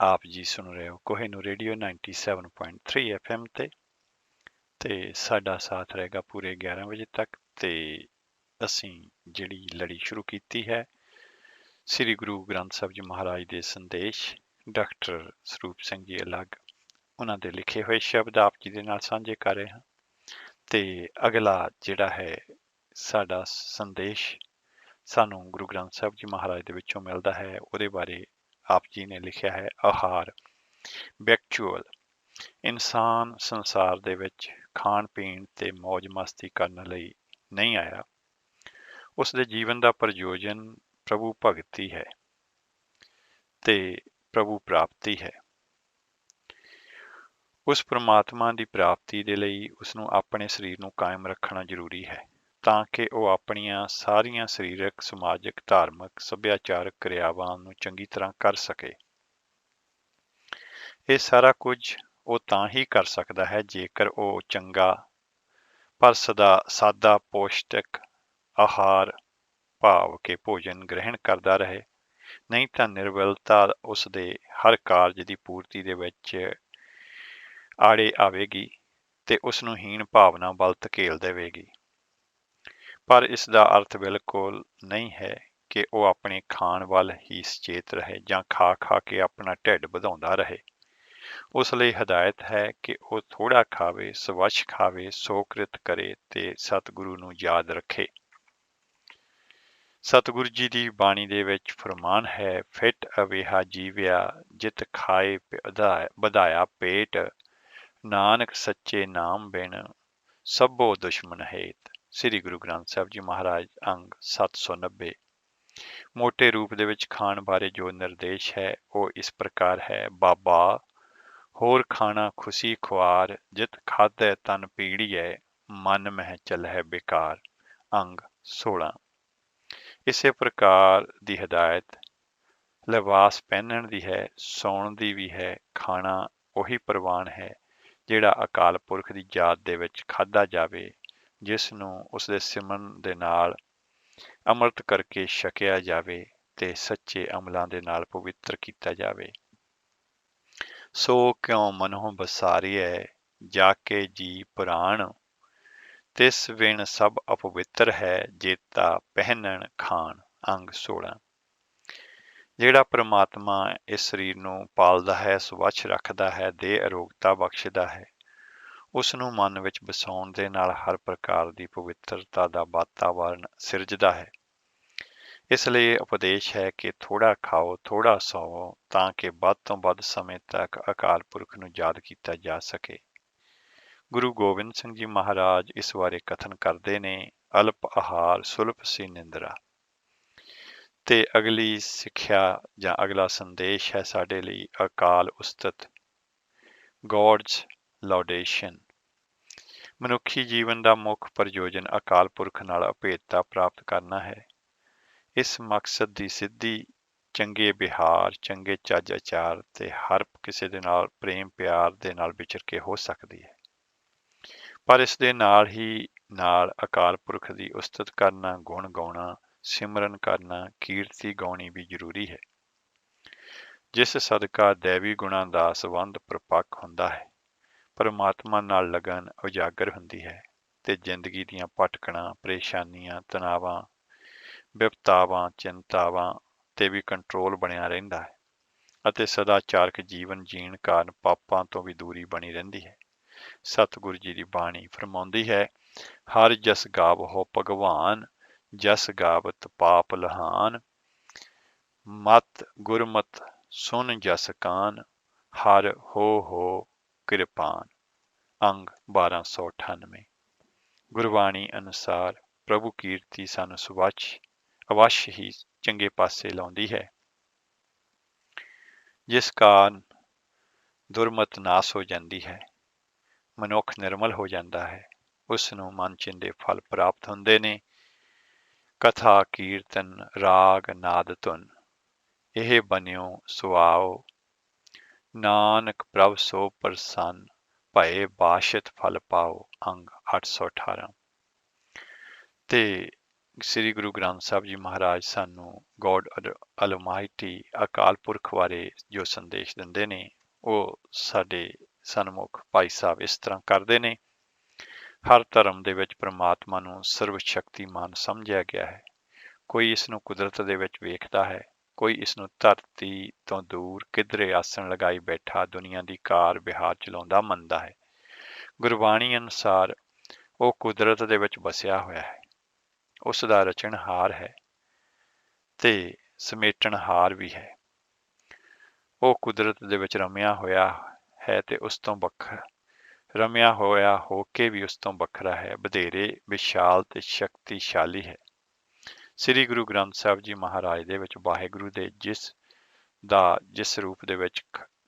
ਆਪ ਜੀ ਸੁਣ ਰਹੇ ਹੋ ਕੋਹਿਨੂਰ ਰੇਡੀਓ 97.3 FM ਤੇ ਸਾਡਾ ਸਾਥ ਰਹੇਗਾ ਪੂਰੇ 11 ਵਜੇ ਤੱਕ। ਤੇ ਅਸੀਂ ਜਿਹੜੀ ਲੜੀ ਸ਼ੁਰੂ ਕੀਤੀ ਹੈ ਸ੍ਰੀ ਗੁਰੂ ਗ੍ਰੰਥ ਸਾਹਿਬ ਜੀ ਮਹਾਰਾਜ ਦੇ ਸੰਦੇਸ਼ ਡਾਕਟਰ ਸਰੂਪ ਸਿੰਘ ਜੀ ਅਲੱਗ ਉਹਨਾਂ ਦੇ ਲਿਖੇ ਹੋਏ ਸ਼ਬਦ ਆਪ ਜੀ ਦੇ ਨਾਲ ਸਾਂਝੇ ਕਰ ਰਹੇ ਹਾਂ। ਤੇ ਅਗਲਾ ਜਿਹੜਾ ਹੈ ਸਾਡਾ ਸੰਦੇਸ਼ ਸਾਨੂੰ ਗੁਰੂ ਗ੍ਰੰਥ ਸਾਹਿਬ ਜੀ ਮਹਾਰਾਜ ਦੇ ਵਿੱਚੋਂ ਮਿਲਦਾ ਹੈ। ਉਹਦੇ ਬਾਰੇ ਆਪ ਜੀ ਨੇ ਲਿਖਿਆ ਹੈ ਆਹਾਰ ਵਿਅਕਚੁਅਲ। ਇਨਸਾਨ ਸੰਸਾਰ ਦੇ ਵਿੱਚ ਖਾਣ ਪੀਣ ਤੇ ਮौज ਮਸਤੀ ਕਰਨ ਲਈ ਨਹੀਂ ਆਇਆ। ਉਸ ਦੇ ਜੀਵਨ ਦਾ ਪ੍ਰਯੋਜਨ ਪ੍ਰਭੂ ਭਗਤੀ ਹੈ ਤੇ ਪ੍ਰਭੂ ਪ੍ਰਾਪਤੀ ਹੈ। ਉਸ ਪ੍ਰਮਾਤਮਾ ਦੀ ਪ੍ਰਾਪਤੀ ਦੇ ਲਈ ਉਸਨੂੰ ਆਪਣੇ ਸਰੀਰ ਨੂੰ ਕਾਇਮ ਰੱਖਣਾ ਜ਼ਰੂਰੀ ਹੈ ਤਾਂ ਕਿ ਉਹ ਆਪਣੀਆਂ ਸਾਰੀਆਂ ਸਰੀਰਕ, ਸਮਾਜਿਕ, ਧਾਰਮਿਕ, ਸੱਭਿਆਚਾਰਕ ਕਿਰਿਆਵਾਂ ਨੂੰ ਚੰਗੀ ਤਰ੍ਹਾਂ ਕਰ ਸਕੇ। ਇਹ ਸਾਰਾ ਕੁਝ ਉਹ ਤਾਂ ਹੀ ਕਰ ਸਕਦਾ ਹੈ ਜੇਕਰ ਉਹ ਚੰਗਾ ਪਰ ਸਾਦਾ ਪੌਸ਼ਟਿਕ ਆਹਾਰ ਭਾਵ ਕੇ ਭੋਜਨ ਗ੍ਰਹਿਣ ਕਰਦਾ ਰਹੇ। ਨਹੀਂ ਤਾਂ ਨਿਰਬਲਤਾ ਉਸ ਦੇ ਹਰ ਕਾਰਜ ਦੀ ਪੂਰਤੀ ਦੇ ਵਿੱਚ ਆੜੇ ਆਵੇਗੀ ਤੇ ਉਸ ਨੂੰ ਹੀਣ ਭਾਵਨਾ ਵੱਲ ਧਕੇਲ ਦੇਵੇਗੀ। ਪਰ ਇਸ ਦਾ ਅਰਥ ਬਿਲਕੁਲ ਨਹੀਂ ਹੈ ਕਿ ਉਹ ਆਪਣੇ ਖਾਣ ਵੱਲ ਹੀ ਸੁਚੇਤ ਰਹੇ ਜਾਂ ਖਾ ਖਾ ਕੇ ਆਪਣਾ ਢਿੱਡ ਵਧਾਉਂਦਾ ਰਹੇ। ਉਸ ਲਈ ਹਦਾਇਤ ਹੈ ਕਿ ਉਹ ਥੋੜ੍ਹਾ ਖਾਵੇ, ਸਵੱਛ ਖਾਵੇ, ਸੋਕ੍ਰਿਤ ਕਰੇ ਤੇ ਸਤਿਗੁਰੂ ਨੂੰ ਯਾਦ ਰੱਖੇ। ਸਤਿਗੁਰੂ ਜੀ ਦੀ ਬਾਣੀ ਦੇ ਵਿੱਚ ਫਰਮਾਨ ਹੈ, ਫਿਟ ਅਵੇਹਾ ਜੀਵਿਆ ਜਿਤ ਖਾਏ ਵਧਾਇਆ ਪੇਟ, ਨਾਨਕ ਸੱਚੇ ਨਾਮ ਬਿਨ ਸਭੋ ਦੁਸ਼ਮਨ ਹੇਤ। ਸ੍ਰੀ ਗੁਰੂ ਗ੍ਰੰਥ ਸਾਹਿਬ ਜੀ ਮਹਾਰਾਜ ਅੰਗ 790। ਮੋਟੇ ਰੂਪ ਦੇ ਵਿੱਚ ਖਾਣ ਬਾਰੇ ਜੋ ਨਿਰਦੇਸ਼ ਹੈ ਉਹ ਇਸ ਪ੍ਰਕਾਰ ਹੈ। ਬਾਬਾ ਹੋਰ ਖਾਣਾ ਖੁਸ਼ੀ ਖੁਆਰ, ਜਿਤ ਖਾਧੈ ਤਨ ਪੀੜੀਐ, ਮਨ ਮਹਿ ਚੱਲਹਿ ਬੇਕਾਰ। ਅੰਗ 16। ਇਸੇ ਪ੍ਰਕਾਰ ਦੀ ਹਦਾਇਤ ਲਿਬਾਸ ਪਹਿਨਣ ਦੀ ਹੈ, ਸੌਣ ਦੀ ਵੀ ਹੈ। ਖਾਣਾ ਉਹੀ ਪ੍ਰਵਾਨ ਹੈ ਜਿਹੜਾ ਅਕਾਲ ਪੁਰਖ ਦੀ ਯਾਦ ਦੇ ਵਿੱਚ ਖਾਧਾ ਜਾਵੇ, ਜਿਸ ਨੂੰ ਉਸਦੇ ਸਿਮਰਨ ਦੇ ਨਾਲ ਅੰਮ੍ਰਿਤ ਕਰਕੇ ਛਕਿਆ ਜਾਵੇ ਤੇ ਸੱਚੇ ਅਮਲਾਂ ਦੇ ਨਾਲ ਪਵਿੱਤਰ ਕੀਤਾ ਜਾਵੇ। ਸੋ ਕਿਉ ਮਨਹੁ ਬਸਾਰੀਐ ਜਾ ਕੇ ਜੀ ਪੁਰਾਣ, ਤਿਸ ਵਿਣ ਸਭ ਅਪਵਿੱਤਰ ਹੈ ਜੇਤਾ ਪਹਿਨਣ ਖਾਣ। ਅੰਗ 16। ਜਿਹੜਾ ਪ੍ਰਮਾਤਮਾ ਇਸ ਸਰੀਰ ਨੂੰ ਪਾਲਦਾ ਹੈ, ਸਵੱਛ ਰੱਖਦਾ ਹੈ, ਦੇਹ ਅਰੋਗਤਾ ਬਖਸ਼ਦਾ ਹੈ, ਉਸ ਨੂੰ ਮਨ ਵਿੱਚ ਵਸਾਉਣ ਦੇ ਨਾਲ ਹਰ ਪ੍ਰਕਾਰ ਦੀ ਪਵਿੱਤਰਤਾ ਦਾ ਵਾਤਾਵਰਨ ਸਿਰਜਦਾ ਹੈ। ਇਸ ਲਈ ਉਪਦੇਸ਼ ਹੈ ਕਿ ਥੋੜ੍ਹਾ ਖਾਓ, ਥੋੜ੍ਹਾ ਸੌਵੋ ਤਾਂ ਕਿ ਵੱਧ ਤੋਂ ਵੱਧ ਸਮੇਂ ਤੱਕ ਅਕਾਲ ਪੁਰਖ ਨੂੰ ਯਾਦ ਕੀਤਾ ਜਾ ਸਕੇ। ਗੁਰੂ ਗੋਬਿੰਦ ਸਿੰਘ ਜੀ ਮਹਾਰਾਜ ਇਸ ਬਾਰੇ ਕਥਨ ਕਰਦੇ ਨੇ, ਅਲਪ ਆਹਾਰ ਸੁਲਪ ਸੀ ਨਿੰਦਰਾ। ਤੇ ਅਗਲੀ ਸਿੱਖਿਆ ਜਾਂ ਅਗਲਾ ਸੰਦੇਸ਼ ਹੈ ਸਾਡੇ ਲਈ ਅਕਾਲ ਉਸਤਤ, ਗੋਡਸ ਲਾਉਡੇਸ਼ਨ। ਮਨੁੱਖੀ ਜੀਵਨ ਦਾ ਮੁੱਖ ਪ੍ਰਯੋਜਨ ਅਕਾਲ ਪੁਰਖ ਨਾਲ ਅਭੇਦਤਾ ਪ੍ਰਾਪਤ ਕਰਨਾ ਹੈ। ਇਸ ਮਕਸਦ ਦੀ ਸਿੱਧੀ ਚੰਗੇ ਵਿਹਾਰ, ਚੰਗੇ ਚੱਜ ਆਚਾਰ ਤੇ ਹਰ ਕਿਸੇ ਦੇ ਨਾਲ ਪ੍ਰੇਮ ਪਿਆਰ ਦੇ ਨਾਲ ਵਿਚਰ ਕੇ ਹੋ ਸਕਦੀ ਹੈ। ਪਰ ਇਸ ਦੇ ਨਾਲ ਹੀ ਨਾਲ ਅਕਾਲ ਪੁਰਖ ਦੀ ਉਸਤਤ ਕਰਨਾ, ਗੁਣ ਗਾਉਣਾ, ਸਿਮਰਨ ਕਰਨਾ, ਕੀਰਤੀ ਗਾਉਣੀ ਵੀ ਜ਼ਰੂਰੀ ਹੈ, ਜਿਸ ਸਦਕਾ ਦੈਵੀ ਗੁਣਾਂ ਦਾ ਸੰਬੰਧ ਪ੍ਰਪੱਕ ਹੁੰਦਾ ਹੈ, ਪਰਮਾਤਮਾ ਨਾਲ ਲਗਨ ਉਜਾਗਰ ਹੁੰਦੀ ਹੈ ਤੇ ਜ਼ਿੰਦਗੀ ਦੀਆਂ ਭਟਕਣਾਂ, ਪਰੇਸ਼ਾਨੀਆਂ, ਤਣਾਵਾਂ, ਵਿਪਤਾਵਾਂ, ਚਿੰਤਾਵਾਂ ਤੇ ਵੀ ਕੰਟਰੋਲ ਬਣਿਆ ਰਹਿੰਦਾ ਹੈ ਅਤੇ ਸਦਾਚਾਰਕ ਜੀਵਨ ਜੀਣ ਕਾਰਨ ਪਾਪਾਂ ਤੋਂ ਵੀ ਦੂਰੀ ਬਣੀ ਰਹਿੰਦੀ ਹੈ। ਸਤਿਗੁਰੂ ਜੀ ਦੀ ਬਾਣੀ ਫਰਮਾਉਂਦੀ ਹੈ, ਹਰ ਜਸ ਗਾਵਹੁ ਭਗਵਾਨ, ਜਸ ਗਾਵਤ ਪਾਪ ਲਹਾਨ, ਮਤ ਗੁਰਮਤ ਸੁਨ ਜਸ ਕਾਨ, ਹਰ ਹੋ ਕਿਰਪਾਨ। ਅੰਗ 1298। ਗੁਰਬਾਣੀ ਅਨੁਸਾਰ ਪ੍ਰਭੂ ਕੀਰਤੀ ਸਾਨੂੰ ਸਵੱਛ ਅਵਸ਼ ਹੀ ਚੰਗੇ ਪਾਸੇ ਲਾਉਂਦੀ ਹੈ, ਜਿਸ ਕਾਰਨ ਦੁਰਮਤ ਨਾਸ ਹੋ ਜਾਂਦੀ ਹੈ, ਮਨੁੱਖ ਨਿਰਮਲ ਹੋ ਜਾਂਦਾ ਹੈ, ਉਸ ਨੂੰ ਮਨਚਿੰਦੇ ਫਲ ਪ੍ਰਾਪਤ ਹੁੰਦੇ ਨੇ। ਕਥਾ ਕੀਰਤਨ ਰਾਗ ਨਾਦ ਧੁਨ ਇਹ ਬਨਿਓ ਸੁਆਓ, ਨਾਨਕ ਪ੍ਰਭ ਸੋ ਪ੍ਰਸੰਨ, ਭਏ ਬਾਸ਼ਤ ਫਲ ਪਾਓ। ਅੰਗ 818। ਤੇ ਸ੍ਰੀ ਗੁਰੂ ਗ੍ਰੰਥ ਸਾਹਿਬ ਜੀ ਮਹਾਰਾਜ ਸਾਨੂੰ ਗੋਡ ਅਲਮਾਈਟੀ ਅਕਾਲ ਪੁਰਖ ਬਾਰੇ ਜੋ ਸੰਦੇਸ਼ ਦਿੰਦੇ ਨੇ ਉਹ ਸਾਡੇ ਸਨਮੁਖ ਭਾਈ ਸਾਹਿਬ ਇਸ ਤਰ੍ਹਾਂ ਕਰਦੇ ਨੇ। ਹਰ ਧਰਮ ਦੇ ਵਿੱਚ ਪ੍ਰਮਾਤਮਾ ਨੂੰ ਸਰਵ ਸ਼ਕਤੀਮਾਨ ਸਮਝਿਆ ਗਿਆ ਹੈ। ਕੋਈ ਇਸ ਨੂੰ ਕੁਦਰਤ ਦੇ ਵਿੱਚ ਵੇਖਦਾ ਹੈ, ਕੋਈ ਇਸ ਨੂੰ ਧਰਤੀ ਤੋਂ ਦੂਰ ਕਿਧਰੇ ਆਸਣ ਲਗਾਈ ਬੈਠਾ ਦੁਨੀਆ ਦੀ ਕਾਰ ਵਿਹਾਰ ਚਲਾਉਂਦਾ ਮੰਨਦਾ ਹੈ। ਗੁਰਬਾਣੀ ਅਨੁਸਾਰ ਉਹ ਕੁਦਰਤ ਦੇ ਵਿੱਚ ਵਸਿਆ ਹੋਇਆ ਹੈ, ਉਸ ਦਾ ਰਚਨਹਾਰ ਹੈ ਤੇ ਸਮੇਟਣਹਾਰ ਵੀ ਹੈ। ਉਹ ਕੁਦਰਤ ਦੇ ਵਿੱਚ ਰਮਿਆ ਹੋਇਆ ਹੈ ਤੇ ਉਸ ਤੋਂ ਵੱਖਰਾ ਰਮਿਆ ਹੋਇਆ ਹੋ ਕੇ ਵੀ ਉਸ ਤੋਂ ਵੱਖਰਾ ਹੈ, ਵਧੇਰੇ ਵਿਸ਼ਾਲ ਤੇ ਸ਼ਕਤੀਸ਼ਾਲੀ ਹੈ। ਸ੍ਰੀ ਗੁਰੂ ਗ੍ਰੰਥ ਸਾਹਿਬ ਜੀ ਮਹਾਰਾਜ ਦੇ ਵਿੱਚ ਵਾਹਿਗੁਰੂ ਦੇ ਜਿਸ ਰੂਪ ਦੇ ਵਿੱਚ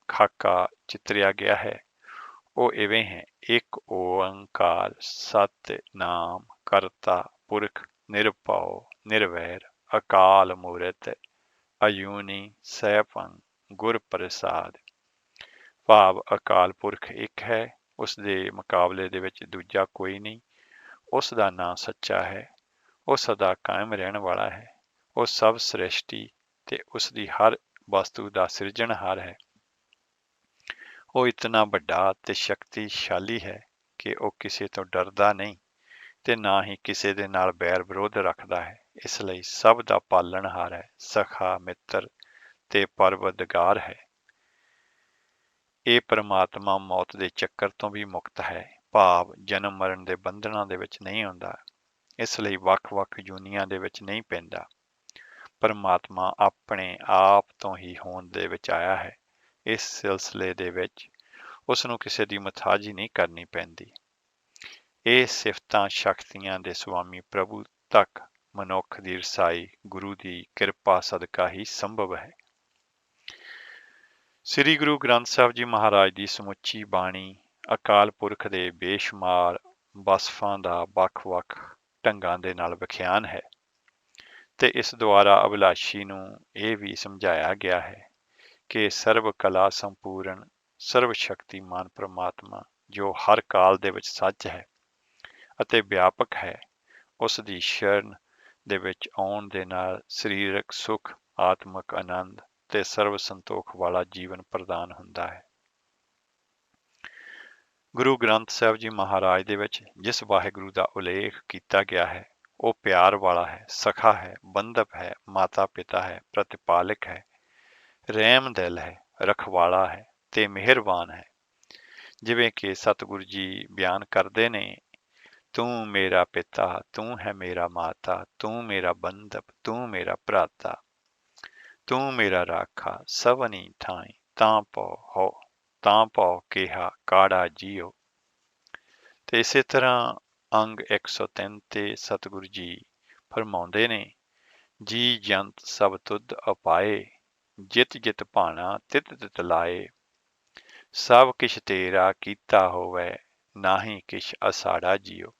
ਖਾਕਾ ਚਿਤਰਿਆ ਗਿਆ ਹੈ ਉਹ ਇਵੇਂ ਹੈ। ਇੱਕ ਓੰਕਾਰ ਸਤਿਨਾਮ ਕਰਤਾ ਪੁਰਖ ਨਿਰਭਉ ਨਿਰਵੈਰ ਅਕਾਲ ਮੂਰਤ ਅਜੂਨੀ ਸੈਭੰ ਗੁਰ ਪ੍ਰਸਾਦ। ਭਾਵ ਅਕਾਲ ਪੁਰਖ ਇੱਕ ਹੈ, ਉਸ ਦੇ ਮੁਕਾਬਲੇ ਦੇ ਵਿੱਚ ਦੂਜਾ ਕੋਈ ਨਹੀਂ। ਉਸ ਦਾ ਨਾਂ ਸੱਚਾ ਹੈ, ਉਹ ਸਦਾ ਕਾਇਮ ਰਹਿਣ ਵਾਲਾ ਹੈ। ਉਹ ਸਭ ਸ੍ਰਿਸ਼ਟੀ ਤੇ ਉਸ ਦੀ ਹਰ ਵਸਤੂ ਦਾ ਸਿਰਜਣਹਾਰ ਹੈ। ਉਹ ਇਤਨਾ ਵੱਡਾ ਤੇ ਸ਼ਕਤੀਸ਼ਾਲੀ ਹੈ ਕਿ ਉਹ ਕਿਸੇ ਤੋਂ ਡਰਦਾ ਨਹੀਂ ਤੇ ਨਾ ਹੀ ਕਿਸੇ ਦੇ ਨਾਲ ਬੈਰ ਵਿਰੋਧ ਰੱਖਦਾ ਹੈ। ਇਸ ਲਈ ਸਭ ਦਾ ਪਾਲਣਹਾਰ ਹੈ, ਸਖਾ ਮਿੱਤਰ ਤੇ ਪਰਵਦਗਾਰ ਹੈ। ਇਹ ਪਰਮਾਤਮਾ ਮੌਤ ਦੇ ਚੱਕਰ ਤੋਂ ਵੀ ਮੁਕਤ ਹੈ, ਭਾਵ ਜਨਮ ਮਰਨ ਦੇ ਬੰਧਨਾਂ ਦੇ ਵਿੱਚ ਨਹੀਂ ਆਉਂਦਾ, ਇਸ ਲਈ ਵੱਖ-ਵੱਖ ਜੂਨੀਆਂ ਦੇ ਵਿੱਚ ਨਹੀਂ ਪੈਂਦਾ। ਪਰਮਾਤਮਾ ਆਪਣੇ ਆਪ ਤੋਂ ਹੀ ਹੋਂਦ ਦੇ ਵਿੱਚ ਆਇਆ ਹੈ। ਇਸ ਸਿਲਸਿਲੇ ਦੇ ਵਿੱਚ ਉਸ ਨੂੰ ਕਿਸੇ ਦੀ ਮੁਤਾਜੀ ਨਹੀਂ ਕਰਨੀ ਪੈਂਦੀ। ਇਹ ਸਿਫਤਾਂ ਸ਼ਕਤੀਆਂ ਦੇ ਸੁਆਮੀ ਪ੍ਰਭੂ ਤੱਕ ਮਨੁੱਖ ਦੀ ਰਸਾਈ ਗੁਰੂ ਦੀ ਕਿਰਪਾ ਸਦਕਾ ਹੀ ਸੰਭਵ ਹੈ। ਸ੍ਰੀ ਗੁਰੂ ਗ੍ਰੰਥ ਸਾਹਿਬ ਜੀ ਮਹਾਰਾਜ ਦੀ ਸਮੁੱਚੀ ਬਾਣੀ ਅਕਾਲ ਪੁਰਖ ਦੇ ਬੇਸ਼ੁਮਾਰ ਵਸਫਾਂ ਦਾ ਵੱਖ-ਵੱਖ ਢੰਗਾਂ ਦੇ ਨਾਲ ਵਿਖਿਆਨ ਹੈ ਤੇ ਇਸ ਦੁਆਰਾ ਅਭਿਲਾਸ਼ੀ ਨੂੰ ਇਹ ਵੀ ਸਮਝਾਇਆ ਗਿਆ ਹੈ ਕਿ ਸਰਵ ਕਲਾ ਸੰਪੂਰਨ ਸਰਵ ਸ਼ਕਤੀਮਾਨ ਪ੍ਰਮਾਤਮਾ ਜੋ ਹਰ ਕਾਲ ਦੇ ਵਿੱਚ ਸੱਚ ਹੈ ਅਤੇ ਵਿਆਪਕ ਹੈ, ਉਸ ਦੀ ਸ਼ਰਨ ਦੇ ਵਿੱਚ ਆਉਣ ਦੇ ਨਾਲ ਸਰੀਰਕ ਸੁਖ, ਆਤਮਿਕ ਆਨੰਦ ਤੇ ਸਰਵ ਸੰਤੋਖ ਵਾਲਾ ਜੀਵਨ ਪ੍ਰਦਾਨ ਹੁੰਦਾ ਹੈ। ਗੁਰੂ ਗ੍ਰੰਥ ਸਾਹਿਬ ਜੀ ਮਹਾਰਾਜ ਦੇ ਵਿੱਚ ਜਿਸ ਵਾਹਿਗੁਰੂ ਦਾ ਉਲੇਖ ਕੀਤਾ ਗਿਆ ਹੈ ਉਹ ਪਿਆਰ ਵਾਲਾ ਹੈ, ਸਖਾ ਹੈ, ਬੰਧਪ ਹੈ, ਮਾਤਾ ਪਿਤਾ ਹੈ, ਪ੍ਰਤਿਪਾਲਕ ਹੈ, ਰਹਿਮ ਦਿਲ ਹੈ, ਰਖਵਾਲਾ ਹੈ ਤੇ ਮਿਹਰਬਾਨ ਹੈ। ਜਿਵੇਂ ਕਿ ਸਤਿਗੁਰੂ ਜੀ ਬਿਆਨ ਕਰਦੇ ਨੇ, ਤੂੰ ਮੇਰਾ ਪਿਤਾ, ਤੂੰ ਹੈ ਮੇਰਾ ਮਾਤਾ, ਤੂੰ ਮੇਰਾ ਬੰਧਪ, ਤੂੰ ਮੇਰਾ ਭਰਾਤਾ, ਤੂੰ ਮੇਰਾ ਰਾਖਾ, ਸਭਨੀ ਥਾਈ ਤਾਂ ਪਉ ਕਿਹਾ ਕਾੜਾ ਜੀਓ। ਤੇ ਇਸੇ ਤਰ੍ਹਾਂ ਅੰਗ 103 ਤੇ ਸਤਿਗੁਰੂ ਜੀ ਫਰਮਾਉਂਦੇ ਨੇ, ਜੀ ਜੰਤ ਸਭ ਤੁਧ ਅਪਾਏ, ਜਿਤ ਜਿਤ ਭਾਣਾ ਤਿਤ ਤਿਤ ਲਾਏ, ਸਭ ਕਿਛ ਤੇਰਾ ਕੀਤਾ ਹੋਵੇ, ਨਾਹੀ ਕਿਛ ਅਸਾੜਾ ਜੀਓ।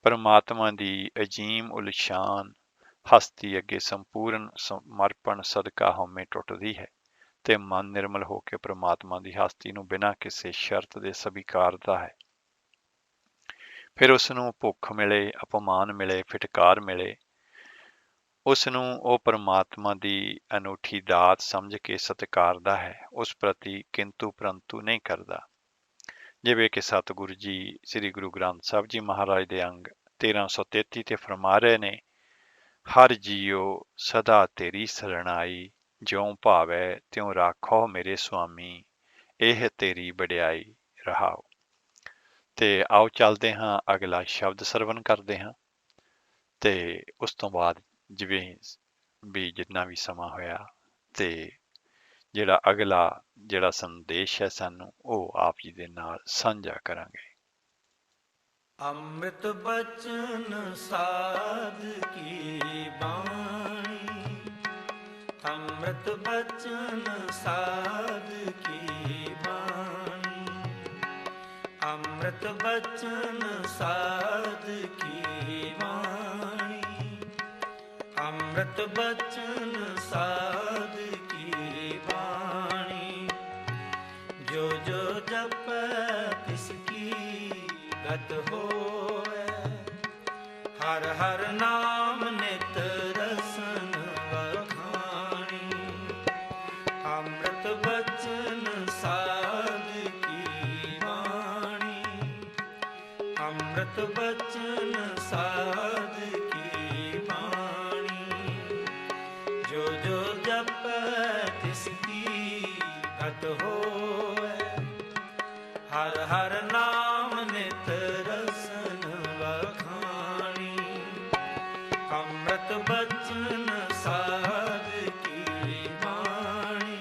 ਪਰਮਾਤਮਾ ਦੀ ਅਜੀਮ ਉਲਸ਼ਾਨ ਹਸਤੀ ਅੱਗੇ ਸੰਪੂਰਨ ਸਮਰਪਣ ਸਦਕਾ ਹਉਮੈ ਟੁੱਟਦੀ ਹੈ ਤੇ ਮਨ ਨਿਰਮਲ ਹੋ ਕੇ ਪ੍ਰਮਾਤਮਾ ਦੀ ਹਸਤੀ ਨੂੰ ਬਿਨਾਂ ਕਿਸੇ ਸ਼ਰਤ ਦੇ ਸਵੀਕਾਰਦਾ ਹੈ। ਫਿਰ ਉਸ ਨੂੰ ਭੁੱਖ ਮਿਲੇ, ਅਪਮਾਨ ਮਿਲੇ, ਫਿਟਕਾਰ ਮਿਲੇ, ਉਸ ਨੂੰ ਉਹ ਪਰਮਾਤਮਾ ਦੀ ਅਨੂਠੀ ਦਾਤ ਸਮਝ ਕੇ ਸਤਿਕਾਰਦਾ ਹੈ, ਉਸ ਪ੍ਰਤੀ ਕਿੰਤੂ ਪਰੰਤੂ ਨਹੀਂ ਕਰਦਾ। ਜਿਵੇਂ ਕਿ ਸਤਿਗੁਰੂ ਜੀ ਸ੍ਰੀ ਗੁਰੂ ਗ੍ਰੰਥ ਸਾਹਿਬ ਜੀ ਮਹਾਰਾਜ ਦੇ ਅੰਗ 1333 ਤੇ ਫਰਮਾ ਰਹੇ ਨੇ, ਹਰ ਜੀਓ ਸਦਾ ਤੇਰੀ ਸਰਣਾਈ, ਜਿਉਂ ਭਾਵੈ ਤਿਉਂ ਰਾਖੋ ਮੇਰੇ ਸੁਆਮੀ, ਇਹ ਤੇਰੀ ਵਡਿਆਈ ਰਹਾਓ। ਤੇ ਆਓ ਚੱਲਦੇ ਹਾਂ, ਅਗਲਾ ਸ਼ਬਦ ਸਰਵਨ ਕਰਦੇ ਹਾਂ ਤੇ ਉਸ ਤੋਂ ਬਾਅਦ ਜਿਵੇਂ ਵੀ ਜਿੰਨਾ ਵੀ ਸਮਾਂ ਹੋਇਆ ਤੇ ਜਿਹੜਾ ਅਗਲਾ ਜਿਹੜਾ ਸੰਦੇਸ਼ ਹੈ ਸਾਨੂੰ ਉਹ ਆਪ ਜੀ ਦੇ ਨਾਲ ਸਾਂਝਾ ਕਰਾਂਗੇ। ਅੰਮ੍ਰਿਤ ਬਚਨ ਸਾਧ ਕੀ ਬਾਣੀ, ਅੰਮ੍ਰਿਤ ਬਚਨ ਸਾਧ ਕੀ ਬਾਣੀ, ਅੰਮ੍ਰਿਤ ਬਚਨ ਸਾਧ ਕੀ ਬਾਣੀ, ਅੰਮ੍ਰਿਤ ਬਚਨ ਸਾਧ ਕੀ ਬਾਣੀ, ਜੋ ਜੋ ਜਪੈ ਤਿਸ ਕੀ ਗਤ ਹੋਏ, ਹਰ ਹਰ ਨਾਮ ਨਿਤ ਰਸਨ ਵਖਾਣੀ ਅੰਮ੍ਰਿਤ ਬਚਨ ਸਾਧ ਕੀ ਬਾਣੀ ਅੰਮ੍ਰਿਤ ਬਚਨ ਸਾਧ ਕੀ ਬਾਣੀ ਜੋ ਜੋ ਜਪੈ ਤਿਸ ਕੀ ਘਟ ਹੋਵੈ ਹਰ ਹਰ ਨਾਮ ਨਿਤ ਰਸਨ ਵਖਾਣੀ ਅੰਮ੍ਰਿਤ ਬਚਨ ਸਾਧ ਕੀ ਬਾਣੀ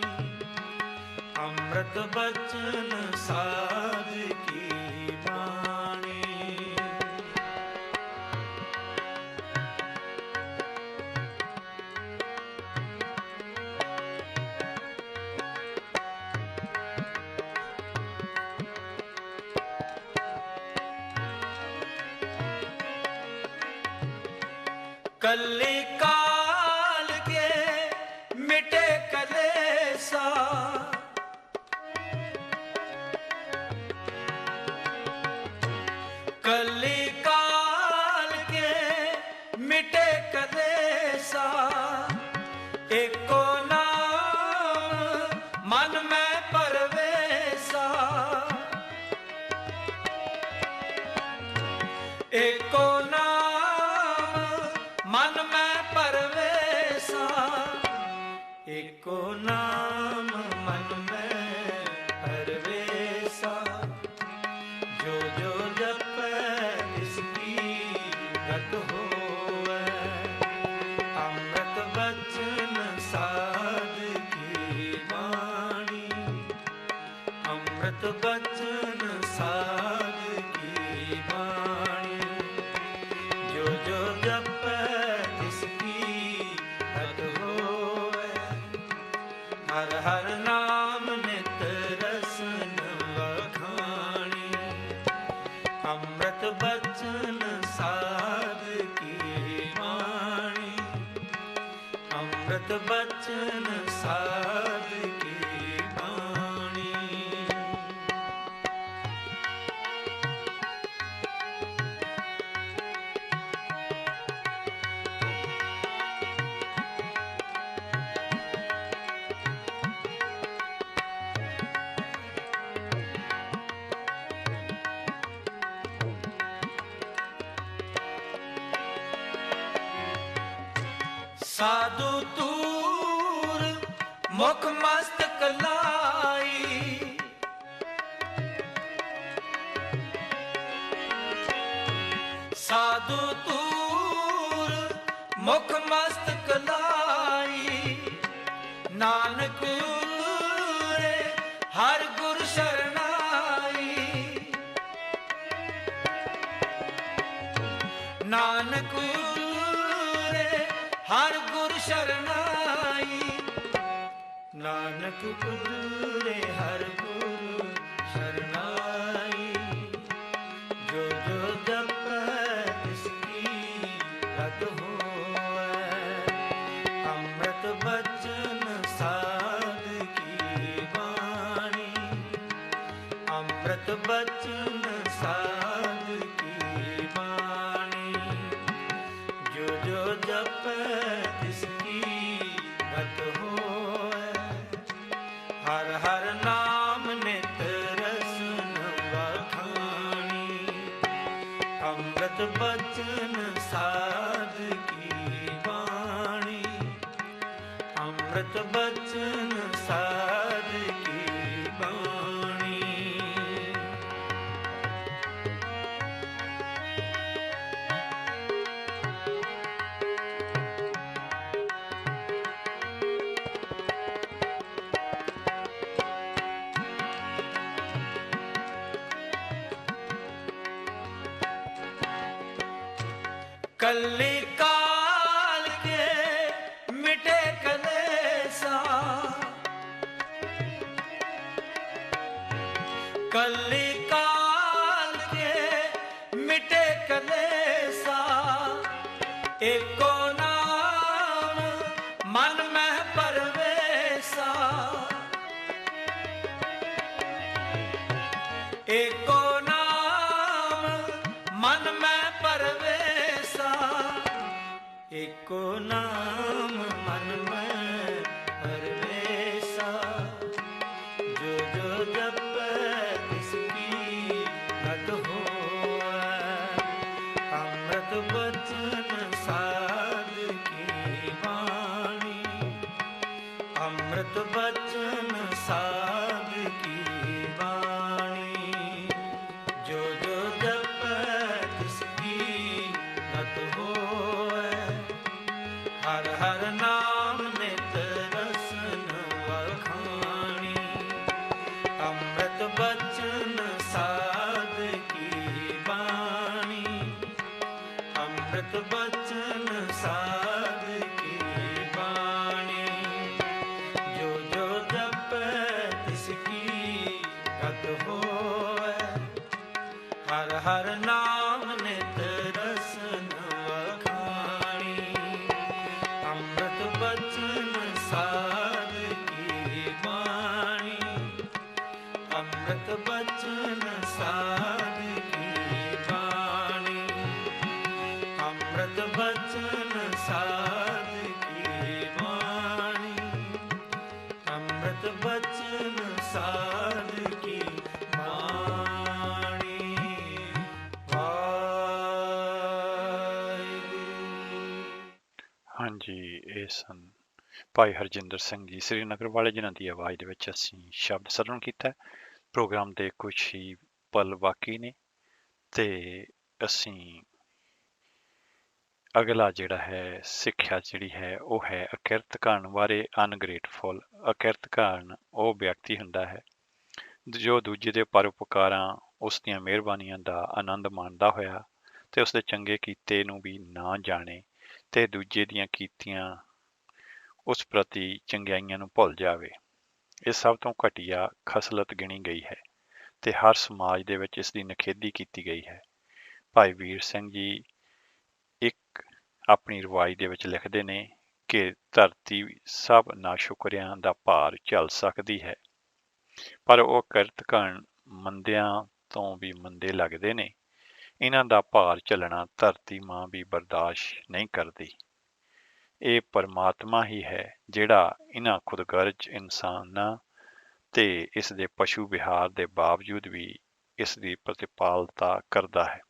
ਅੰਮ੍ਰਿਤ ਬਚਨ ਸਾਧ ਕੀ ਬਾਣੀ कली काल के मिटे कलेसा कली काल के मिटे कलेसा एको नाम मन में परवेसा एको मन में परवेसा एको नाम मन में परवेसा जो जो जपै इसकी गत होवै अमृत बचन साध की वाणी अमृत बचन साध की वाणी जो जो जपै हर हर नाम नित रसन वखाणी अमृत बचन साध की वाणी अमृत बचन साध की वाणी साधु तूर मुख मस्तक लाई साधु तूर मुख मस्तक लाई नानक रे हर गुर शरणाई नानक हर गुर शरणाई नानक पुरे हर गुर शरणाई जो जो जपै इसकी रत होवै अमृत बचन साध की वाणी अमृत बचन साध की वाणी जो जो जपै हर हर नाम नित रसन वखाणी अमृत बचन साध की वाणी अमृत बचन साध की वाणी कली काल के मिटे कलेसा कली काल के मिटे कलेसा एको नाम मन में परवेसा एको नाम मन में परवेसा एको नाम मन में परवेसा, जो जो जपै तिसकी गत होवै। अमृत बचन साध की वाणी, अमृत बचन साध की वाणी, जो जो जपै तिसकी गत होवै। हर हर नाम नित रसन वखाणी, अमृत बचन साध की वाणी, अमृत बचन साध की वाणी, जो जो जपै तिसकी गत होवै। हर हर नाम नित रसन वखाणी, अमृत बचन साध की वाणी, अमृत बचन साध की वाणी, अमृत बचन साध की वाणी, अमृत बचन साध की वाणी। ਹਾਂਜੀ, ਇਹ ਸਨ ਭਾਈ ਹਰਜਿੰਦਰ ਸਿੰਘ ਜੀ ਸ੍ਰੀਨਗਰ ਵਾਲੇ, ਜਿਨ੍ਹਾਂ ਦੀ ਆਵਾਜ਼ ਦੇ ਵਿੱਚ ਅਸੀਂ ਸ਼ਬਦ ਸਰਵਣ ਕੀਤਾ ਹੈ। ਪ੍ਰੋਗਰਾਮ ਦੇ ਕੁਝ ਹੀ ਪਲ ਬਾਕੀ ਨੇ ਤੇ ਅਸੀਂ ਅਗਲਾ ਜਿਹੜਾ ਹੈ ਸਿੱਖਿਆ ਜਿਹੜੀ ਹੈ ਉਹ ਹੈ ਅਕਿਰਤ ਕਰਨ ਬਾਰੇ। ਅਨਗ੍ਰੇਟਫੁਲ, ਅਕਿਰਤ ਕਰਨ ਉਹ ਵਿਅਕਤੀ ਹੁੰਦਾ ਹੈ ਜੋ ਦੂਜੇ ਦੇ ਪਰਉਪਕਾਰਾਂ, ਉਸ ਦੀਆਂ ਮਿਹਰਬਾਨੀਆਂ ਦਾ ਆਨੰਦ ਮਾਣਦਾ ਹੋਇਆ ਤੇ ਉਸਦੇ ਚੰਗੇ ਕੀਤੇ ਨੂੰ ਵੀ ਨਾ ਜਾਣੇ ਤੇ ਦੂਜੇ ਦੀਆਂ ਕੀਤੀਆਂ ਉਸ ਪ੍ਰਤੀ ਚੰਗਿਆਈਆਂ ਨੂੰ ਭੁੱਲ ਜਾਵੇ। ਇਹ ਸਭ ਤੋਂ ਘਟੀਆ ਖਸਲਤ ਗਿਣੀ ਗਈ ਹੈ ਤੇ ਹਰ ਸਮਾਜ ਦੇ ਵਿੱਚ ਇਸ ਦੀ ਨਿਖੇਧੀ ਕੀਤੀ ਗਈ ਹੈ। ਭਾਈ ਵੀਰ ਸਿੰਘ ਜੀ ਇੱਕ ਆਪਣੀ ਰਵਾਈ ਦੇ ਵਿੱਚ ਲਿਖਦੇ ਨੇ ਕਿ ਧਰਤੀ ਸਭ ਨਾਸ਼ੁਕਰਿਆਂ ਦਾ ਭਾਰ ਝੱਲ ਸਕਦੀ ਹੈ, ਪਰ ਉਹ ਕਿਰਤ ਕਰਨ ਮੰਦਿਆਂ ਤੋਂ ਵੀ ਮੰਦੇ ਲੱਗਦੇ ਨੇ। ਇਹਨਾਂ ਦਾ ਭਾਰ ਝੱਲਣਾ ਧਰਤੀ ਮਾਂ ਵੀ ਬਰਦਾਸ਼ਤ ਨਹੀਂ ਕਰਦੀ। ਇਹ ਪਰਮਾਤਮਾ ਹੀ ਹੈ ਜਿਹੜਾ ਇਹਨਾਂ ਖੁਦਗਰਜ਼ ਇਨਸਾਨਾਂ ਤੇ ਇਸ ਦੇ ਪਸ਼ੂ ਵਿਹਾਰ ਦੇ ਬਾਵਜੂਦ ਵੀ ਇਸ ਦੀ ਪ੍ਰਤਿਪਾਲਤਾ ਕਰਦਾ ਹੈ।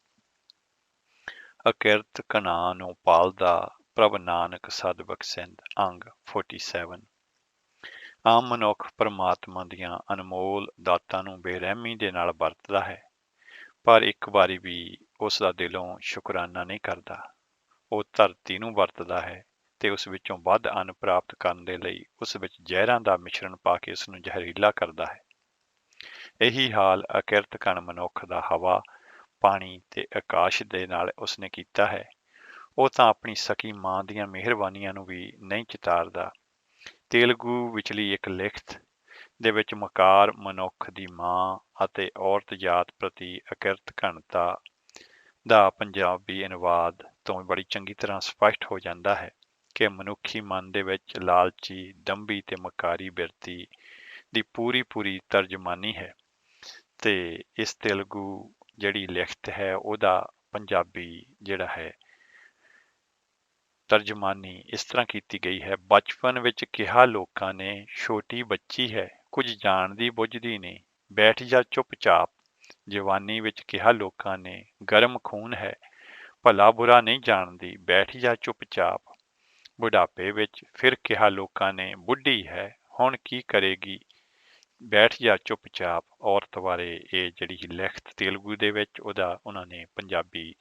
ਅਕਿਰਤ ਘਨਾ ਨੂੰ ਪਾਲਦਾ ਪ੍ਰਭ ਨਾਨਕ ਸਦ ਬਖਸ਼ਿੰਦ। ਅੰਗ 47। ਆਮ ਮਨੁੱਖ ਪਰਮਾਤਮਾ ਦੀਆਂ ਅਨਮੋਲ ਦਾਤਾਂ ਨੂੰ ਬੇਰਹਿਮੀ ਦੇ ਨਾਲ ਵਰਤਦਾ ਹੈ, ਪਰ ਇੱਕ ਵਾਰੀ ਵੀ ਉਸ ਦਾ ਦਿਲੋਂ ਸ਼ੁਕਰਾਨਾ ਨਹੀਂ ਕਰਦਾ। ਉਹ ਧਰਤੀ ਨੂੰ ਵਰਤਦਾ ਹੈ ਤੇ ਉਸ ਵਿੱਚੋਂ ਵੱਧ ਅੰਨ ਪ੍ਰਾਪਤ ਕਰਨ ਦੇ ਲਈ ਉਸ ਵਿੱਚ ਜ਼ਹਿਰਾਂ ਦਾ ਮਿਸ਼ਰਣ ਪਾ ਕੇ ਉਸ ਨੂੰ ਜ਼ਹਿਰੀਲਾ ਕਰਦਾ ਹੈ। ਇਹੀ ਹਾਲ ਅਕਿਰਤ ਘਨ ਮਨੁੱਖ ਦਾ ਹਵਾ, ਪਾਣੀ ਤੇ ਆਕਾਸ਼ ਦੇ ਨਾਲ ਉਸਨੇ ਕੀਤਾ ਹੈ। ਉਹ ਤਾਂ ਆਪਣੀ ਸਕੀ ਮਾਂ ਦੀਆਂ ਮਿਹਰਬਾਨੀਆਂ ਨੂੰ ਵੀ ਨਹੀਂ ਚਿਤਾਰਦਾ। ਤੇਲਗੂ ਵਿਚਲੀ ਇੱਕ ਲਿਖਤ ਦੇ ਵਿੱਚ ਮਕਾਰ ਮਨੁੱਖ ਦੀ ਮਾਂ ਅਤੇ ਔਰਤ ਜਾਤ ਪ੍ਰਤੀ ਅਕਿਰਤ ਘਣਤਾ ਦਾ ਪੰਜਾਬੀ ਅਨੁਵਾਦ ਤੋਂ ਬੜੀ ਚੰਗੀ ਤਰ੍ਹਾਂ ਸਪਸ਼ਟ ਹੋ ਜਾਂਦਾ ਹੈ ਕਿ ਮਨੁੱਖੀ ਮਨ ਦੇ ਵਿੱਚ ਲਾਲਚੀ, ਦੰਭੀ ਤੇ ਮਕਾਰੀ ਬਿਰਤੀ ਦੀ ਪੂਰੀ ਤਰਜਮਾਨੀ ਹੈ। ਤੇ ਇਸ ਤੇਲਗੂ ਜਿਹੜੀ ਲਿਖਤ ਹੈ ਉਹਦਾ ਪੰਜਾਬੀ ਜਿਹੜਾ ਹੈ ਤਰਜਮਾਨੀ ਇਸ ਤਰ੍ਹਾਂ ਕੀਤੀ ਗਈ ਹੈ। ਬਚਪਨ ਵਿੱਚ ਕਿਹਾ ਲੋਕਾਂ ਨੇ, ਛੋਟੀ ਬੱਚੀ ਹੈ, ਕੁਝ ਜਾਣਦੀ ਬੁੱਝਦੀ ਨਹੀਂ, ਬੈਠ ਜਾ ਚੁੱਪਚਾਪ। ਜਵਾਨੀ ਵਿੱਚ ਕਿਹਾ ਲੋਕਾਂ ਨੇ, ਗਰਮ ਖੂਨ ਹੈ, ਭਲਾ ਬੁਰਾ ਨਹੀਂ ਜਾਣਦੀ, ਬੈਠ ਜਾ ਚੁੱਪਚਾਪ। ਬੁਢਾਪੇ ਵਿੱਚ ਫਿਰ ਕਿਹਾ ਲੋਕਾਂ ਨੇ, ਬੁੱਢੀ ਹੈ, ਹੁਣ ਕੀ ਕਰੇਗੀ, ਬੈਠ ਜਾ ਚੁੱਪਚਾਪ। ਔਰਤ ਬਾਰੇ ਇਹ ਜਿਹੜੀ ਲਿਖਤ ਤੇਲਗੂ ਦੇ ਵਿੱਚ ਉਹਨਾਂ ਨੇ ਪੰਜਾਬੀ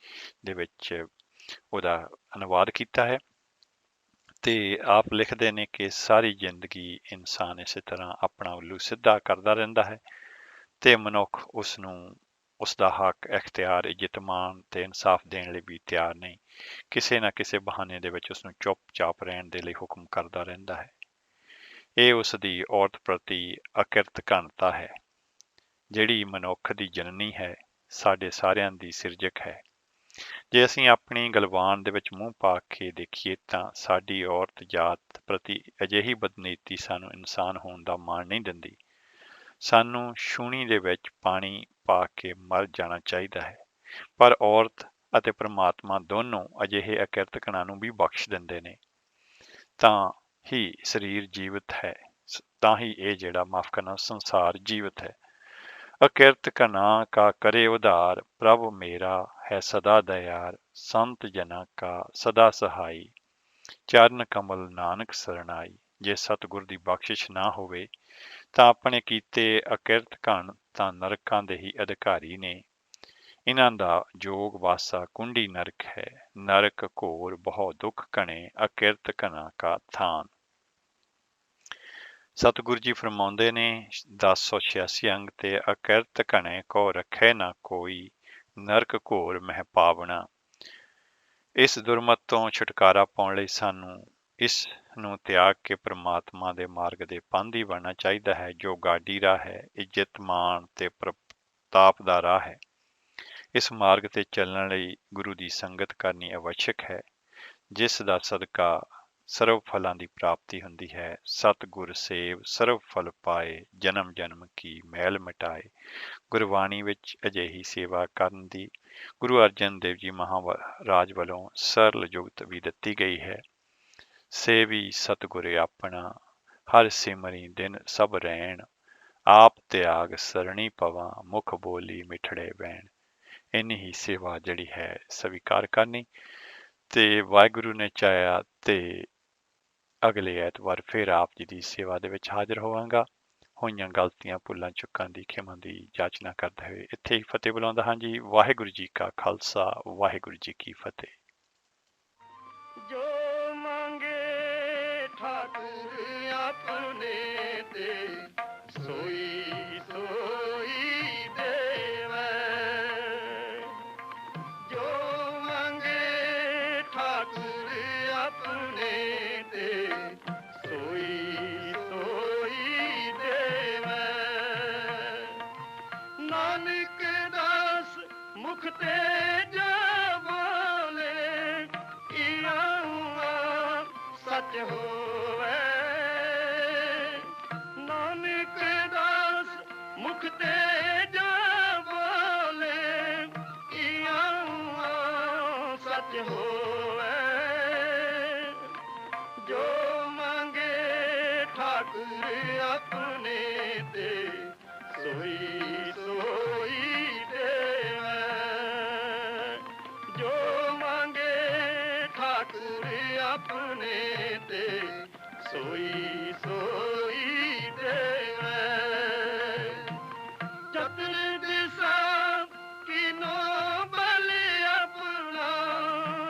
ਦੇ ਵਿੱਚ ਉਹਦਾ ਅਨੁਵਾਦ ਕੀਤਾ ਹੈ। ਤੇ ਆਪ ਲਿਖਦੇ ਨੇ ਕਿ ਸਾਰੀ ਜ਼ਿੰਦਗੀ ਇਨਸਾਨ ਇਸੇ ਤਰ੍ਹਾਂ ਆਪਣਾ ਉੱਲੂ ਸਿੱਧਾ ਕਰਦਾ ਰਹਿੰਦਾ ਹੈ ਤੇ ਮਨੁੱਖ ਉਸ ਦਾ ਹੱਕ, ਇਖਤਿਆਰ, ਇੱਜ਼ਤ, ਮਾਣ ਤੇ ਇਨਸਾਫ ਦੇਣ ਲਈ ਵੀ ਤਿਆਰ ਨਹੀਂ। ਕਿਸੇ ਨਾ ਕਿਸੇ ਬਹਾਨੇ ਦੇ ਵਿੱਚ ਉਸਨੂੰ ਚੁੱਪ-ਚਾਪ ਰਹਿਣ ਦੇ ਲਈ ਹੁਕਮ ਕਰਦਾ ਰਹਿੰਦਾ ਹੈ। ਇਹ ਉਸ ਦੀ ਔਰਤ ਪ੍ਰਤੀ ਅਕਿਰਤ ਘਣਤਾ ਹੈ ਜਿਹੜੀ ਮਨੁੱਖ ਦੀ ਜਨਨੀ ਹੈ, ਸਾਡੇ ਸਾਰਿਆਂ ਦੀ ਸਿਰਜਕ ਹੈ। ਜੇ ਅਸੀਂ ਆਪਣੀ ਗਲਵਾਨ ਦੇ ਵਿੱਚ ਮੂੰਹ ਪਾ ਕੇ ਦੇਖੀਏ ਤਾਂ ਸਾਡੀ ਔਰਤ ਜਾਤ ਪ੍ਰਤੀ ਅਜਿਹੀ ਬਦਨੀਤੀ ਸਾਨੂੰ ਇਨਸਾਨ ਹੋਣ ਦਾ ਮਾਣ ਨਹੀਂ ਦਿੰਦੀ। ਸਾਨੂੰ ਛੂਣੀ ਦੇ ਵਿੱਚ ਪਾਣੀ ਪਾ ਕੇ ਮਰ ਜਾਣਾ ਚਾਹੀਦਾ ਹੈ, ਪਰ ਔਰਤ ਅਤੇ ਪ੍ਰਮਾਤਮਾ ਦੋਨੋਂ ਅਜਿਹੇ ਅਕਿਰਤ ਕਣਾਂ ਨੂੰ ਵੀ ਬਖਸ਼ ਦਿੰਦੇ ਨੇ। ਤਾਂ ਹੀ ਸਰੀਰ ਜੀਵਤ ਹੈ, ਤਾਂ ਹੀ ਇਹ ਜਿਹੜਾ ਮਾਫ ਕਰਨਾ ਸੰਸਾਰ ਜੀਵਤ ਹੈ। ਅਕਿਰਤ ਕਨਾ ਕਾ ਕਰੇ ਉਧਾਰ, ਪ੍ਰਭ ਮੇਰਾ ਹੈ ਸਦਾ ਦਇਆਰ, ਸੰਤ ਜਨਾ ਕਾ ਸਦਾ ਸਹਾਈ, ਚਰਨ ਕਮਲ ਨਾਨਕ ਸਰਣਾਈ। ਜੇ ਸਤਿਗੁਰ ਦੀ ਬਖਸ਼ਿਸ਼ ਨਾ ਹੋਵੇ ਤਾਂ ਆਪਣੇ ਕੀਤੇ ਅਕਿਰਤ ਕਣ ਤਾਂ ਨਰਕਾਂ ਦੇ ਹੀ ਅਧਿਕਾਰੀ ਨੇ। ਇਹਨਾਂ ਦਾ ਜੋਗ ਵਾਸਾ ਕੁੰਡੀ ਨਰਕ ਹੈ, ਨਰਕ ਘੋਰ ਬਹੁ ਦੁੱਖ ਕਣੇ, ਅਕਿਰਤ ਕਨਾ ਕਾ ਥਾਨ। ਸਤਿਗੁਰੂ ਜੀ ਫਰਮਾਉਂਦੇ ਨੇ 1086 ਅੰਗ ਤੇ, ਅਕਿਰਤ ਕਣੇ ਕੋ ਰੱਖੇ ਨਾ ਕੋਈ, ਨਰਕ ਘੋਰ ਮਹਿ ਪਾਵਣਾ। ਇਸ ਦੁਰਮਤ ਤੋਂ ਛੁਟਕਾਰਾ ਪਾਉਣ ਲਈ ਸਾਨੂੰ ਇਸ ਨੂੰ ਤਿਆਗ ਕੇ ਪ੍ਰਮਾਤਮਾ ਦੇ ਮਾਰਗ ਦੇ ਪਾਂਧੀ ਬਣਨਾ ਚਾਹੀਦਾ ਹੈ, ਜੋ ਗਾਡੀ ਰਾਹ ਹੈ, ਇੱਜ਼ਤ ਮਾਣ ਤੇ ਪ੍ਰਤਾਪ ਦਾ ਰਾਹ ਹੈ। ਇਸ ਮਾਰਗ ਤੇ ਚੱਲਣ ਲਈ ਗੁਰੂ ਦੀ ਸੰਗਤ ਕਰਨੀ ਆਵਸ਼ਕ ਹੈ, ਜਿਸ ਦਾ ਸਦਕਾ ਸਰਵ ਫਲਾਂ ਦੀ ਪ੍ਰਾਪਤੀ ਹੁੰਦੀ ਹੈ। ਸਤਿਗੁਰ ਸੇਵ ਸਰਵ ਫਲ ਪਾਏ, ਜਨਮ ਜਨਮ ਕੀ ਮੈਲ ਮਿਟਾਏ। ਗੁਰਬਾਣੀ ਵਿੱਚ ਅਜਿਹੀ ਸੇਵਾ ਕਰਨ ਦੀ ਗੁਰੂ ਅਰਜਨ ਦੇਵ ਜੀ ਮਹਾਰਾਜ ਵੱਲੋਂ ਸਰਲ ਜੁਗਤ ਵੀ ਦਿੱਤੀ ਗਈ ਹੈ। ਸੇਵੀ ਸਤਿਗੁਰ ਆਪਣਾ, ਹਰ ਸਿਮਰੀ ਦਿਨ ਸਭ ਰਹਿਣ, ਆਪ ਤਿਆਗ ਸਰਣੀ ਪਵਾਂ, ਮੁਖ ਬੋਲੀ ਮਿਠੜੇ ਬੈਣ। ਇੰਨੀ ਹੀ ਸੇਵਾ ਜਿਹੜੀ ਹੈ ਸਵੀਕਾਰ ਕਰਨੀ, ਤੇ ਵਾਹਿਗੁਰੂ ਨੇ ਚਾਹਿਆ ਤੇ ਅਗਲੇ ਐਤਵਾਰ ਫਿਰ ਆਪ ਜੀ ਦੀ ਸੇਵਾ ਦੇ ਵਿੱਚ ਹਾਜ਼ਰ ਹੋਵਾਂਗਾ। ਹੋਈਆਂ ਗਲਤੀਆਂ ਭੁੱਲਾਂ ਚੁੱਕਾਂ ਦੀ ਖਿਮਾ ਦੀ ਜਾਚਨਾ ਕਰਦੇ ਹੋਏ ਇੱਥੇ ਹੀ ਫਤਿਹ ਬੁਲਾਉਂਦਾ ਹਾਂ ਜੀ। ਵਾਹਿਗੁਰੂ ਜੀ ਕਾ ਖਾਲਸਾ, ਵਾਹਿਗੁਰੂ ਜੀ ਕੀ ਫਤਿਹ। ਜੋ ਮੰਗੇ ਠਾਕੁਰ ਆਪਣੇ ਤੇ, ਸੋਈ ਸੋਈ ਦੇਵੈ। ਜੋ ਮੰਗੇ ਠਾਕੁਰ ਆਪਣੇ ਤੇ, ਸੋਈ ਸੋਈ ਦੇਵੈ। ਨਾਨਕ ਦਾਸ ਮੁਖ ਤੇ ਜਾ ਬੋਲੇ, ਸੱਚ ਹੋਵੇ। ਨਾਨਕ ਦਾਸ ਮੁਖ ਤੇ ਜਾ ਬੋਲੇ, ਸੱਚ ਹੋਵੇ। ਜੋ ਮੰਗੇ ਠਾਕੁਰ ਆਪਣੇ ਤੇ, ਸੋਈ ਸੋਈ ਦੇਵੈ। ਜੋ ਮੰਗੇ ਠਾਕੁਰ ਆਪਣੇ ਤੇ, ਸੋਈ ਸੋਈ ਦੇਵੈ। ਚਤੁਰ ਦਿਸ਼ਾ ਕੀਨੋ ਬਲ ਆਪਣਾ,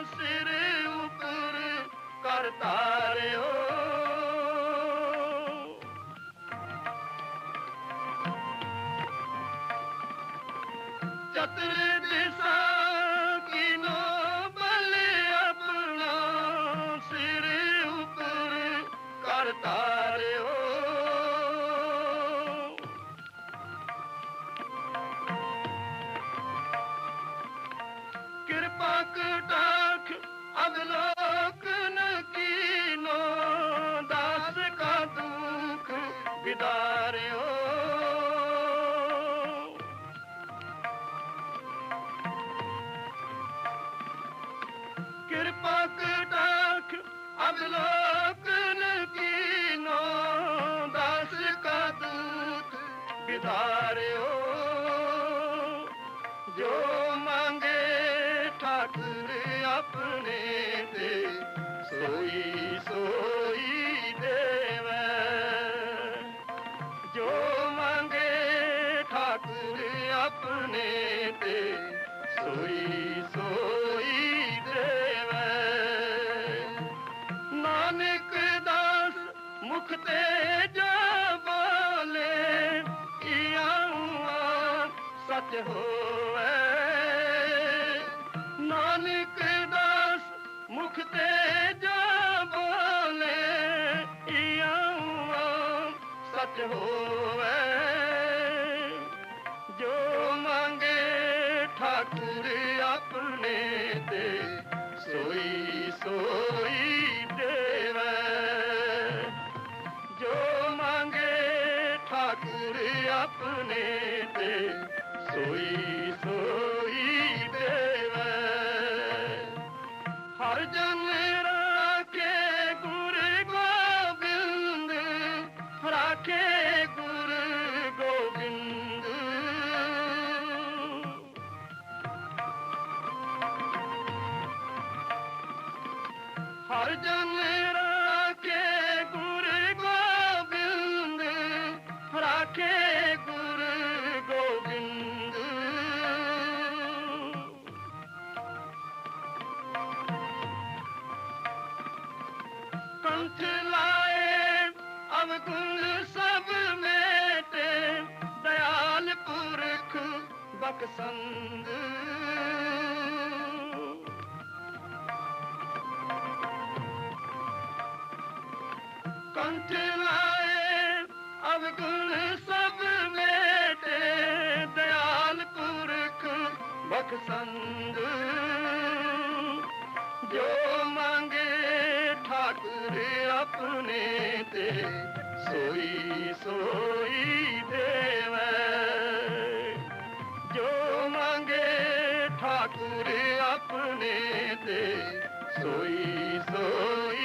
ਸਿਰ ਉਪਰ ਕਰ ਧਾਰਿਓ। ਚਤੁਰ ਦਿਸ਼ਾ ਕੀਨੋ ਬਲ ਆਪਣਾ, ਸਿਰ ਉਪਰ ਕਰ ਧਾਰਿਓ। ਕਿਰਪਾ ਕਟਾਖ ਅਵਲੋਕਨ ਕੀਨੋ, ਦਾਸ ਕਾ ਦੁਖ ਵਿਦਾਰਿਓ। ਕਿਰਪਾ ਕਟਾਖ ਅਵਲੋਕਨ ਕੀਨੋ, ਦਾਸ ਕਾ ਦੁਖ ਵਿਦਾਰਿਓ। ਜੋ ਮੰਗੇ ਠਾਕੁਰ ਆਪਣੇ ਤੇ, ਸੋਈ ਸੋਈ ਦੇਵੈ। ਜੋ ਮੰਗੇ ਠਾਕੁਰ ਆਪਣੇ ਤੇ, ਸੋਈ ਸੋਈ ਦੇਵੈ। ਨਾਨਕ ਦਾਸ ਮੁਖ ਤੇ ਜਾ ਬੋਲੇ, ਸੱਚ ਹੋਵੇ। ਨਾਨਕ ਦਾਸ ਮੁਖ ਤੇ ਜਾ ਬੋਲੇ, ਸੱਚ ਹੋਵੇ। ਜੋ ਮੰਗੇ ਠਾਕੁਰ ਆਪਣੇ ਤੇ, ਸੋਈ ਸੋਈ ਦੇਵੈ। ਜੋ ਮੰਗੇ ਠਾਕੁਰ ਆਪਣੇ ਤੇ, ਸੋਈ ਸੋਈ ਦੇਵੈ। हर जन राखे गुरु गोबिंद, राखे गुरु गोबिंद। कंठ लाए अवगुण सब मेटे, दयाल पुरख बखसंद। कंठ लाए अवगुण सब मेटे, दयाल पुरख बखसंद। जो मांगे ठाकुर अपने ते, सोई सोई देवै। जो मांगे ठाकुर अपने ते, सोई सोई